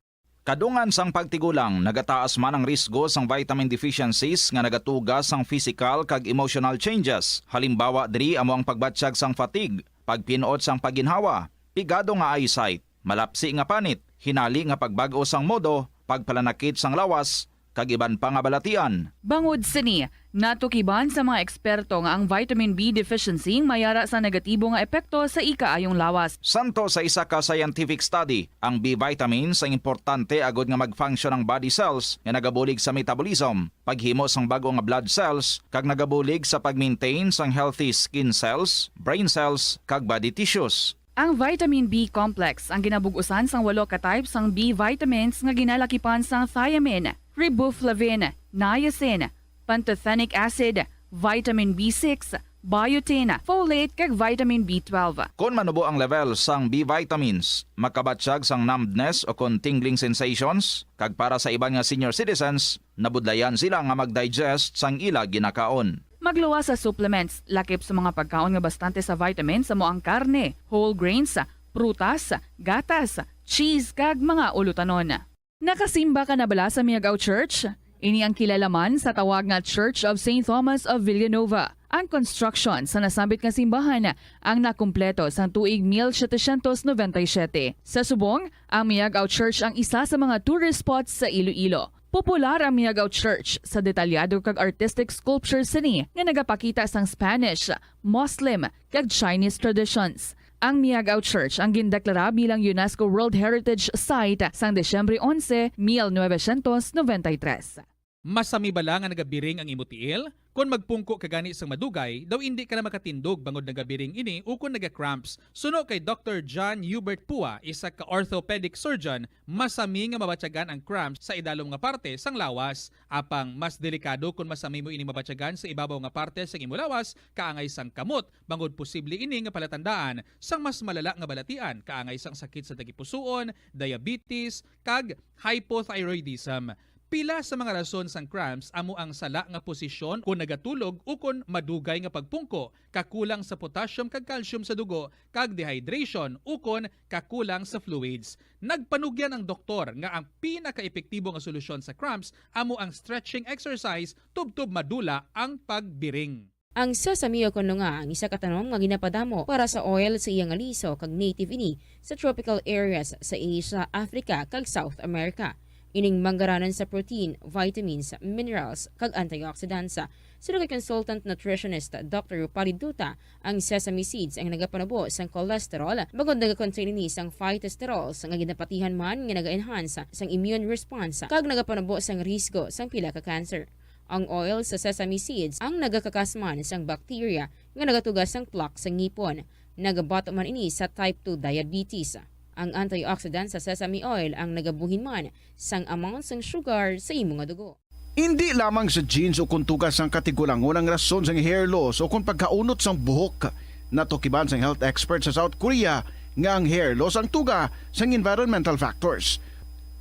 Kadungan sang pagtigulang, nagataas man ang risgo sang vitamin deficiencies nga nagatugas sang physical kag emotional changes. Halimbawa diri amo ang pagbatsyag sang fatigue, pagpinuot sang paginhawa, pigado nga eyesight, malapsi nga panit, hinali nga pagbag-o sang modo, pagpalanakit sang lawas, kag iban pa nga balatian.
Bangod sini, Natukiban sa mga eksperto nga ang vitamin B deficiency mayara sa negatibo nga epekto sa ikaayong lawas.
Santo sa isa ka scientific study, ang B vitamins ang importante agod nga mag-function ang body cells nga nagabulig sa metabolism, paghimo sang bago nga blood cells, kag nagabulig sa pag-maintain sang healthy skin cells, brain cells, kag body tissues.
Ang vitamin B complex ang ginabug-usan sang 8 ka types sang B vitamins nga ginalakipan sang thiamine, riboflavin, niacin, pantothenic acid, vitamin B6, biotin, folate kag vitamin B12.
Kung manubo ang level sang B vitamins, makabatsyag sang numbness o kung tingling sensations, kag para sa iban nga senior citizens, nabudlayan sila nga mag-digest sang ila ginakaon.
Magluwa sa supplements, lakip sa mga pagkaon nga bastante sa vitamins sa moang karne, whole grains, prutas, gatas, cheese kag mga ulutanon. Nakasimba ka na bala sa Miagao Church? Ini ang kilalaman sa tawag nga Church of St. Thomas of Villanova. Ang construction sa nasabit nga simbahan ang nakumpleto sa tuig 1797. Sa subong, ang Miagao Church ang isa sa mga tourist spots sa Iloilo. Popular ang Miagao Church sa detalyado kag artistic sculptures sini nga nagapakita sang Spanish, Muslim kag Chinese traditions. Ang Miagao Church ang gindeklara bilang UNESCO World Heritage Site sang Desyembre 11, 1993.
Masami bala nga nagabiring ang imutiil? Kung magpungko ka gani sang madugay, daw hindi ka na makatindog bangod nagabiring ini o kung naga-cramps. Suno kay Dr. John Hubert Pua, isa ka orthopedic surgeon, masami nga mabatyagan ang cramps sa idalom nga parte sang lawas. Apang mas delikado kung masami mo ini mabatyagan sa ibabaw nga parte sang imo lawas, kaangay sang kamot, bangod posible ini nga palatandaan sang mas malala nga balatian, kaangay sang sakit sa tagipusoon, diabetes, kag hypothyroidism. Pila sa mga rason sang cramps amo ang sala nga posisyon kung nagatulog o kung madugay nga pagpungko, kakulang sa potassium kag calcium sa dugo, kag dehydration o kung kakulang sa fluids. Nagpanugyan ang doktor nga ang pinaka-epektibo nga solusyon sa cramps amo ang stretching exercise tubtob madula ang pagbiring.
Ang sesame kono nga ang isa ka tanom nga ginapadamo para sa oil sa iyang aliso kag native ini sa tropical areas sa Asia, Africa kag South America. Ining manggaranan sa protein, vitamins, minerals, kag antioxidants. Sino kay consultant nutritionist Dr. Rupali Duta, ang sesame seeds ang nagapanabo sang cholesterol, bagod nagakontain ni sang phytosterols nga ginapatihan man nga naga-enhance sang immune response kag nagapanabo sang risgo sang pila ka cancer. Ang oil sa sesame seeds ang nagakakasman sang bacteria nga nagatugas sang plaque sa ngipon. Nagabato man ini sa type 2 diabetes. Ang antioxidant sa sesame oil ang nagabuhin man sang amount sang sugar sa imong dugo.
Hindi lamang sa genes o kung tugas ang katigulangon ang rason sang hair loss o kung pagkaunot sang buhok. Natukiban sang health expert sa South Korea nga ang hair loss ang tuga sang environmental factors.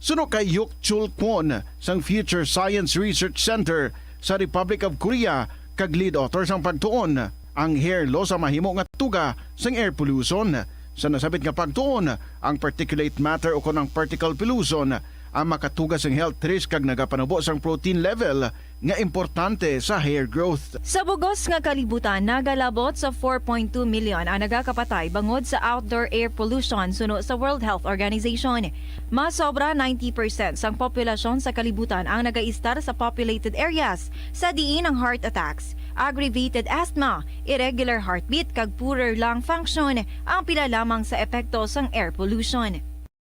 Suno kay Yuk Chul Kwon sang Future Science Research Center sa Republic of Korea kag lead author sang pagtuon, ang hair loss ang mahimo nga tuga sang air pollution. Sa nasabit nga pagtuon, ang particulate matter o kung ang particle pollution ang makatugas ng health risk kag nagapanubo sang protein level nga importante sa hair growth.
Sa bugos nga kalibutan, nagalabot sa 4.2 million ang nagakapatay bangod sa outdoor air pollution suno sa World Health Organization. Mas sobra 90% sang populasyon sa kalibutan ang nagaistar sa populated areas sa diin ang heart attacks, aggravated asthma, irregular heartbeat kag poorer lung function ang pila lamang sa epekto sang air pollution.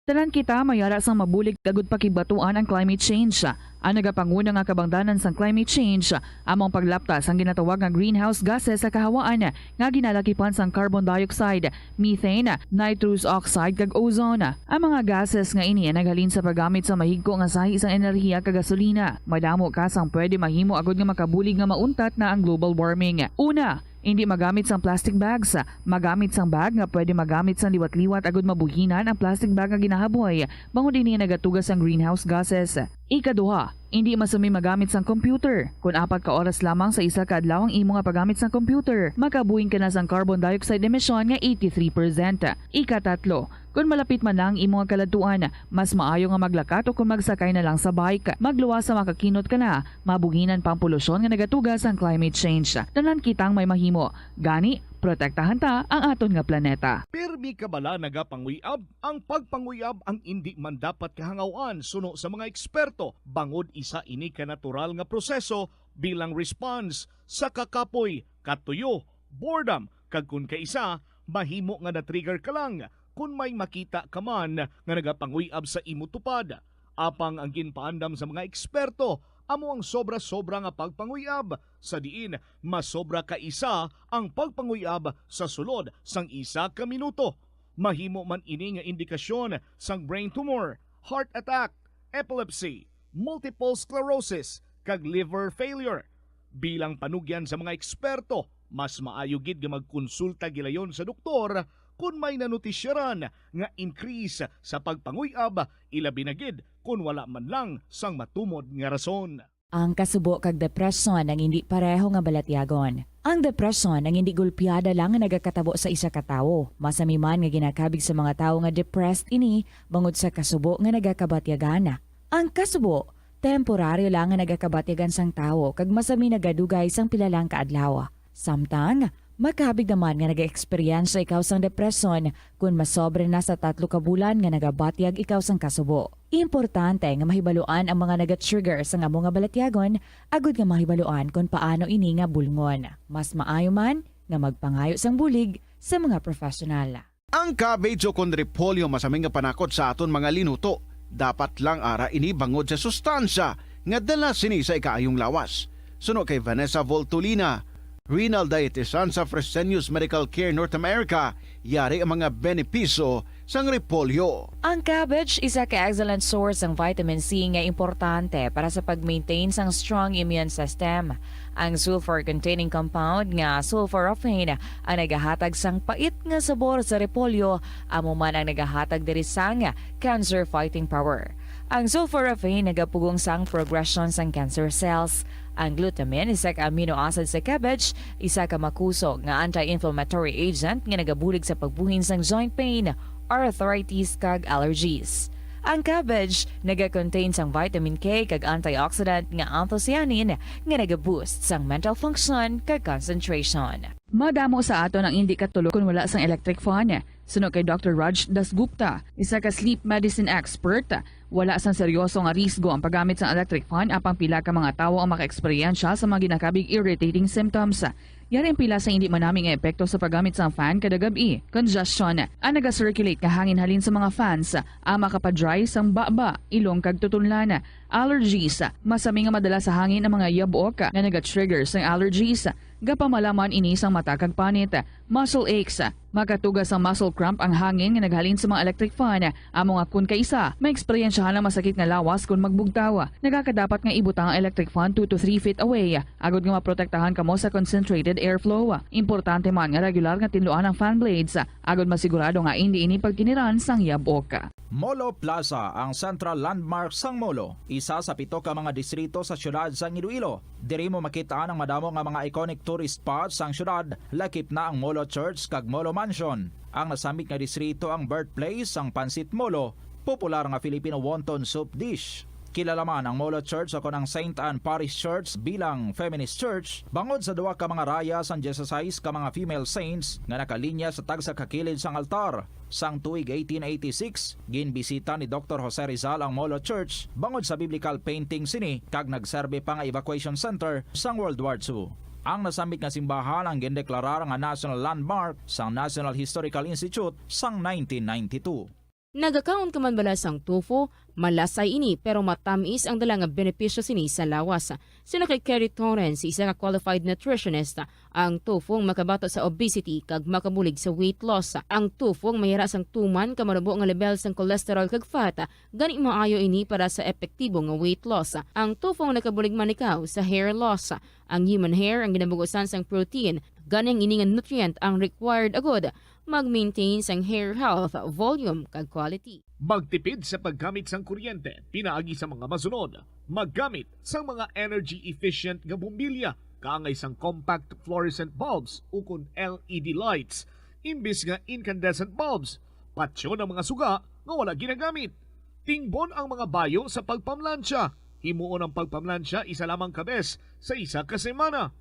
Tanan kita mayara sang mabulig kagud pakibatuan ang climate change. Ang nagapanguna nga kabangdanan sang climate change among paglaptas ang ginatawag nga greenhouse gases sa kahawaan nga ginalakipan sang carbon dioxide, methane, nitrous oxide kag ozone. Ang mga gases nga ini naghalin sa paggamit sa mahigko nga sahi sang enerhiya kag gasolina. Madamo ka sang pwede mahimo agud nga makabulig nga mauntat na ang global warming. Una, hindi magamit sang plastic bags. Magamit sang bag nga pwede magamit sang liwat-liwat agud mabuhinan ang plastic bag nga ginahaboy bangod ini nagatugas sang greenhouse gases. Ikaduha, hindi masumi magamit sang computer. Kung 4 ka oras lamang sa isa ka adlaw ang imo nga paggamit sang computer, makabuhing ka na sang carbon dioxide emission nga 83%. Ikatatlo, kung malapit man lang imo nga kaladtuan, mas maayo nga maglakat o kung magsakay na lang sa bike. Magluwas sa makakinot ka na, mabuhinan pang polusyon nga nagatugas ang climate change. Tanan kitang may mahimo. Gani, protektahan ta ang aton nga planeta.
Pirmi ka bala nagapanguyab? Ang pagpanguyab ang hindi man dapat kahangawan suno sa mga eksperto. Bangod isa ini ka natural nga proseso, bilang response sa kakapoy, katuyo, boredom, kag kun kaisa mahimo nga na-trigger ka lang kung may makita ka man nga nagapanguyab sa imo tupad. Apang ang ginpaandam sa mga eksperto, amo ang sobra-sobra nga pagpanguyab sa diin masobra ka isa ang pagpanguyab sa sulod sang 1 ka minuto. Mahimo man ini nga indikasyon sang brain tumor, heart attack, epilepsy, multiple sclerosis, kag liver failure. Bilang panugyan sa mga eksperto, mas maayo gid nga magkonsulta gilayon sa doktor kung may nanutisyaran nga increase sa pagpanguyab, ilabi na gid kung wala man lang sang matumod nga rason.
Ang kasubo kag depresyon ang hindi pareho nga balatyagon. Ang depresyon ang hindi gulpiyada lang nga nagakatabo sa isa ka tawo. Masami man nga ginakabig sa mga tawo nga depressed ini bangod sa kasubo nga nagakabatyagan. Ang kasubo temporaryo lang nga nagakabatyagan sang tawo kag masami nagadugay sang pilalang kaadlaw. Samtang makabig naman nga nag-experience ikaw sang depresyon kung masobre na sa 3 ka bulan nga nagabatyag ikaw sang kasubo. Importante nga mahibaluan ang mga naga-trigger sa nga mga balatyagon, agud nga mahibaluan kung paano ini nga bulngon. Mas maayo man nga magpangayo sang bulig sa mga profesional.
Ang cabbage o kon repolyo masaming nga panakot sa aton mga linuto. Dapat lang ara ini bangod sa sustansya nga dala sini sa ikaayong lawas. Suno kay Vanessa Voltolina, renal dietitian sa Fresenius Medical Care North America, yari ang mga benepisyo sang repolyo.
Ang cabbage isa ka excellent source ng vitamin C nga importante para sa pag-maintain sang strong immune system. Ang sulfur-containing compound nga sulforaphane ang nagahatag sang pait nga sabor sa repolyo, amo man ang nagahatag diri sang cancer-fighting power. Ang sulforaphane nagapugong sang progression sang cancer cells. Ang glutamine, isa ka amino acid sa cabbage, isa ka makusog nga anti-inflammatory agent nga nagabulig sa pagbuhin sang joint pain, arthritis kag allergies. Ang cabbage naga-contain sang vitamin K kag antioxidant nga anthocyanin nga naga-boost sang mental function kag concentration.
Madamo sa aton ang hindi katulog kung wala sang electric fan. Suno kay Dr. Raj Dasgupta, isa ka sleep medicine expert, wala sang seryoso nga risgo ang paggamit sang electric fan apang pila ka mga tawo ang maka-eksperyensya sa mga ginakabig irritating symptoms. Yari ang pila sa hindi manaming epekto sa paggamit sa fan kada gabi. Congestion, ang naga-circulate ka hangin halin sa mga fans, ang makapadry sang baba, ilong kag tutunlan. Allergies, masami nga madala sa hangin ang mga yabok nga naga-trigger sang allergies. Gapamalaman ini sang mata kag panit. Muscle aches, makatugas ang muscle cramp ang hangin nga naghalin sa mga electric fan. Amo nga kun kaisa, may eksperyensyahan ang masakit nga lawas kung magbugtaw. Nagakadapat nga ibutang ang electric fan 2 to 3 feet away. Agod nga maprotektahan kamo sa concentrated airflow. Importante man nga regular nga tinluan ang fan blades. Agod masigurado nga hindi ini pagkiniran sang yabok.
Molo Plaza ang central landmark sang Molo, isa sa 7 ka mga distrito sa syudad sang Iloilo. Diri mo makita ang madamo nga mga iconic tourist spots sang syudad, lakip na ang Molo Church kag Molo Mansion. Ang nasamit nga distrito ang birthplace sang Pansit Molo, popular nga Filipino wonton soup dish. Kilala man ang Molo Church o ang St. Anne Parish Church bilang feminist church bangod sa 2 ka mga raya sang 16 ka mga female saints nga nakalinya sa tagsa kakilid sang altar. Sang tuig 1886, ginbisita ni Dr. Jose Rizal ang Molo Church bangod sa biblical painting sini kag nagserbe pa nga evacuation center sang World War II. Ang nasamit nga simbahan ang gindeklarar nga national landmark sang National Historical Institute sang 1992.
Nagakaon ka man bala sang tofu, malasay ini pero matamis ang dala nga benepisyo sini sa lawas. Sino kay Kerry Torrens, isa ka qualified nutritionist, ang tofu makabato sa obesity kag makabulig sa weight loss. Ang tofu mahira sang tuman ka manubo nga level sang cholesterol kag fat, gani maayo ini para sa epektibo nga weight loss. Ang tofu nakabulig man ikaw sa hair loss. Ang human hair ang ginabugusan sang protein, ganing ini nga nutrient ang required agod mag-maintain sang hair health, volume kag quality.
Magtipid sa paggamit sang kuryente, pinaagi sa mga masunod. Maggamit sa mga energy-efficient nga bumbilya, kaangay sang compact fluorescent bulbs ukon LED lights, imbis nga incandescent bulbs. Patsyo ng mga suga nga wala ginagamit. Tingbon ang mga bayo sa pagpamlansya. Himuon ang pagpamlansya isa lamang kabes sa isa ka semana.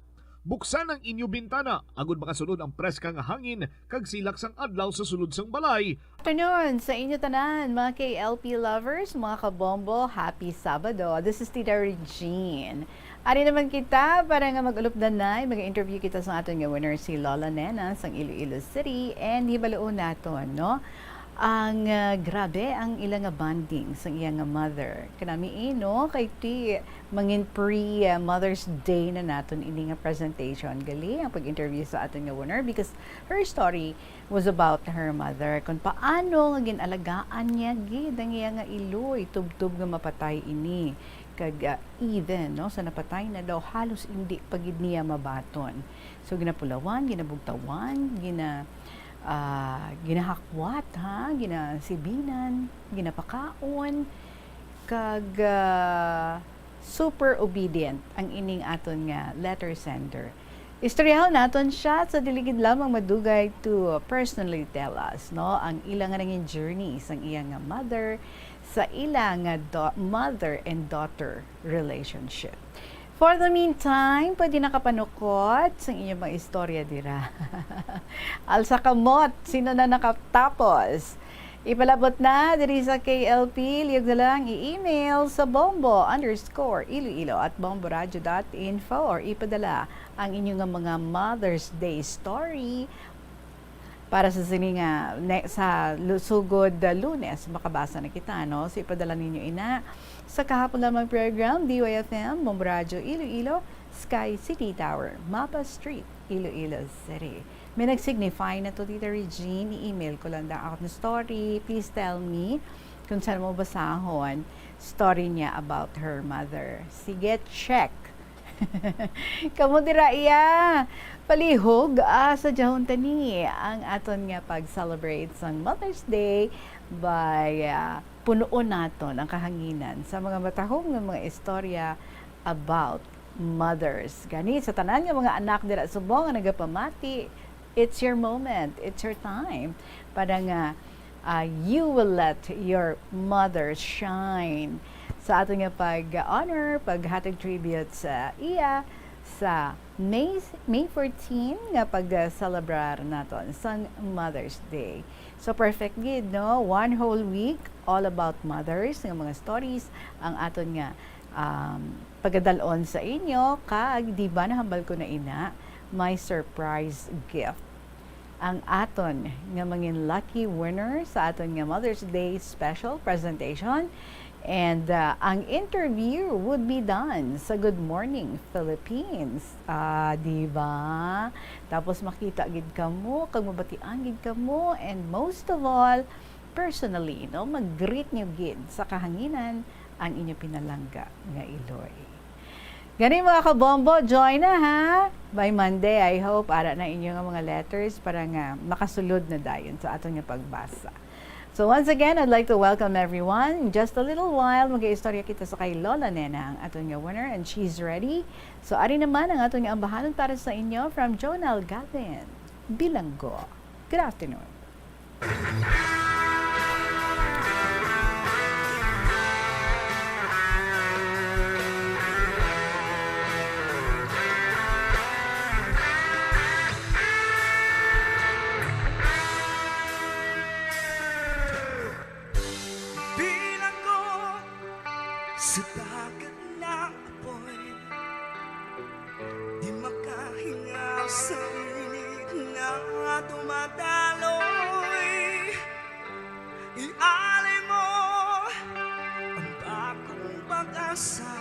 Buksan ang inyo bintana, agud makasulod ang preska nga hangin kag silak sang adlaw sa sulod sang balay.
Afternoon sa inyo tanan, mga KLP lovers, mga kabombo, happy Sabado. This is Tita Regine. Ari naman kita para nga mag-ulupdan na, mag-interview kita sa aton nga winner si Lola Nena sa Iloilo City and hibaloon naton, no? Ang grabe ang ilang nga bonding sa iyang nga mother. Kanami no kay ti mangin pre Mother's Day na naton ini nga presentation gali ang pag-interview sa aton nga winner because her story was about her mother kung paano nga ginalagaan niya gid ang iyang nga iloy tubtub nga mapatay ini kag even no sa napatay na daw halos hindi pagid niya mabaton. So ginapulawan, ginabugtawan, ginahakwat ha, ginasibinan, ginapakaon kag super obedient ang ining aton nga letter sender. Istoryahan naton siya sa diligid lamang madugay to personally tell us no ang ilang nga nanging journey sang iyang nga mother sa ilang nga mother and daughter relationship. For the meantime, pwede nakapanukot sa inyong mga istorya dira. Alsa kamot, sino na nakatapos? Ipalabot na diri sa KLP, liyog na lang i-email sa bombo_iloilo@bomboradio.info or ipadala ang inyong mga Mother's Day story para sa sininga sa sugod Lunes makabasa na kita no. So ipadala ninyo ina sa kahapon lamang program DYFM Bombo Radio Iloilo Sky City Tower Mapa Street Iloilo City. May nag-signify na to Tita Regine, i-email ko lang ako ng story. Please tell me kung saan mo basahon story niya about her mother. Sige, check. Kamu dira iya palihog sa jahon tani ang aton nga pag-celebrate sa Mother's Day by punuon naton ang kahanginan sa mga matahong nga mga istorya about mothers. Gani sa tanan nga mga anak dira subong nga nagapamati, it's your moment, it's your time para nga you will let your mother shine sa ato nga pag-honor, paghatag tribute sa iya sa May 14 nga pag-celebrar naton sa Mother's Day. So perfect gid no, one whole week all about mothers nga mga stories ang aton nga pagadalon sa inyo kag di ba nahambal ko na ina my surprise gift. Ang aton nga mangin lucky winner sa aton nga Mother's Day special presentation. And ang interview would be done sa Good Morning Philippines. Di ba? Tapos makita gid kamo, kag mabatian gid kamo, and most of all, personally, no, mag-greet niyo gid sa kahanginan ang inyo pinalangga nga iloy. Gani mga kabombo, join na ha. By Monday, I hope ara na inyo nga mga letters para nga makasulod na dayon sa atong nga pagbasa. So once again, I'd like to welcome everyone. In just a little while, mag-iistorya kita sa kay Lola Nena, ang aton nga winner, and she's ready. So ari naman ang aton nga ambahanon para sa inyo from Jonal Gavin Bilanggo. Good afternoon.
Sa dagat na apoy, di makahinga sa init na dumadaloy. Ialay mo ang bagong pag-asa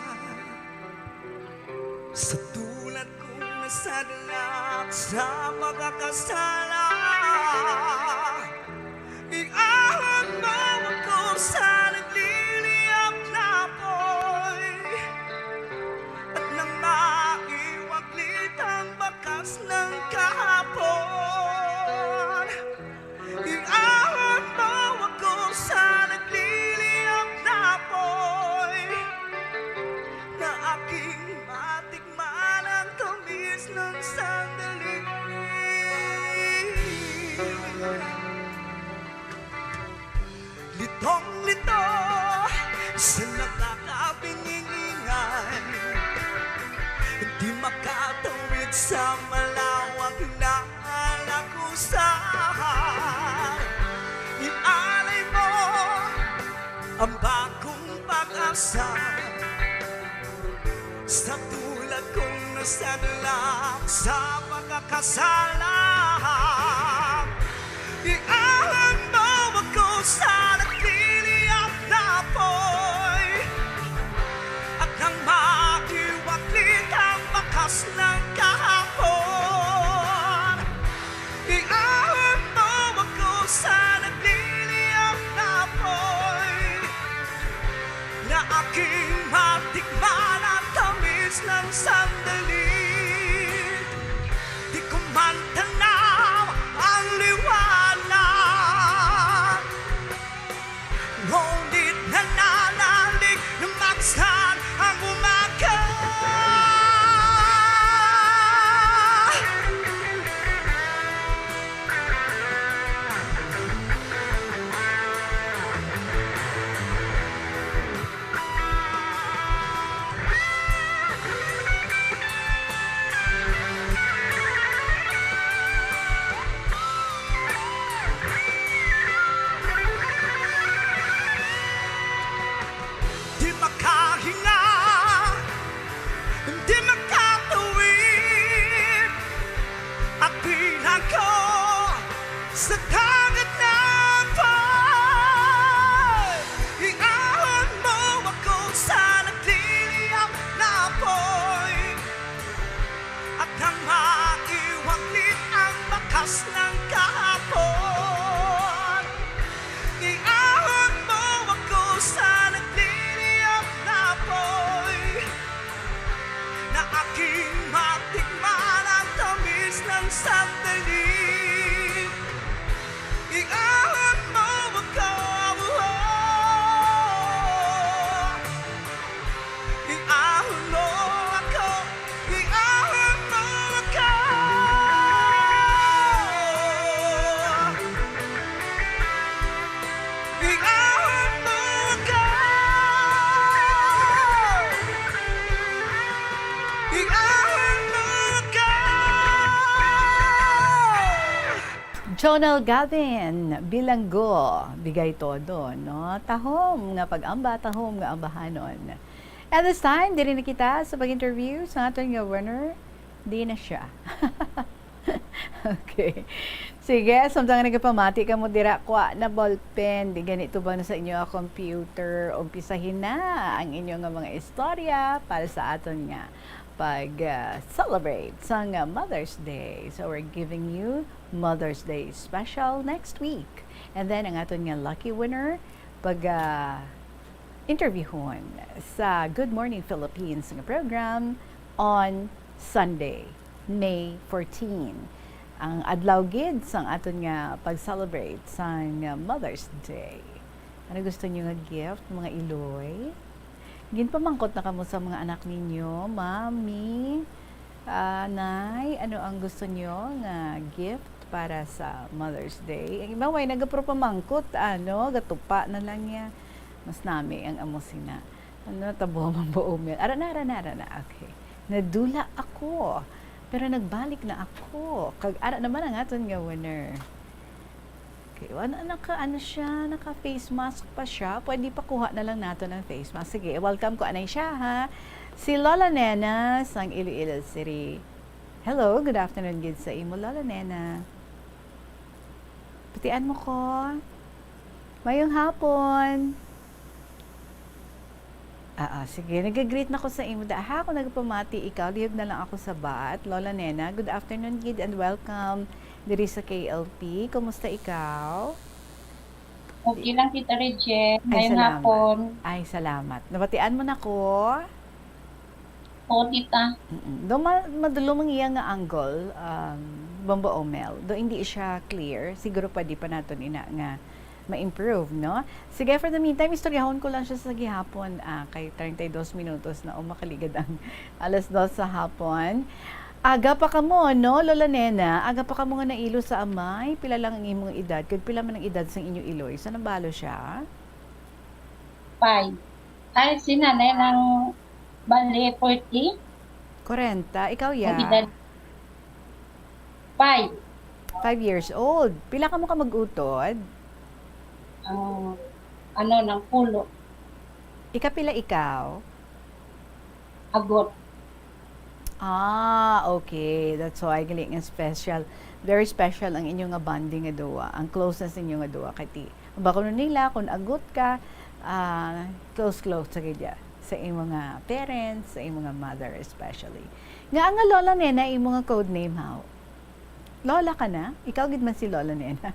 sa tulad kong nasadlak sa pagkakasala. Iahon mo ako sa nagliliyap na apoy at nang maiwaglit ang bakas ng kahapon. Iahon mo ako sa nagliliyap na apoy na aking matikman ang tamis ng sandali. Litong-lito sa nakakapingingan, di makatawid sa malawak na lakusan. Ialay mo ang bagong pag-asa sa tulad sadla sa pagkakasala. Iahon mo ako sa nagliliyap na apoy, at nang maiwaklit ang bakas ng kahapon. Iahon mo ako sa nagliliyap na apoy, na aking matikman ang tamis ng sandali. Di ko man tanaw ang liwanag, ngunit nananalig na magsan ang umaga. Di makahinga, di makatuwid, at bilang ko sa dagat ng pag. Iahon mo ako sa nagliliyap na apoy, at nang maiwaklit ang bakas ng kahapon. Iahon mo ako sa nagliliyap na apoy, na aking matikman ang tamis ng sandali. Iahon mo ako, iahon mo ako, iahon mo ako. Iahon mo ako, iahon mo ako.
Jonal Gavin, bilanggo, bigay todo, no? Tahom nga pag-amba, tahom nga ambahanon. At this time, diri na kita sa pag-interview sa ating winner. Di na siya. Okay. Sige, samtang nagpamati ka mo dira kwa na ballpen, di ganito ba na sa inyo a computer, umpisahin na ang inyong nga mga istorya para sa aton nga pag-celebrate sa nga Mother's Day. So we're giving you Mother's Day special next week. And then ang aton nga lucky winner pag interviewon sa Good Morning Philippines nga program on Sunday, May 14. Ang adlaw gid sang aton nga pag-celebrate sa Mother's Day. Ano gusto niyo nga gift, mga iloy? Ginpamangkot na kamo sa mga anak ninyo, mami, nay, ano ang gusto niyo nga gift para sa Mother's Day? Ang iba way nagapropamangkot, gatupa na lang niya. Mas nami ang amosina. Tabo man buong yan. Ara na. Okay. Nadula ako. Pero nagbalik na ako. Ara naman ang aton nga winner. Okay, naka-face mask pa siya. Pwede pa kuha na lang nato ng face mask. Sige, welcome ko anay siya, ha? Si Lola Nena sang Iloilo City. Hello, good afternoon gid sa imo, Lola Nena. Putian mo ko. Mayong hapon. Sige, nag-greet na ko sa imo. Ha, ako nagpamati ikaw, lihog na lang ako sa bat. Lola Nena, good afternoon gid and welcome diri sa KLP. Kumusta ikaw?
Okay lang kita, Reject. Ngayong hapon.
Ay, salamat. Nabatian mo na ko?
Oo, tita.
Do madulo mang iya nga angle, Bombo Omel. Do hindi siya clear. Siguro pwede pa naton ina nga ma-improve, no? Sige, for the meantime, istoryahon ko lang siya sa gihapon. Kay 32 minutos na makaligad ang alas 2 sa hapon. Aga pa ka mo, no, Lola Nena? Aga pa ka mo nga nailo sa amay? Pila lang ang imong edad? Kag pila man ang edad sa inyo iloy? Sa nabalo siya?
5. Ay, sinanay ng bali 40.
40? Ikaw ya?
5.
5 years old. Pila ka mo ka mag-utod?
Ng pulo.
Ikapila ikaw?
Agot.
Okay. That's why gali nga special. Very special ang inyong nga bonding nga duwa. Ang closeness ninyo nga duwa kati. Bako nila kung agot ka, close sa kanya. Sa imong nga parents, sa imong nga mother especially. Nga ang nga lola nena, imong nga code name how? Lola ka na? Ikaw gid man si lola nena.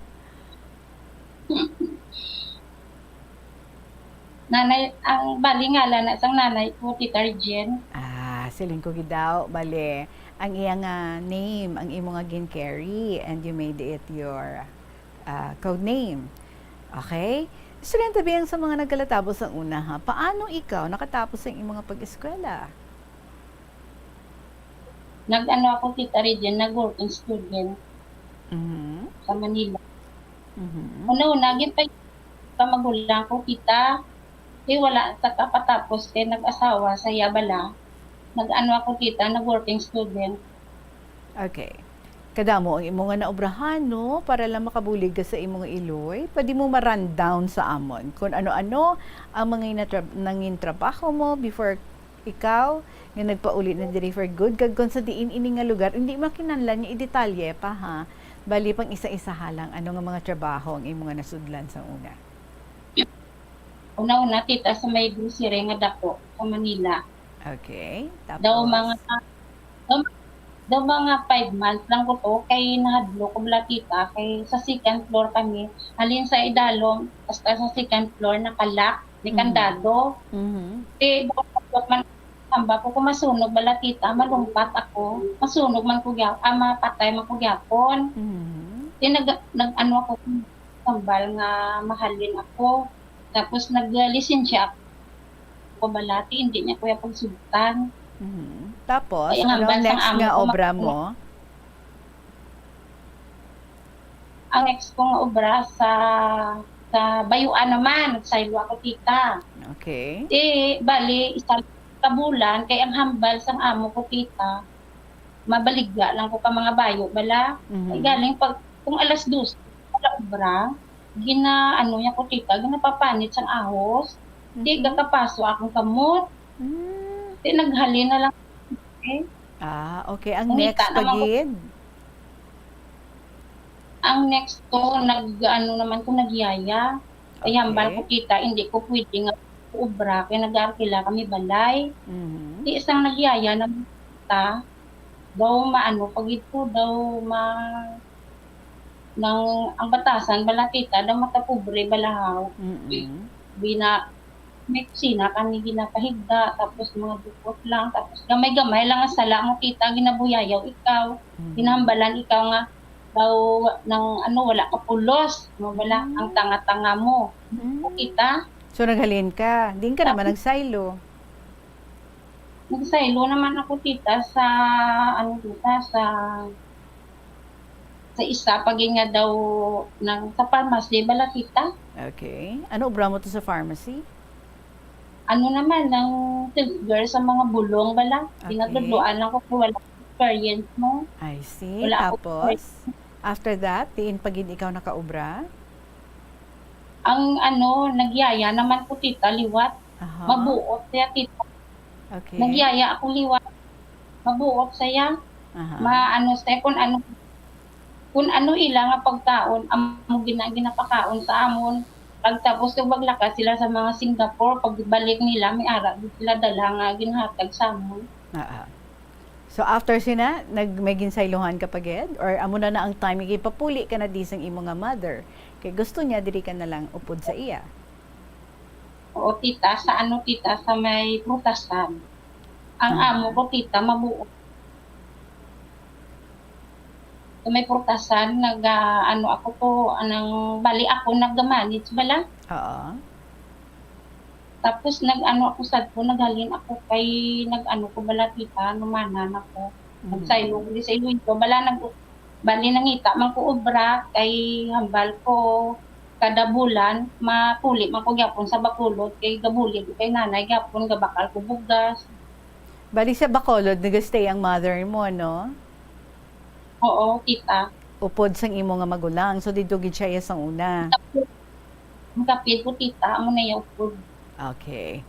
Nanay, ang bali nga lang na isang nanay ko, Tita Regine.
Siling ko gidaw, bale, ang iyang name, ang imo nga gin-carry, and you made it your code name. Okay? Gusto rin tabihan sa mga nagkalatapos ang una ha, paano ikaw nakatapos ang imo nga pag-eskwela?
Nag-ano ako, Tita Regine, nag-working student sa Manila. Una-una, gipay ka magulang ko, Tita. Wala sa kapatapos, nag-asawa sa Yabala. Nag-ano ako, Tita, nag-working student.
Okay. Kadamo ang imo nga naobrahan, no? Para lang makabulig ka sa imo nga iloy. Pwede mo ma-rundown sa amon kung ano-ano ang mga nangin trabaho mo before ikaw nga nagpauli na diri for good kag kung sa diin ini nga lugar hindi makinahanglan niya i-detalye pa ha. Bali pang isa-isa halang ano nga mga trabaho ang imo nga nasudlan sa una.
Una-una, Tita, sa may grocery nga dako sa Manila.
Okay. Tapos?
Daw mga 5 months lang ko to, kay nahadlo ko bala, Tita, kay sa second floor kami. Halin sa idalom, hasta sa second floor, nakalak, ni kandado. Bakit man, hamba ko masunog bala, Tita, malumpat ako. Masunog man ko gyapon, mapatay man ko gyapon. Nag-ano ako, tambal nga mahalin ako. Tapos nag-lisensya ako balati, hindi niya kuya pagsubutan.
Tapos,
ay,
ano ang next nga obra mo?
Ang next kong obra sa Bayuan naman, nagsaylo ako, Tita.
Okay.
Bali, isang kabulan, kay ang hambal sang amo ko, Tita, mabaligya lang ko ka mga bayo, bala. Ay, galing kung alas 2, wala obra, ano niya ko, Tita, ginapapanit sang ahos, gakapaso akong kamot, naghalin na lang.
Okay. Ang next pagid?
Ang next to, naman ko nagyaya. Ay, hambal ko, Tita, hindi ko pwede nga obra, kaya nag-arkila kami balay. Di isang nagyaya na Tita, daw pagid ko, daw ang batasan, bala, Tita, daw matapobre, balahaw. May kusina kami ginapahigda, tapos mga dukot lang, tapos gamay-gamay lang ang sala mo, Tita, ginabuyayaw ikaw, ginambalan ikaw nga, daw, wala ka pulos, wala ang tanga-tanga mo. Tita?
So, naghalin ka, din ka naman nagsaylo?
Nagsaylo naman ako, Tita, sa isa, paging nga daw, sa pharmacy, bala, Tita.
Okay. Ano obra mo to sa pharmacy?
Naman, ng girl sa mga bulong, bala. Pinagdudluan lang ko kung wala experience mo.
I see.
Wala
Tapos, after that, diin pagin ikaw nakaobra?
Ang nagyaya naman ko, Tita, liwat. Mabuot siya, Tita.
Okay.
Nagyaya ako liwat. Mabuot siya. Siya, kung ano ila nga pagkaon, amo ginapakaon sa amon. Pagtapos yung maglakas sila sa mga Singapore, pagbalik nila, may ara sila dala nga ginhatag sa amon.
So after sina, may ginsaylohan ka pagid? Or amo na ang time, ipapuli ka na di sang imo nga mother? Kaya gusto niya, diri ka na lang upod sa iya?
Oo, Tita, Tita, sa may prutasan. Ang amo ko, Tita, mabuo. Sa may prutasan, ako to, bali ako, nag-manage bala.
Oo.
Tapos ako naghalin ako kay ko bala, Tita, numanan ako. Nagsaylo sa ito, bali nangita man ko obra kay hambal ko kada bulan mapuli man ko gyapon sa Bacolod kay gabulig kay nanay gyapon gabakal ko bugas.
Bali sa Bacolod nagastay ang mother mo, no?
Oo, Tita.
Upod sang imo nga magulang, so dito gid siya sang una.
Ang kapit ko, Tita, amo na yung upod.
Okay.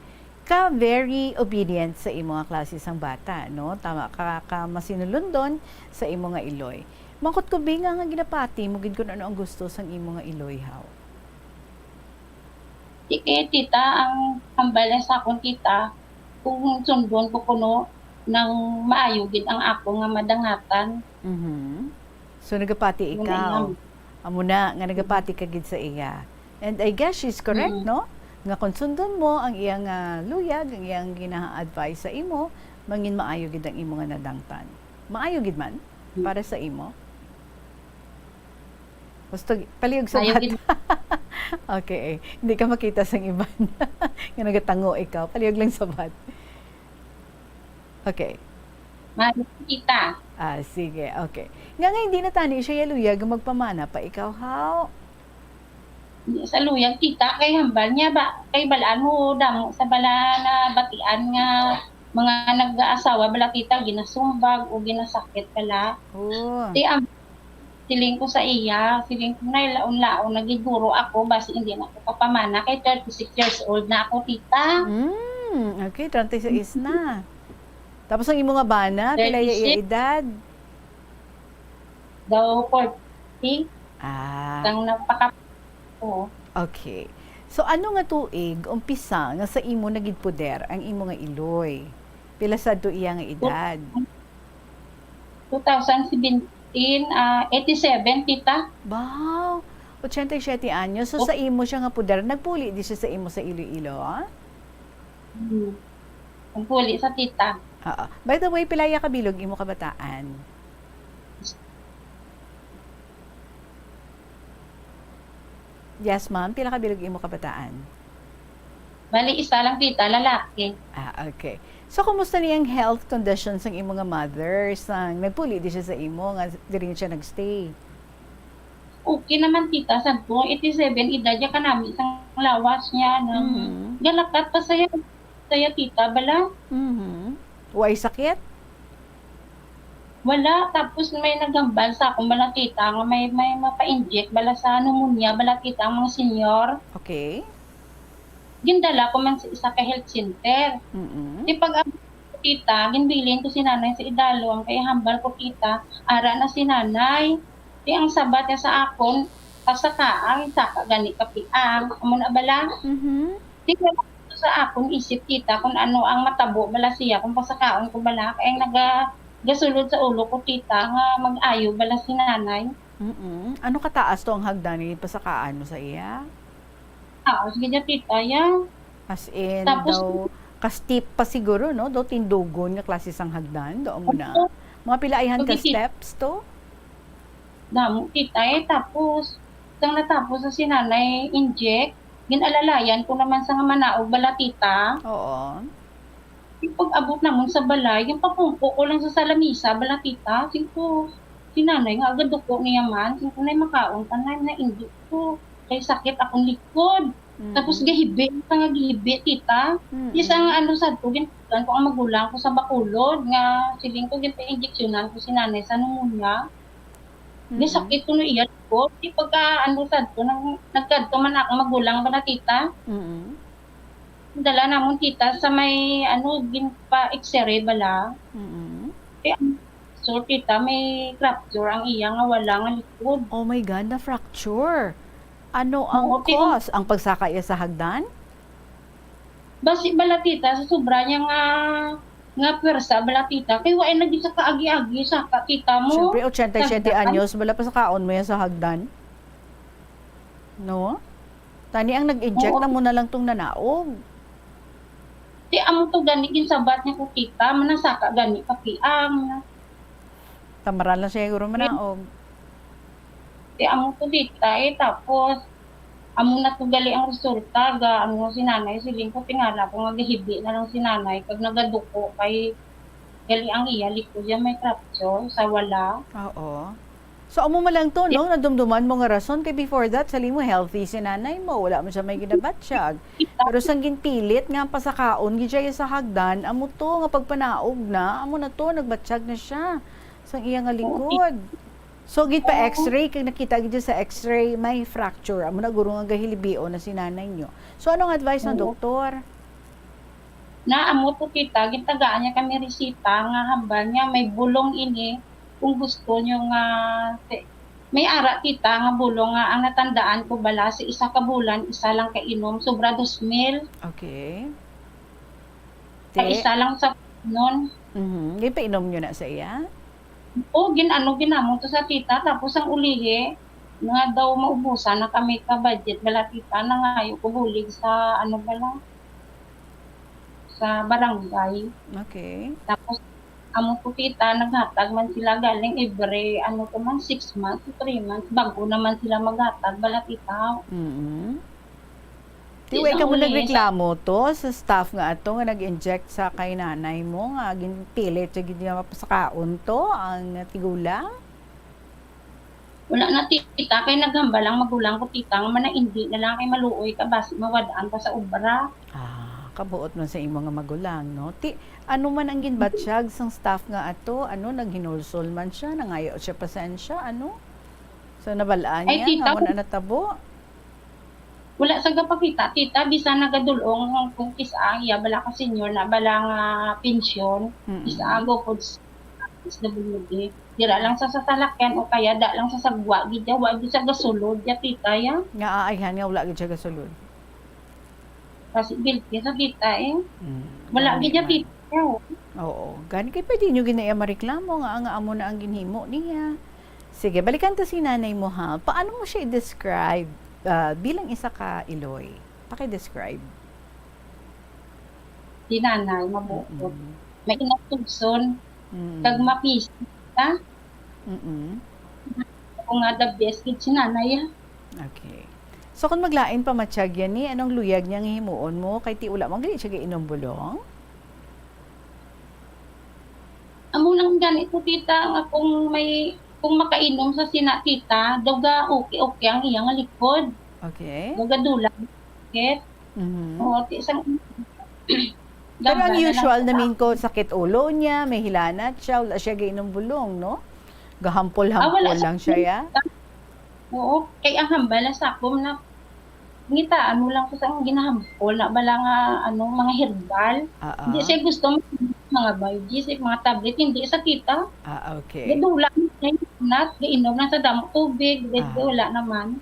ka very obedient sa imo nga klase sang bata, no? Tama ka masinulundon sa imo nga iloy. Mangkot ko binga nga ginapati mo gid kun ano ang gusto sang imo nga iloy haw.
Tita, ang hambal sa akong tita, kung sundon ko kuno nang maayo gid ang ako nga madangatan.
So nagapati ikaw. Amo na nga nagapati ka gid sa iya. And I guess she's correct, no? Nga konsundon mo ang iyang luyag, ang iyang gina-advise sa imo, mangin maayo gid ang imo nga nadangtan. Maayo gid man para sa imo. Gusto palihog sa bata. Okay, hindi ka makita sa iban. Nga nagatango ikaw, palihog lang sa bata. Okay.
Maayo tita.
Sige, okay. Nga hindi na tani siya luyag magpamana pa ikaw how?
Sa luyag tita kay hambal niya ba kay balaan mo damo sa bala na batian nga mga nag-aasawa bala tita ginasumbag o ginasakit pala. Di ang siling ko sa iya, siling ko na laon-laon nagiguro ako basi hindi na ako papamana kay 36 years old na ako tita.
Okay, 36 na. Tapos ang imo nga bana, pila iya edad?
Daw 40. Ang napaka
Okay. So ano nga tuig umpisa nga sa imo nagid poder ang imo nga iloy? Pila sad to iya nga edad?
2017, 87 tita.
Wow. 87 anyos. So sa imo siya nga poder, nagpuli di siya sa imo sa Iloilo, ha?
Nagpuli sa tita.
By the way, pilaya kabilog imo kabataan? Yes, ma'am. Pila ka bilog imo kabataan?
Bali, isa lang tita, lalaki.
Okay. So, kumusta niyang health conditions ng imo nga mother? Sang nagpuli di siya sa imo, nga di rin siya nagstay?
Okay naman tita, sad ko, 87, edad niya kanami, isang lawas niya. Galakat pa saya tita, bala?
Way sakit?
Wala, tapos may nagambal sa akong bala tita, nga may mapa-inject bala sa pneumonia, bala tita, ang mga senior.
Okay.
Gindala ko man sa isa ka health center. Di pag tita, ginbilin ko si nanay sa idalong, kaya hambal ko tita, ara na si nanay. Di ang sabat niya sa akon, pasakaang, saka gani kapiang, amo na bala. Di ko sa akon isip tita, kung ano ang matabo bala siya, kung pasakaon ko bala, kaya gasulod sa ulo ko tita nga mag-ayo bala si nanay.
Ano kataas to ang hagdan ni pasakaan mo sa iya?
Sige niya tita yan.
As in,
tapos,
daw ka-steep pa siguro, no? Daw tindugon nga klase sang hagdan, doon mo na. Mga pilaihan ka steps to?
Damo tita tapos sang natapos sa si nanay inject, ginalalayan ko naman sa nga manaog bala tita.
Oo.
Yung pag-abot naman sa balay, yung papungko ko lang sa salamisa, bala tita, singko, sinanay nga agad ko niya man, singko na makaon, tanay na hindi ko, kay sakit akong likod. Tapos gahibi, nga gihibi, tita. Isang ano sa to, gintugan ko ang magulang ko sa Bacolod, nga siling ko, ginpa-injeksyonan ko sinanay sa pneumonia. Sakit ko na iyan ko, di pagka ano sa to, nagkadto man akong magulang bala tita. Dala namon tita sa may ginpa x-ray bala. So tita may fracture ang iya nga wala nga likod.
Oh my God, na fracture. Ano ang cause? Ang pagsaka iya sa hagdan?
Basi bala tita sa sobra niya nga pwersa bala tita kay wa na gid sa kaagi-agi sa tita mo.
Siyempre 87 anyos bala pa sa kaon mo yan sa hagdan. No? Tani ang nag-inject na mo na lang tong nanaog.
Di amo to gani gin sabat niya ko tita, manasaka gani kapiang.
Tamaran lang siya siguro manaog.
Di amo to tita tapos amo na to gali ang resulta ga ano si nanay siling ko tingala ko nga gihibi na lang si nanay kag nagaduko kay gali ang iya likod ya may fracture sa wala.
Oo. So, amo man lang to, no? Nadumduman mo nga rason. Kaya before that, sali mo healthy si nanay mo. Wala mo siya may ginabatsyag. Pero sang ginpilit nga pasakaon, gidya sa hagdan, amo to, nga pagpanaog na, amo na to, nagbatsyag na siya. Sang iya nga likod. So, gid pa x-ray, kag nakita gid sa x-ray, may fracture. Amo na guro nga gahilibio na si nanay nyo. So, anong advice ng doktor?
Na amo to kita, gitagaan niya kami resita nga hambal niya may bulong ini kung gusto niyo nga may ara tita nga bulong nga ang natandaan ko bala sa isa ka bulan isa lang ka inom sobra 2,000
Okay.
ka isa lang sa noon.
Di pa inom nyo na sa iya?
O ginamon to sa tita tapos ang ulihi nga daw maubusan na kami ka budget bala tita na ngayo ko bulig sa ano bala sa barangay.
Okay.
Tapos amo po kita naghatag man sila galing every 6 months, 3 months bago naman sila maghatag bala tita.
Tiway ka mo nagreklamo to sa staff nga ato nga nag-inject sa kay nanay mo nga ginpilit sa gid nga mapasakaon to ang tigulang.
Wala na tita kay naghamba lang magulang ko tita nga man na hindi na lang kay maluoy ka basi mawadaan pa sa ubra.
Kabuot man sa imo nga magulang, no? Ano man ang ginbatsyag sang staff nga ato, naghinulsol man siya, nangayo siya pasensya, ano? So nabalaan
Ay,
niya,
tita,
nga wala natabo.
Wala sa gapakita, tita, bisa nagadulong kung kisang iya, bala ka senior na, bala nga pensyon, isa go po SWD. Dira lang sa sasalakyan o kaya da lang sa sagwa, gidya, wag sa gasulod, ya tita, ya.
Nga aayhan nga wala gid siya gasulod.
Kasi guilty sa kita wala gidya tita.
Oo. Gani kay pwede nyo ginaya mareklamo nga amo na ang ginhimo niya. Sige, balikan to si nanay mo ha. Paano mo siya i-describe bilang isa ka Iloy? Paki-describe.
Si nanay, mabukod. May inatugson. Kag mapista. Ako nga the best kid si nanay.
Okay. So kung maglain pa matsyag yan ni, anong luyag niyang himuon mo? Kay ti ula, magalit siya inom bulong?
Amo lang ganito tita, nga kung makainom sa sina tita, daga okay ang iyang likod.
Okay.
Daga dulang. Okay? Oo, isang
Pero ang usual namin ko, sakit ulo niya, may hilanat siya, wala siya inom bulong, no? Gahampol-hampol lang siya, ya?
Oo, kay ang hambal na sakom na ngita, lang ko sa ginahampol na bala nga, mga herbal. Hindi siya gusto mga biologies, mga tablet, hindi sa tita.
Okay.
Gadulang na, gainom na sa damang tubig, wala naman.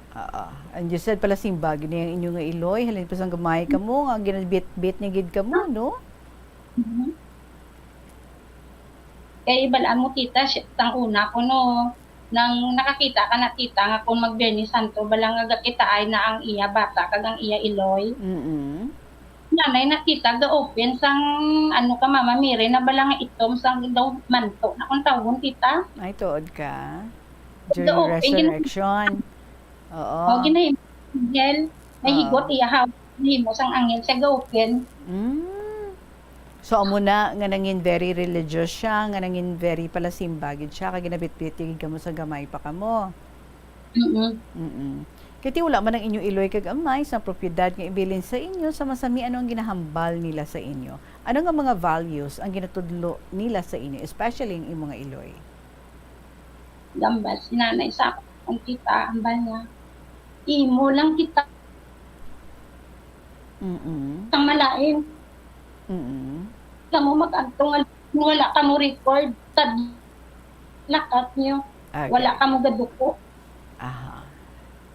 And you said pala simbag, niya ang inyong nga Iloy, halin pa sang gamay ka mo, nga ginabit-bit niya gid ka mo, no?
Kaya ibalaan mo tita, ang una ko no, nang nakakita ka na tita nga kung mag-Bernie Santo, bala nga kita ay na ang iya bata, kag ang iya Iloy. Nanay na tita, ga-open sang, ka mama, mire, na bala nga itom sang daw manto, na kung tawon tita.
Ay, tuod ka. During resurrection. Oo.
O, ginahim, angel, may higot, iya himo sang angel, siya ga-open.
So amo na nga nangin very religious siya, nga nangin very pala simbagid siya, kag ginabit-bitigid ka mo sa gamay pa ka mo. Kaya wala man ang inyo Iloy kag amay sa propiedad nga ibilin sa inyo sa masami ano ang ginahambal nila sa inyo. Ano nga mga values ang ginatudlo nila sa inyo, especially ang imong Iloy?
Gambal, sinanay sa ang kita, hambal niya. Imo lang kita. Ang malain. Kamu mag-agtong wala ka mo record tad lakat nyo.
Okay.
Wala ka mo gaduko.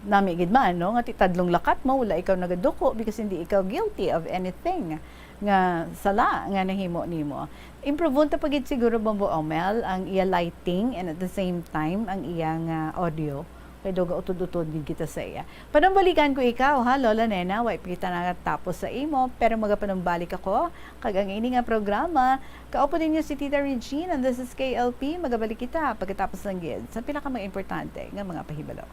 Nami gid man no nga titadlong lakat mo wala ikaw nagaduko because hindi ikaw guilty of anything nga sala nga nahimo nimo. Improve ta pagid siguro Bombo Omel ang iya lighting and at the same time ang iyang audio. Kay doga utod-utod din kita sa iya. Panambalikan ko ikaw ha Lola Nena, way kita na tapos sa imo pero magapanambalik ako kag ang ini nga programa. Kaupo din niyo si Tita Regine and this is KLP. Magabalik kita pagkatapos ng gid sa pinaka mga importante nga mga pahibalo.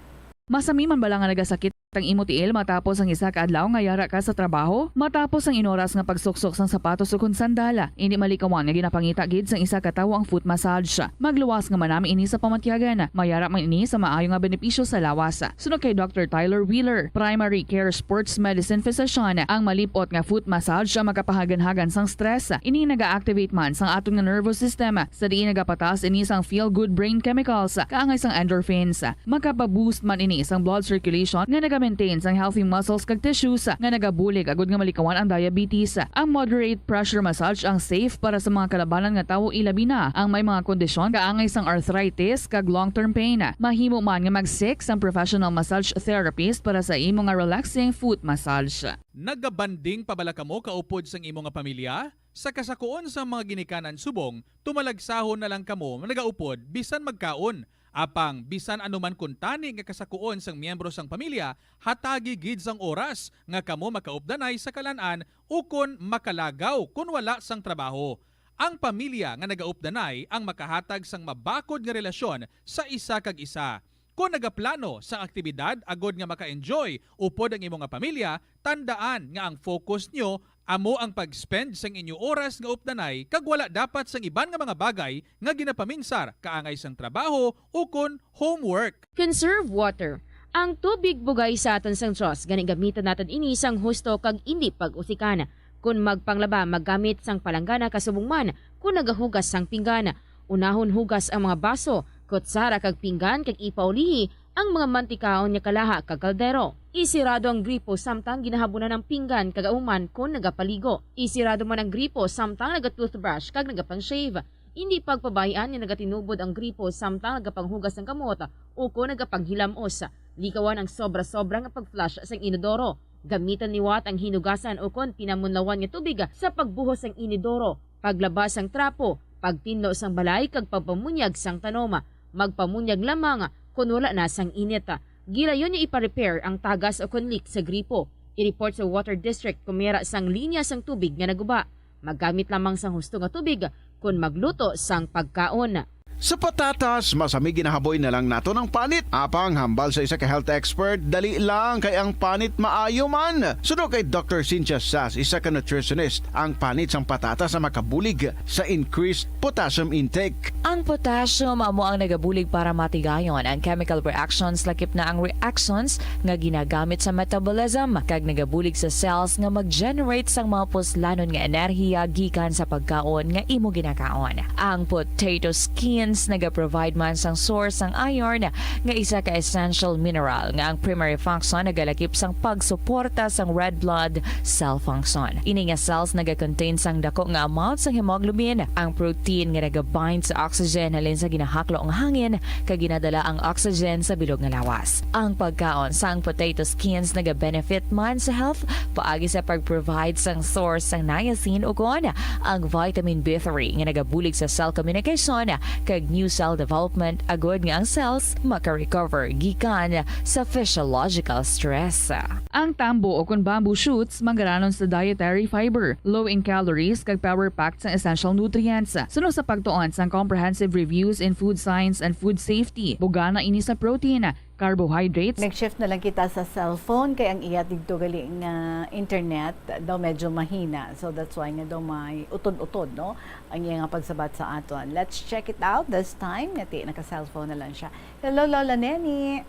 Masami man bala nga nagasakit ang imo tiil matapos ang isa ka adlaw nga yara ka sa trabaho? Matapos ang inoras nga pagsuksok sang sapatos ukon sandala, hindi malikawan nga ginapangita gid sang isa ka tawo ang foot massage. Magluwas nga manami ini sa pamatyagan. Mayara man ini sa maayo nga benepisyo sa lawas. Sunod kay Dr. Tyler Wheeler, primary care sports medicine physician, ang malipot nga foot massage ang makapahagan-hagan sang stress. Ini naga-activate man sang aton nga nervous system sa diin nagapatas ini sang feel good brain chemicals kaangay sang endorphins. Makapaboost man ini sang blood circulation nga maintains ang healthy muscles kag tissues nga nagabulig agud nga malikawan ang diabetes. Ang moderate pressure massage ang safe para sa mga kalabanan nga tawo ilabi na ang may mga kondisyon kaangay sang arthritis kag long-term pain. Mahimo man nga mag-seek ang professional massage therapist para sa imo nga relaxing foot massage.
Nagabanding pabala kamo kaupod sang imo nga pamilya? Sa kasakuon sa mga ginikanan subong, tumalagsahon na lang kamo nagaupod bisan magkaon. Apang bisan anuman kun tani nga kasakuon sang miyembro sang pamilya, hatagi gid sang oras nga kamo makaupdanay sa kalan-an ukon makalagaw kun wala sang trabaho. Ang pamilya nga nagaupdanay ang makahatag sang mabakod nga relasyon sa isa kag isa. Kung nagaplano sa aktibidad agod nga maka-enjoy upod ang imo nga pamilya, tandaan nga ang focus nyo amo ang pag-spend sang inyo oras nga updanay kag wala dapat sang iban nga mga bagay nga ginapaminsar kaangay sang trabaho ukon homework.
Conserve water. Ang tubig bugay sa aton sang Diyos, gani gamitan natin ini sang husto kag indi pag-usikan. Kung magpanglaba, maggamit sang palanggana kasubong man, kung nagahugas sang pinggana. Unahon hugas ang mga baso, kutsara kag pinggan kag ipaulihi ang mga mantikaon niya kalaha kag kaldero. Isirado ang gripo samtang ginahabunan ng pinggan kag auman kung nagapaligo. Isirado man ang gripo samtang nagatoothbrush kag nagapang-shave. Hindi pagpabayaan niya nagatinubod ang gripo samtang nagapanghugas ng kamot o kung nagapanghilamos. Likawan ang sobra-sobra nga pag-flush sa inodoro. Gamitan ni Watt ang hinugasan o kung pinamunlawan nga tubig sa pagbuhos ng inodoro. Paglabas ang trapo, pagtinlo sang balay kag pagpamunyag sang tanoma. Magpamunyag lamang kung wala na sang init. Gilayon niya ipa-repair ang tagas o kung leak sa gripo. I-report sa Water District kung mera sang linya sang tubig nga naguba. Maggamit lamang sang husto nga tubig kung magluto sang pagkaon.
Sa patatas, masamig ginahaboy na lang nato ng panit. Apang hambal sa isa ka health expert, dali lang kay ang panit maayo man. Suno kay Dr. Cynthia Sass, isa ka nutritionist, ang panit sang patatas na makabulig sa increased potassium intake.
Ang potassium amo ang nagabulig para matigayon ang chemical reactions lakip na ang reactions nga ginagamit sa metabolism kag nagabulig sa cells nga mag-generate sang mga puslanon nga enerhiya gikan sa pagkaon nga imo ginakaon. Ang potato skins naga-provide man sang source sang iron nga isa ka essential mineral nga ang primary function nagalakip sang pagsuporta sang red blood cell function. Ini nga cells naga-contain sang dako nga amount sang hemoglobin, ang protein nga naga-bind sa oxygen halin sa ginahaklo ang hangin kag ginadala ang oxygen sa bilog nga lawas. Ang pagkaon sang potato skins naga-benefit man sa health paagi sa pag-provide sang source sang niacin ug ang vitamin B3 nga nagabulig sa cell communication kag new cell development agod nga ang cells maka-recover gikan sa physiological stress.
Ang tambo o kung bamboo shoots manggaranon sa dietary fiber, low in calories kag power-packed sa essential nutrients. Suno sa pagtuon sa comprehensive reviews in food science and food safety, bugana ini sa protein, carbohydrates.
Nag-shift na lang kita sa cellphone kay ang iya dito galing internet daw medyo mahina. So that's why nga daw may utod-utod, no? Ang iya nga pagsabat sa aton. Let's check it out this time. Ngati naka-cellphone na lang siya. Hello, Lola Neni.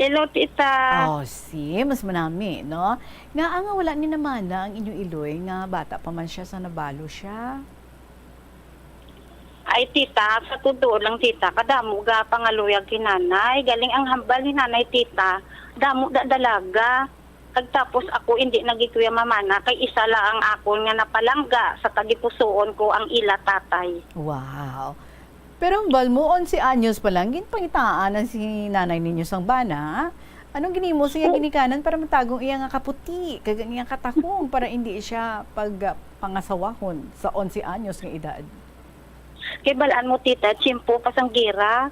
Hello, tita.
Oh, si, mas manami, no? Nga nga wala ni naman na ang inyong iloy nga bata pa man siya sa nabalo siya.
Ay, tita, sa tudo lang, tita, kadamo ga pangaluyag kinanay. Galing ang hambal ni nanay, tita. Damo da dalaga. Tapos ako hindi nagikuya mamana kay isa lang ang ako nga napalangga sa tagipusoon ko ang ila tatay.
Wow. Pero ang balmoon si anyos pa lang, ginpangitaan si nanay ninyo sang bana. Anong ginimo siya ginikanan para matagong iya nga kaputi, kag iya katakong para hindi siya pangasawahon sa 11 anyos nga edad.
Kay balaan mo, tita, tsimpo pasang gira.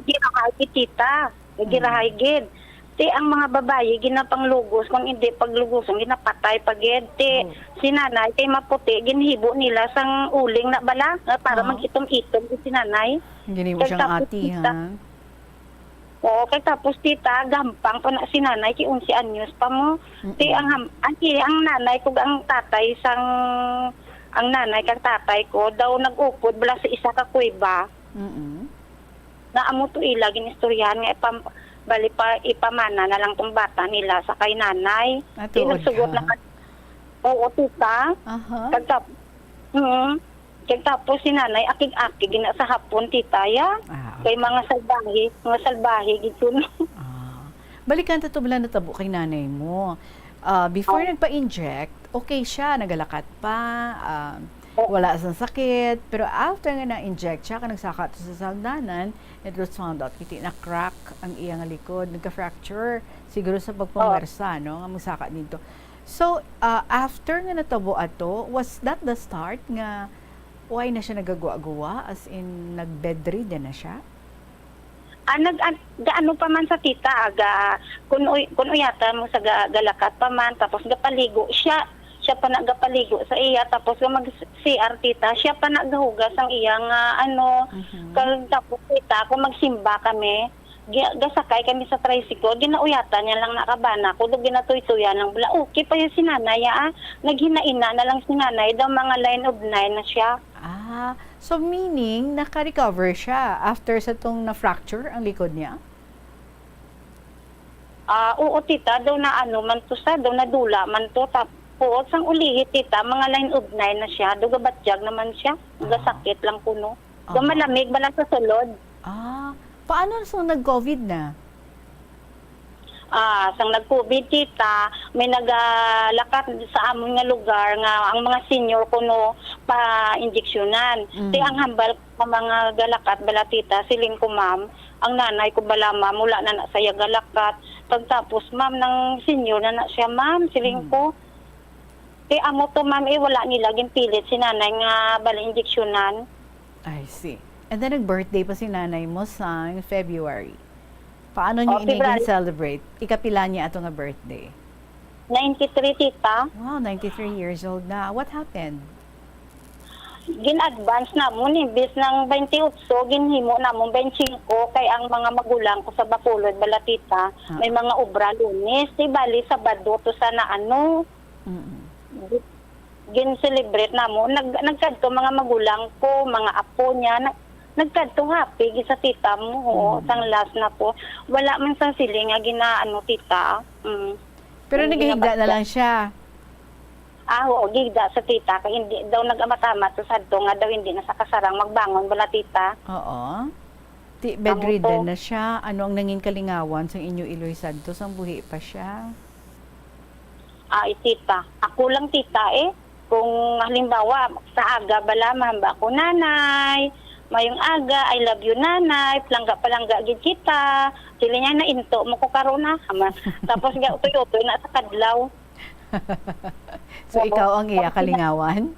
Gira higit, tita. Gira higit. Ti ang mga babae ginapanglugos kung hindi paglugoson ginapatay pagid ti si nanay kay maputi ginhibo nila sang uling na bala para magitom-itom si nanay.
Gini mo siyang ati ha.
Oo, kay tapos tita gampang pa na si nanay kay 11 anyos pa mo. Ti ang nanay kug ang tatay sang ang nanay kag tatay ko daw nag-upod bala sa isa ka kuweba. Na amo to ila ginistoryahan nga bali pa ipamana na lang tong bata nila sa kay nanay. Tinagsugot na oo, tita. Tapos si nanay akig-akig na sa hapon, tita, ya. Kay mga salbahe gito.
Balikan ta to bala natabo kay nanay mo. Before nagpa-inject, okay siya, nagalakat pa, wala siyang sakit. Pero after nga na-inject siya, nagsaka to sa saldanan, it was found out kiti na crack ang iyang likod, nagka-fracture. Siguro sa pagpumersa, no? Nga magsaka dito. So, after nga natabo ato, was that the start nga why na siya nagagawa-gawa? As in, nag-bedridden na siya?
Gaano pa man sa tita, kuno yata mo sa galakat pa man, tapos gapaligo siya pa nagapaligo sa iya, tapos mag CR tita, siya pa nagahugas ang iyang tapos tita, kung magsimba kami, gasakay kami sa tricycle, ginauyata niya lang nakabana ko, doon ginatuy-tuyan lang, okay pa yung sinanay, naghinaina na lang sinanay, daw mga line of 9 na siya.
So meaning, naka-recover siya after sa tong na-fracture ang likod niya?
Oo tita, daw na man to sa, daw na dula man to, tapos ang ulihi tita, mga line of 9 na siya, daw gabatjag naman siya, gasakit lang kuno. Daw malamig, balang sa sulod.
Paano sa nag-COVID na?
Sang nag-COVID tita, may nagalakat sa amon nga lugar nga ang mga senior kuno pa injeksyonan. Ang hambal sa mga galakat bala tita, siling ko ma'am, ang nanay ko bala ma'am, mula na saya galakat. Pagtapos ma'am ng senior na siya ma'am, siling ko. Amo to ma'am, wala nila ginpilit si nanay nga bala injeksyonan.
I see. And then nag-birthday pa si nanay mo sa February. Paano niyo celebrate? Ikapila niya ato nga birthday?
93 tita.
Wow, 93 years old na. What happened?
Gin-advance na mo, imbis ng 28, ginhimo na mo 25, kay ang mga magulang ko sa Bacolod, Balatita, may mga obra Lunes, bali Sabado to sana gin-celebrate na mo. Nagkadto mga magulang ko, mga apo niya, nagkadto happy sa tita mo, sang last na po. Wala man sa siling nga ginaano tita.
Pero naghihigda na lang siya.
Oo, gigda sa tita. Kaya hindi daw nag-amatama to sadto nga daw hindi na sa kasarang magbangon bala tita.
Oo. Bedridden na siya. Ano ang nanging kalingawan sa inyo Iloy Santos? Ang buhi pa siya?
Tita. Ako lang tita Kung halimbawa sa aga bala mahamba ko nanay, mayong aga, I love you nanay, palangga gid kita. Sila niya na into mo ko karon na. Tapos utoy-utoy na sa kadlaw.
So ikaw ang iya kalingawan?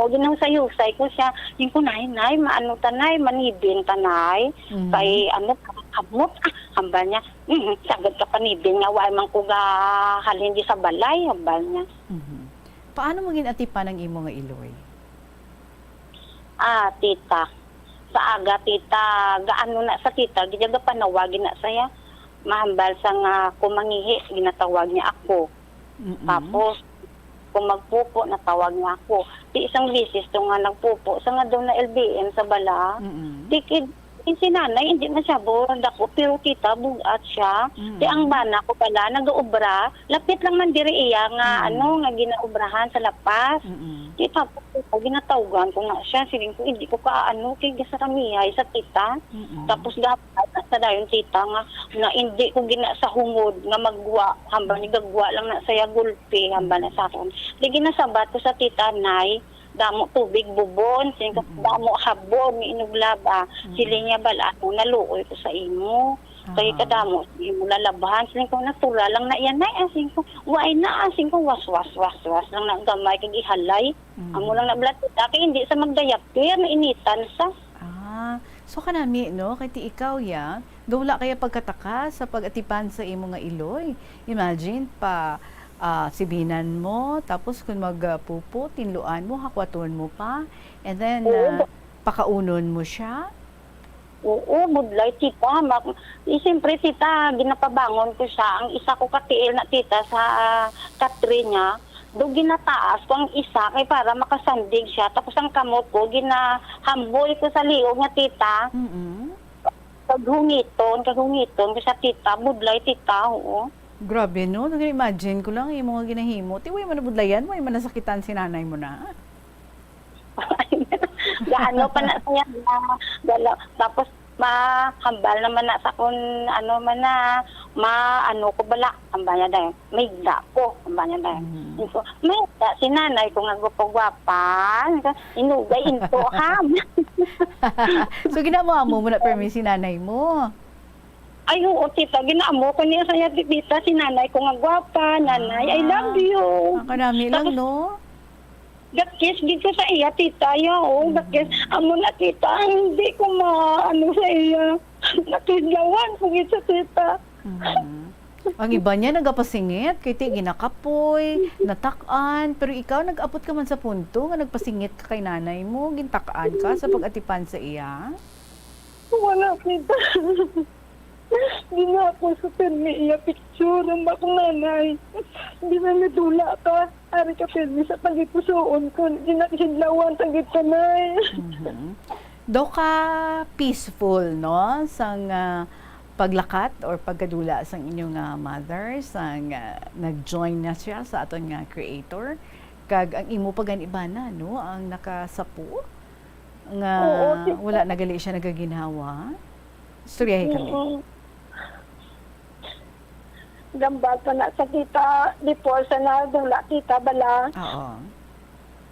O ginang-sayusay ko siya. Yung ko nay, maano tanay, manibin tanay. Kay kamot, hambal niya. Sagad ka panibin nga, wala man ko halin di sa balay, hambal niya.
Paano mo ginatipan ang imo nga Iloy?
Tita. Sa aga, tita, gaano na sa tita, gijaga panawagin na saya. Mahambal sa nga kumangihi, ginatawag niya ako. Tapos, kung magpupo, natawag niya ako. Di isang bisis to nga nagpupo, sa nga doon na LBM sa bala, tikid, si nanay, hindi na siya borad ako, pero tita, bugat siya. Di ang bana ko pala, nag-uubra, lapit lang man diri iya nga, nga ginaubrahan sa lapas. Di tapos, ginatawagan ko nga siya, siling ko, hindi ko kay gasaramihay sa tita. Tapos, dapat sa dayon tita nga, na hindi ko gina sa hungod, nga magwa, hamba ni gagwa lang na saya gulpi, hamba na sa akin. Di ginasabat ko sa tita, nay, damo tubig bubon, damo habon, inuglaba. Sila niya bala, naluoy ko sa imo. Kaya kadamo, imo lalabahan. Sila ko, natula lang na yan, asing ko, waay na, asing ko, was lang na gamay, kag ihalay. Amo lang na blatita, kaya hindi sa magdayapir, mainitan sa.
So kanami, no, kaya ti ikaw ya, gawla kaya pagkataka sa pag-atipan sa imo nga Iloy. Imagine pa, sibinan mo, tapos kung magpupo, tinluan mo, hakwaton mo pa, and then pakaunon mo siya.
Oo, budlay tita. Siyempre tita, ginapabangon ko siya. Ang isa ko katiil na tita sa katri niya, do ginataas ko ang isa kay para makasandig siya. Tapos ang kamot ko, ginahamboy ko sa liog niya tita. Kaghungiton ko sa tita, budlay tita, oo.
Grabe, no? Nag-imagine ko lang yung mga ginahimo. Tiway mo na budlayan mo, yung manasakitan si nanay mo na.
Gaano pa na siya. Tapos, mahambal naman na sa kun ano man na maano ko bala ambanya dai may da ko ambanya dai so may da si nanay ko nga gwapan inugay into ham.
So ginamo mo na permi si nanay mo.
Ay, oo, tita, ginaamo ko niya sa tita, si nanay ko nga gwapa, nanay, I love you.
Ang karami lang, no?
Gatkis, gid ko sa iya, tita, oo, gatkis, amo na, tita, hindi ko maano sa iya. Nakidlawan ko gid sa tita.
Ang iba niya nagapasingit, kay ti ginakapoy, natakan, pero ikaw nag-abot ka man sa punto nga nagpasingit ka kay nanay mo, gintakaan ka sa pag-atipan sa iya?
Wala, tita. Di na ako sa permi iya picture ng bakong nanay. Di na nadula ka. Ari ka permi sa pagipusoon ko. Di na kisidlawan tagit ka na
Do ka peaceful, no? Sang paglakat or pagkadula sang inyong mother, sang nag-join na siya sa aton nga creator. Kag ang imo paganibana, no? Ang nakasapo. Nga wala nagali siya nagaginhawa. Storyahe kami.
Gambal pa na sa tita, before sa nadula tita bala.
Oo.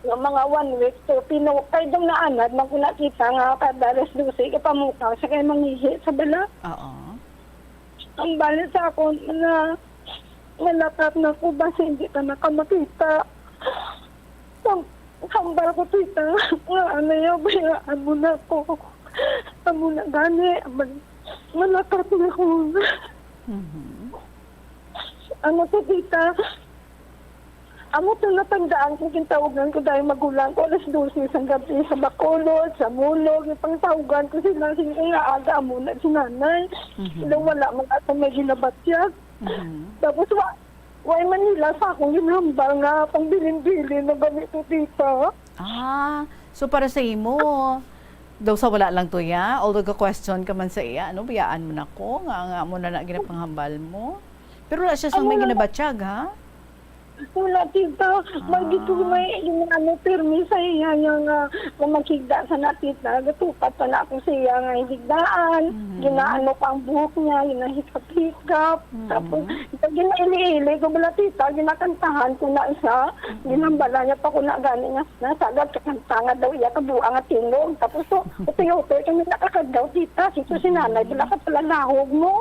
Yung mga 1 week, so pinukay dong naanad, magkuna kita nga kadalas dusi, ipamukaw sa kay mangihi sa bala.
Oo.
Ang balit sa ako na nalakat na ko ba hindi ka nakamakita. Hambal ko tita, nga ano yun, bayaan mo na ko. Amo na gani, malakat na ko. Ano to tita? Amo to natandaan kung kintawagan ko dahil magulang ko alas 12 sa gabi sa Bacolod, sa Mulog, ipangtawagan ko sila kaya aga amo na si nanay. Sila wala mga ito may ginabatyag. Tapos why Manila sa akong ginambal nga pang bilin-bilin na ganito tita.
So para sa imo, daw sa wala lang to ya, although ka-question ka man sa iya, ano, biyaan mo na ko, nga mo na ginapanghambal mo. Pero wala siya sa may ginabatsyag, ha?
Wala, tita. Magito may yung ano, permi sa iya yung makigda sa natita. Gatupat pa na ako sa iya nga higdaan. Ginaano pa ang buhok niya, ginahikap-hikap. Tapos, ginaili-ili ko bala, tita. Ginakantahan ko na isa. Ginambala niya pa ko na gani nga. Nasagad kakantanga daw iya kabuang at tinog. Tapos, utoy-utoy kami nakakadaw, tita. Sito si nanay, bala ka pala lahog mo.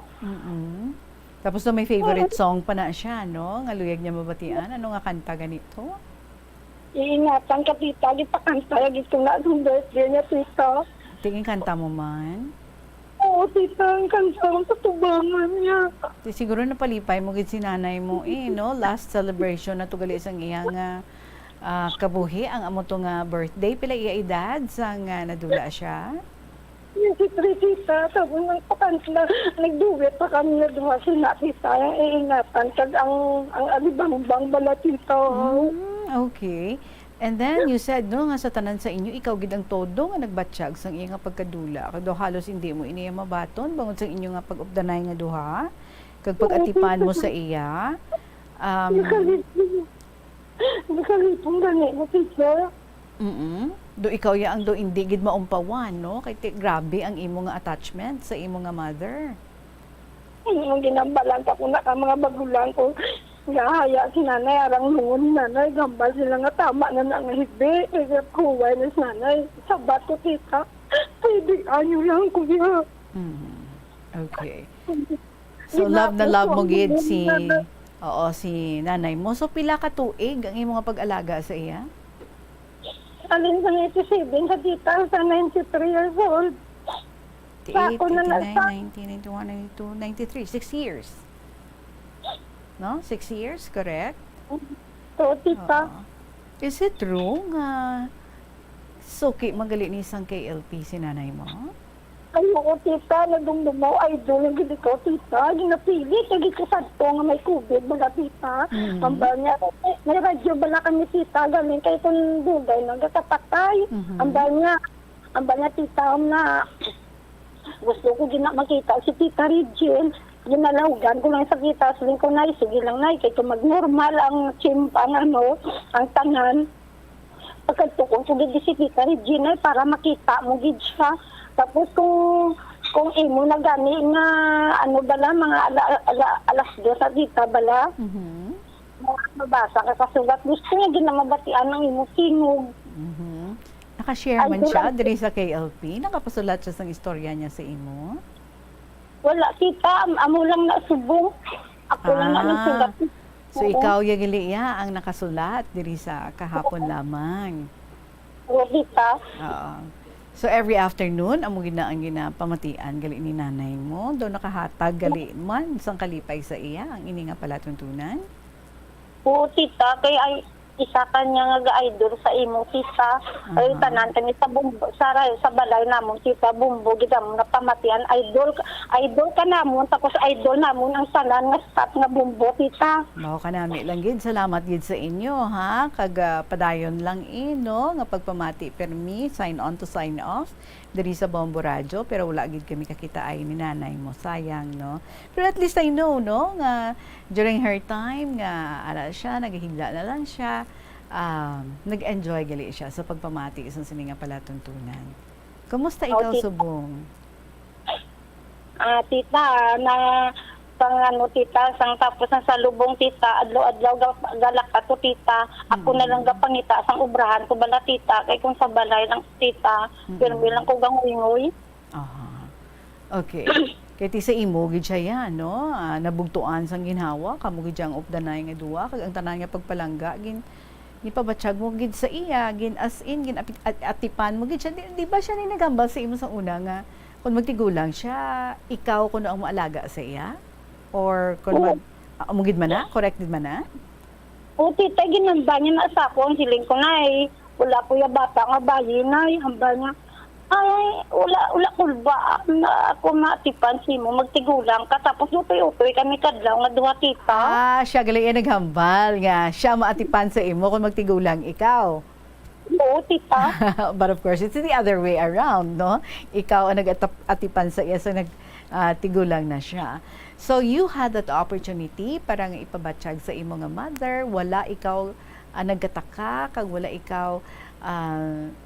Tapos may favorite song pa na siya, no? Nga luyag niya mabatian. Ano nga kanta ganito?
Iingatan ka, tita. Gipakanta. Gito na ang birthday niya, tita.
Tingin kanta mo man?
Oo, tita. Ang kanta ang katubangan niya.
Siguro napalipay mo gid si nanay mo, no? Last celebration na tugali sang iyang kabuhi. Ang amo to nga birthday. Pila iya edad sang nadula siya?
Si Trisita, tapos nagpakanta, nagduwet pa kami na duha si Natita, iingatan, kag ang alibang-bang bala tita.
Okay. And then you said, no, nga sa tanan sa inyo, ikaw gid ang todo nga nagbatsyag sang iya nga pagkadula. Kado halos hindi mo iniya mabaton, bangod sa inyo nga pag-updanay nga duha, kag pag-atipan mo sa iya.
Nakalipong gani mo, tita.
Do ikaw ya ang do hindi gid maumpawan, no? Kay grabe ang imo nga attachment sa imo nga mother.
Ang ginambalan ka ko na ka mga bagulang ko. Gahaya si nanay, arang lungon nanay, gambal sila nga tama na nga hibi. Kaya kuway na si nanay, sabat ko tita. Pwede anyo lang kuya.
Okay. So love na love mo gid si si nanay mo. So pila ka tuig ang imo nga pag-alaga sa iya?
Alin sa 87 sa tita, sa 93 years old.
88, 89, 90, 91, 92, 93. 6 years. No? 6 years, correct?
So, tita.
Is it true nga suki magali ni isang KLP si nanay mo?
Ayoko, tita. Nagdumdumaw. Idol ang gili ko, tita. Ginapili. Kagi ko sa to nga may COVID. Baga, tita. Ang ba niya, may radyo bala kami, tita. Galing kayo itong dugay. Nagkatapatay. Ang ba niya, tita, na gusto ko makita si Tita Regine. Ginalahugan ko lang sa kita. Sabihin ko, nay, sige lang, nay. Kaya mag-normal ang chimpang, ang tangan. Pagkatukong, sige si Tita Regine, para makita mo, gid siya. Tapos kung kung imo na gani nga ano bala mga alas 2 sa dita bala. Mabasa ka kasugat gusto niya ginamabatian ng imo singog.
Naka-share man siya diri sa KLP, nakapasulat siya sang istorya niya sa imo.
Wala tita, amo lang na subong. Ako lang na nagsulat.
So ikaw Yagilia ang nakasulat diri sa kahapon lamang.
Oo, tita.
Oo. So every afternoon amo ang ginapamatian gali ni nanay mo, do nakahatag gali man sang kalipay sa iya ang ini nga palatuntunan.
Oo, tita, kay ay isa kanya nga ga-idol sa imo, tita. Ay tanan kami sa bumbo, sa balay namon, tita, bumbo, gida mo napamatian, idol ka namon, tapos idol namon ang sanan nga stop nga bumbo, tita.
Mao kanami lang gid, salamat gid sa inyo ha, kag padayon lang no nga pagpamati permi, sign on to sign off diri sa Bombo Radyo, pero wala gid kami kakita ay ni nanay mo, sayang no. Pero at least I know no nga during her time nga ala siya naghihigla na lang siya, nag-enjoy gali siya sa pagpamati isang sininga palatuntunan. Kumusta ikaw,
tita.
Subong?
Tita, na sang ano tita, sang tapos ng salubong tita, adlaw-adlaw galak ato tita. Ako na lang gapangita sang ubrahan ko bala tita, kay kung sa balay lang tita, pero bilang ko gangoy-ngoy.
Okay. Kaya ti sa imo gid siya yan, no? Nabugtuan sang ginhawa, kamo gid ang updanay nga duwa, kag ang tanan nga pagpalangga gin pabatsyag mo gid sa iya, gin as in gin atipan mo gid siya. Di ba siya ni nagambal sa imo sa una nga kung magtigulang siya, ikaw kuno ang maalaga sa iya? Or kung amugid man na, corrected man na?
O tita, ginamba niya na sa ako, ang hiling ko na wala ko yung bata nga bayi na, hamba niya, wala kulba na ako matipan si mo, magtigulang ka, tapos utoy-utoy kami kadlaw nga duwa tita.
Siya gali naghambal nga, siya maatipan sa imo kung magtigulang ikaw.
Oo, tita.
But of course, it's the other way around, no? Ikaw ang nag-atipan sa iya, so tigulang na siya. So you had that opportunity para nga ipabatsyag sa imo nga mother, wala ikaw naggataka, kag wala ikaw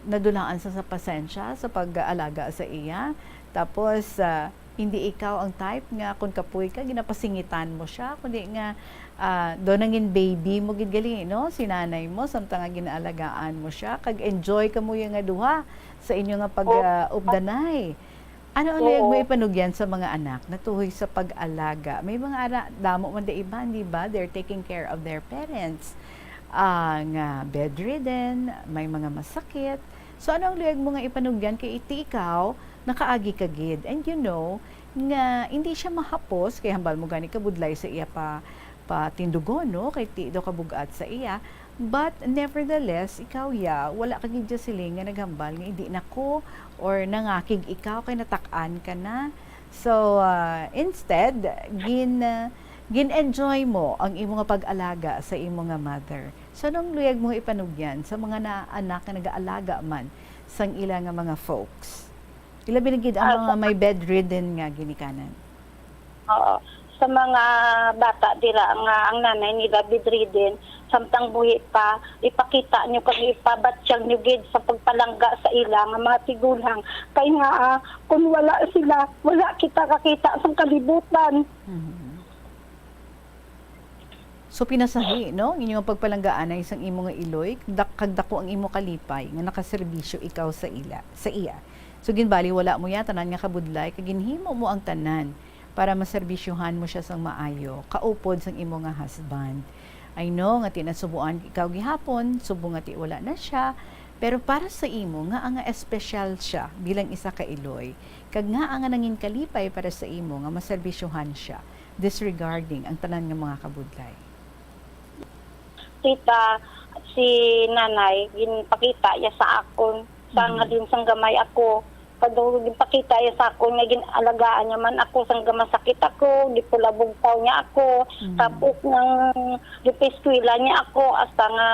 nadulaan sa pasensya sa pag-aalaga sa iya. Tapos hindi ikaw ang type nga kung kapoy ka ginapasingitan mo siya, kundi nga do nangin baby mo gid gali no, si nanay mo samtang nga ginaalagaan mo siya, kag enjoy ka mo yung nga duha sa inyo nga pag-ubdanay. Ano ang layag mo ipanugyan sa mga anak na tuhoy sa pag-alaga? May mga anak, damo man da iba, di ba? They're taking care of their parents. Nga bedridden, may mga masakit. So ano ang layag mo nga ipanugyan kay iti ikaw, nakaagi ka gid. And you know, nga hindi siya mahapos, kaya hambal mo gani kabudlay sa iya pa tindugon, no? Kay ti do kabugat sa iya. But nevertheless, ikaw wala ka gid siling nga naghambal nga hindi nako or nangakig ikaw kay natak-an ka na. So instead gin-enjoy mo ang imo nga pag-alaga sa imo nga mother. So anong luyag mo ipanugyan sa mga anak nga nag-aalaga man sang ila nga mga folks? Ilabi na gid ang mga may bedridden nga ginikanan.
Oo. Sa mga bata dira nga ang nanay nila bedridden, samtang buhi pa, ipakita nyo kag ipabatsyag nyo gid sa pagpalangga sa ila nga mga tigulang. Kay nga kung wala sila, wala kita kakita sa kalibutan.
So pinasahi, no? Inyong pagpalanggaan ay isang imo nga iloy, kagdako ang imo kalipay nga nakaserbisyo ikaw sa iya. So ginbali wala mo tanan nga kabudlay, kag ginhimo mo ang tanan para maserbisyuhan mo siya sang maayo, kaupod sang imo nga husband. I know nga tinasubuan ikaw gihapon, subo nga ti wala na siya, pero para sa imo nga ang espesyal siya bilang isa ka iloy, kag nga ang nangin kalipay para sa imo nga maserbisyuhan siya, disregarding ang tanan nga mga kabudlay.
Tita, si nanay, ginpakita ya sa akon, sa nga din sang gamay ako. Kadto ginpakita ya sa akon nga ginalagaan niya man ako sang gamasakit ako, gipulabugtaw niya ako, tapos nang gipeskwela niya ako hasta nga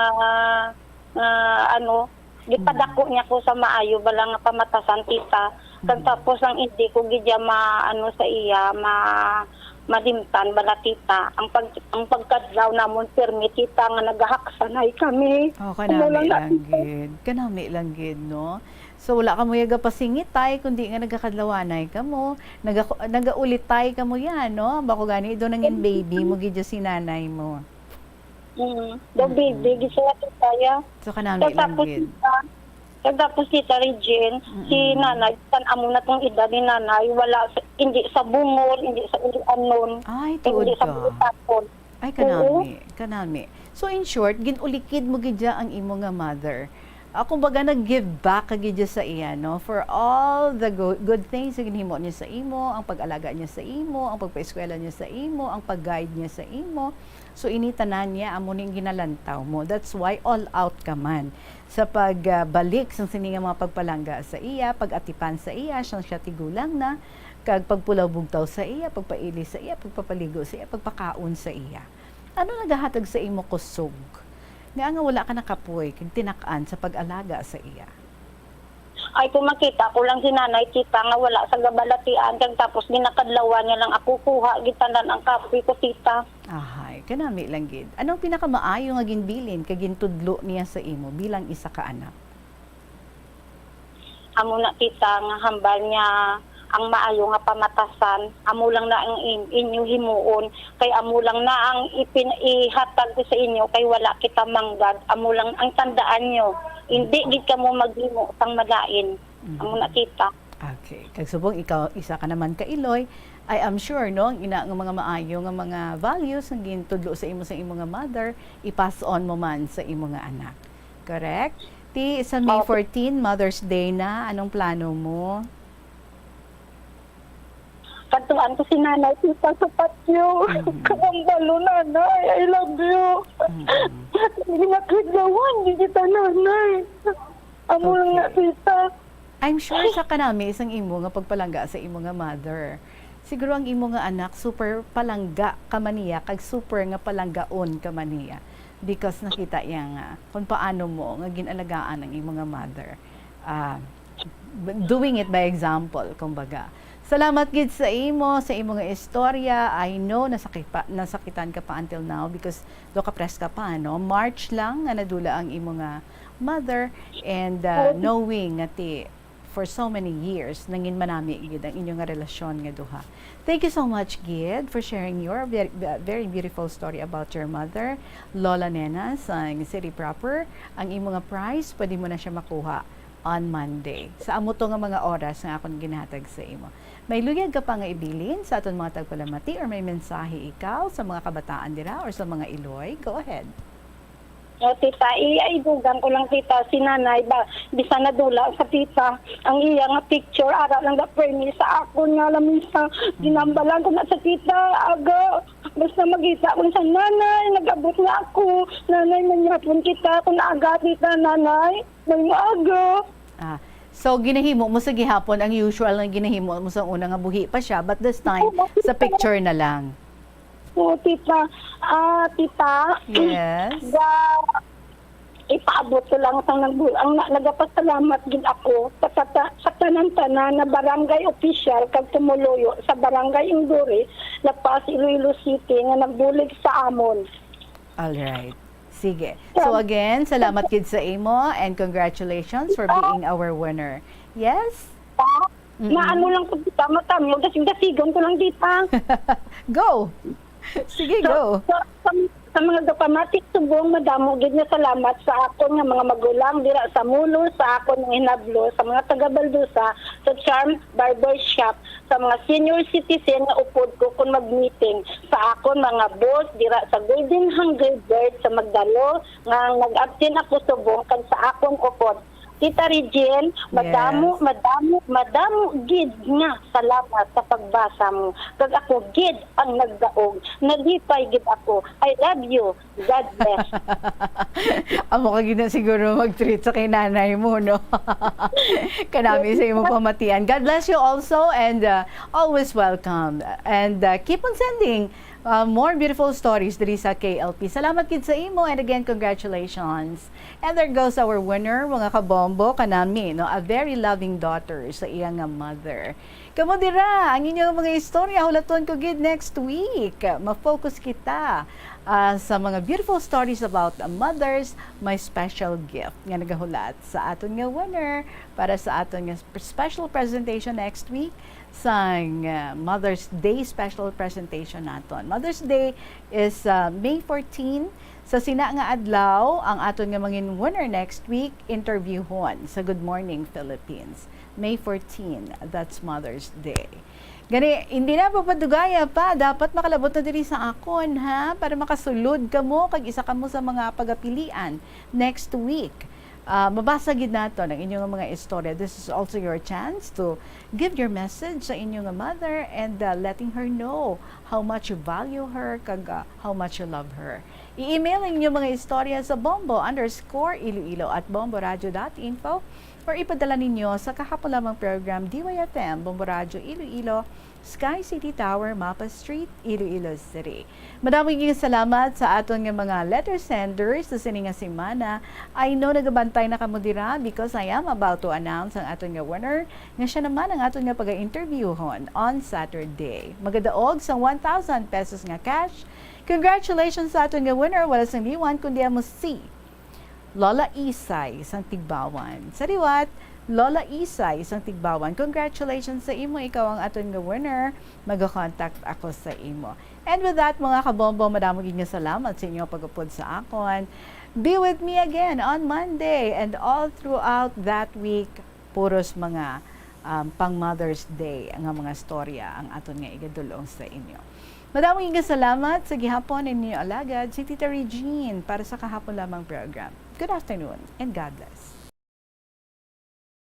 gipadako niya ko sa maayo bala nga pamatasan tita. Kag tapos ang hindi ko gidya sa iya madimtan bala tita. Ang pagkadlaw namon permit tita nga nagahaksanay kami.
Kanami lang gid. Kanami lang gid, no? So wala ka mo yaga pasingit tay kundi nga nagakadlawanay ka mo, nagaulit tay ka mo yan, no? Bako gani do nangin baby mo gidyo si nanay mo.
Do baby gisala to kaya.
So kanami lang gid.
Tapos Tita Regine, si nanay, amo na tong edad ni nanay, wala, hindi sa bungol, hindi sa anon,
Ay,
hindi
tuod
sa
ka.
butapon.
Ay, kanami. So in short, ginulikid mo gidya ang imo nga mother. Kumbaga nag-give back ka gidya sa iya, no? For all the good things na ginhimo niya sa imo, ang pag-alaga niya sa imo, ang pagpaeskwela niya sa imo, ang pag-guide niya sa imo. So initanan niya amo ning ginalantaw mo. That's why all out ka man sa pagbalik sa sininga mga pagpalangga sa iya, pag-atipan sa iya, siya tigulang na, kag pagpulaw bugtaw sa iya, pagpaili sa iya, pagpapaligo sa iya, pagpakaon sa iya. Ano nagahatag sa imo kusog? Nga wala ka nakapoy, kag tinakaan sa pag-alaga sa iya.
Ay kung makita ko lang si nanay tita nga wala sa gabalatian kag tapos ginakadlawan niya lang ako kuha gitanan ang kapoy ko tita.
Ahay, kanami lang gid. Anong pinakamaayo nga ginbilin kag gintudlo niya sa imo bilang isa ka anak?
Amo na tita nga hambal niya ang maayo nga pamatasan, amo lang na ang inyo himuon, kay amo lang na ang ihatag ko sa inyo, kay wala kita manggad, amo lang ang tandaan nyo, hindi gid ka mo maghimo sang malain, amo na tita.
Okay, kag subong ikaw isa ka naman ka Iloy, I am sure no, ang ina nga mga maayo nga mga values nga gintudlo sa imo nga mother, i-pass on mo man sa imo nga anak. Correct? Ti sa May 14, Mother's Day na, anong plano mo?
Katuan ko si nanay, tita sa patio. Kamambalo nanay, I love you. Hindi nga kagawan, hindi kita nanay. Amo lang nga tita.
I'm sure sa kanami isang imo nga pagpalangga sa imo nga mother. Siguro ang imo nga anak super palangga ka maniya, kag super nga palanggaon ka maniya. Because nakita iya nga kung paano mo nga ginalagaan ang imo nga mother. Doing it by example, kumbaga. Salamat gid sa imo nga istorya. I know nasakitan ka pa until now because do ka press ka pa, no? March lang nga nadula ang imo nga mother and knowing nga for so many years nangin manami gid ang inyong nga relasyon nga duha. Thank you so much Gid for sharing your very beautiful story about your mother, Lola Nena sa city proper. Ang imo nga prize pwede mo na siya makuha on Monday. Sa amo to nga mga oras nga akong ginhatag sa imo. May luyag ka pa nga ibilin sa aton mga tagpalamati or may mensahe ikaw sa mga kabataan dira or sa mga Iloy? Go ahead.
O tita, iaidugan ko lang tita si nanay ba, bisa nadula sa tita ang iya nga picture, ara lang na frame sa ako nga lamisa, dinambalan ko na sa tita, aga, basta magita ko sa nanay, nag-abot na ako, nanay, nanyapon kita, kung naaga tita nanay, may maaga.
So ginahimo mo sa gihapon ang usual nga ginahimo mo sa una nga buhi pa siya, but this time sa picture na lang.
Oo, tita. Tita.
Yes.
Ipaabot ko lang ang nagapasalamat gid ako sa tanan-tanan na barangay official kag tumuluyo sa barangay Induri, Lapas, Iloilo City nga nagbulig sa amon.
All right. Sige. So again, salamat gid sa imo and congratulations for being our winner. Yes?
Na ano lang ko dita matamyo, gasig-gasigon ko lang dita.
Go. Sige, go.
Sa mga diplomatic subong, madamo gid nga salamat sa akon nga mga magulang dira sa Mulo, sa akon nga hinablo, sa mga taga-Baldusa, sa Charm Barber Shop, sa mga senior citizen nga upod ko kung mag-meeting, sa akon mga boss dira sa Golden Hungry Bird sa Magdalo nga nag-absent ako subong kag sa akong upod. Tita Regine, madamo gid nga salamat sa pagbasa mo. Kag ako gid ang nagdaog. Nalipay gid ako. I love you. God bless.
Amo ka gid na siguro mag-treat sa kay nanay mo, no? Kanami sa imo pamatian. God bless you also and always welcome. And keep on sending more beautiful stories diri sa KLP. Salamat gid sa imo and again congratulations. And there goes our winner, mga kabombo kanami, no, a very loving daughter sa iyang mother. Kamo dira ang inyong mga istorya hulaton ko gid next week. Ma-focus kita sa mga beautiful stories about mothers, may special gift nga nagahulat sa aton nga winner para sa aton nga special presentation next week sa Mother's Day special presentation naton. Mother's Day is May 14. Sa sina nga adlaw, ang aton nga mangin winner next week, interviewhon sa Good Morning Philippines. May 14, that's Mother's Day. Gani, hindi na papadugaya pa. Dapat makalabot na diri sa akon, ha? Para makasulod ka mo, kag isa ka mo sa mga pagapilian next week. Mabasa gid nato ang inyong mga istorya. This is also your chance to give your message sa inyong mother and letting her know how much you value her, kag how much you love her. I-email ang inyong mga istorya sa bombo_iloilo@bomboradio.info or ipadala ninyo sa kahapon lamang program DYFM, Bombo Radio Iloilo, Sky City Tower, Mapa Street, Iloilo City. Maraming salamat sa aton nga mga letter senders sa sininga semana. I know nagabantay na kamo dira because I am about to announce ang aton nga winner nga siya naman ang aton nga pag-interviewhon on Saturday. Magadaog sa 1,000 pesos nga cash. Congratulations sa aton nga winner. Wala sang liwan kundi amo si Lola Isay isang Tigbawan. Sariwat, Lola Isay isang Tigbawan. Congratulations sa imo. Ikaw ang aton nga winner. Mag-contact ako sa imo. And with that, mga kabombo, madaming nga salamat sa inyo pag-upod sa akon. Be with me again on Monday and all throughout that week. Puros mga pang Mother's Day ang mga storya ang aton nga igadulong sa inyo. Madaming nga salamat sa gihapon ninyo alagad si Tita Regine para sa kahapon lamang program. Good afternoon and God bless.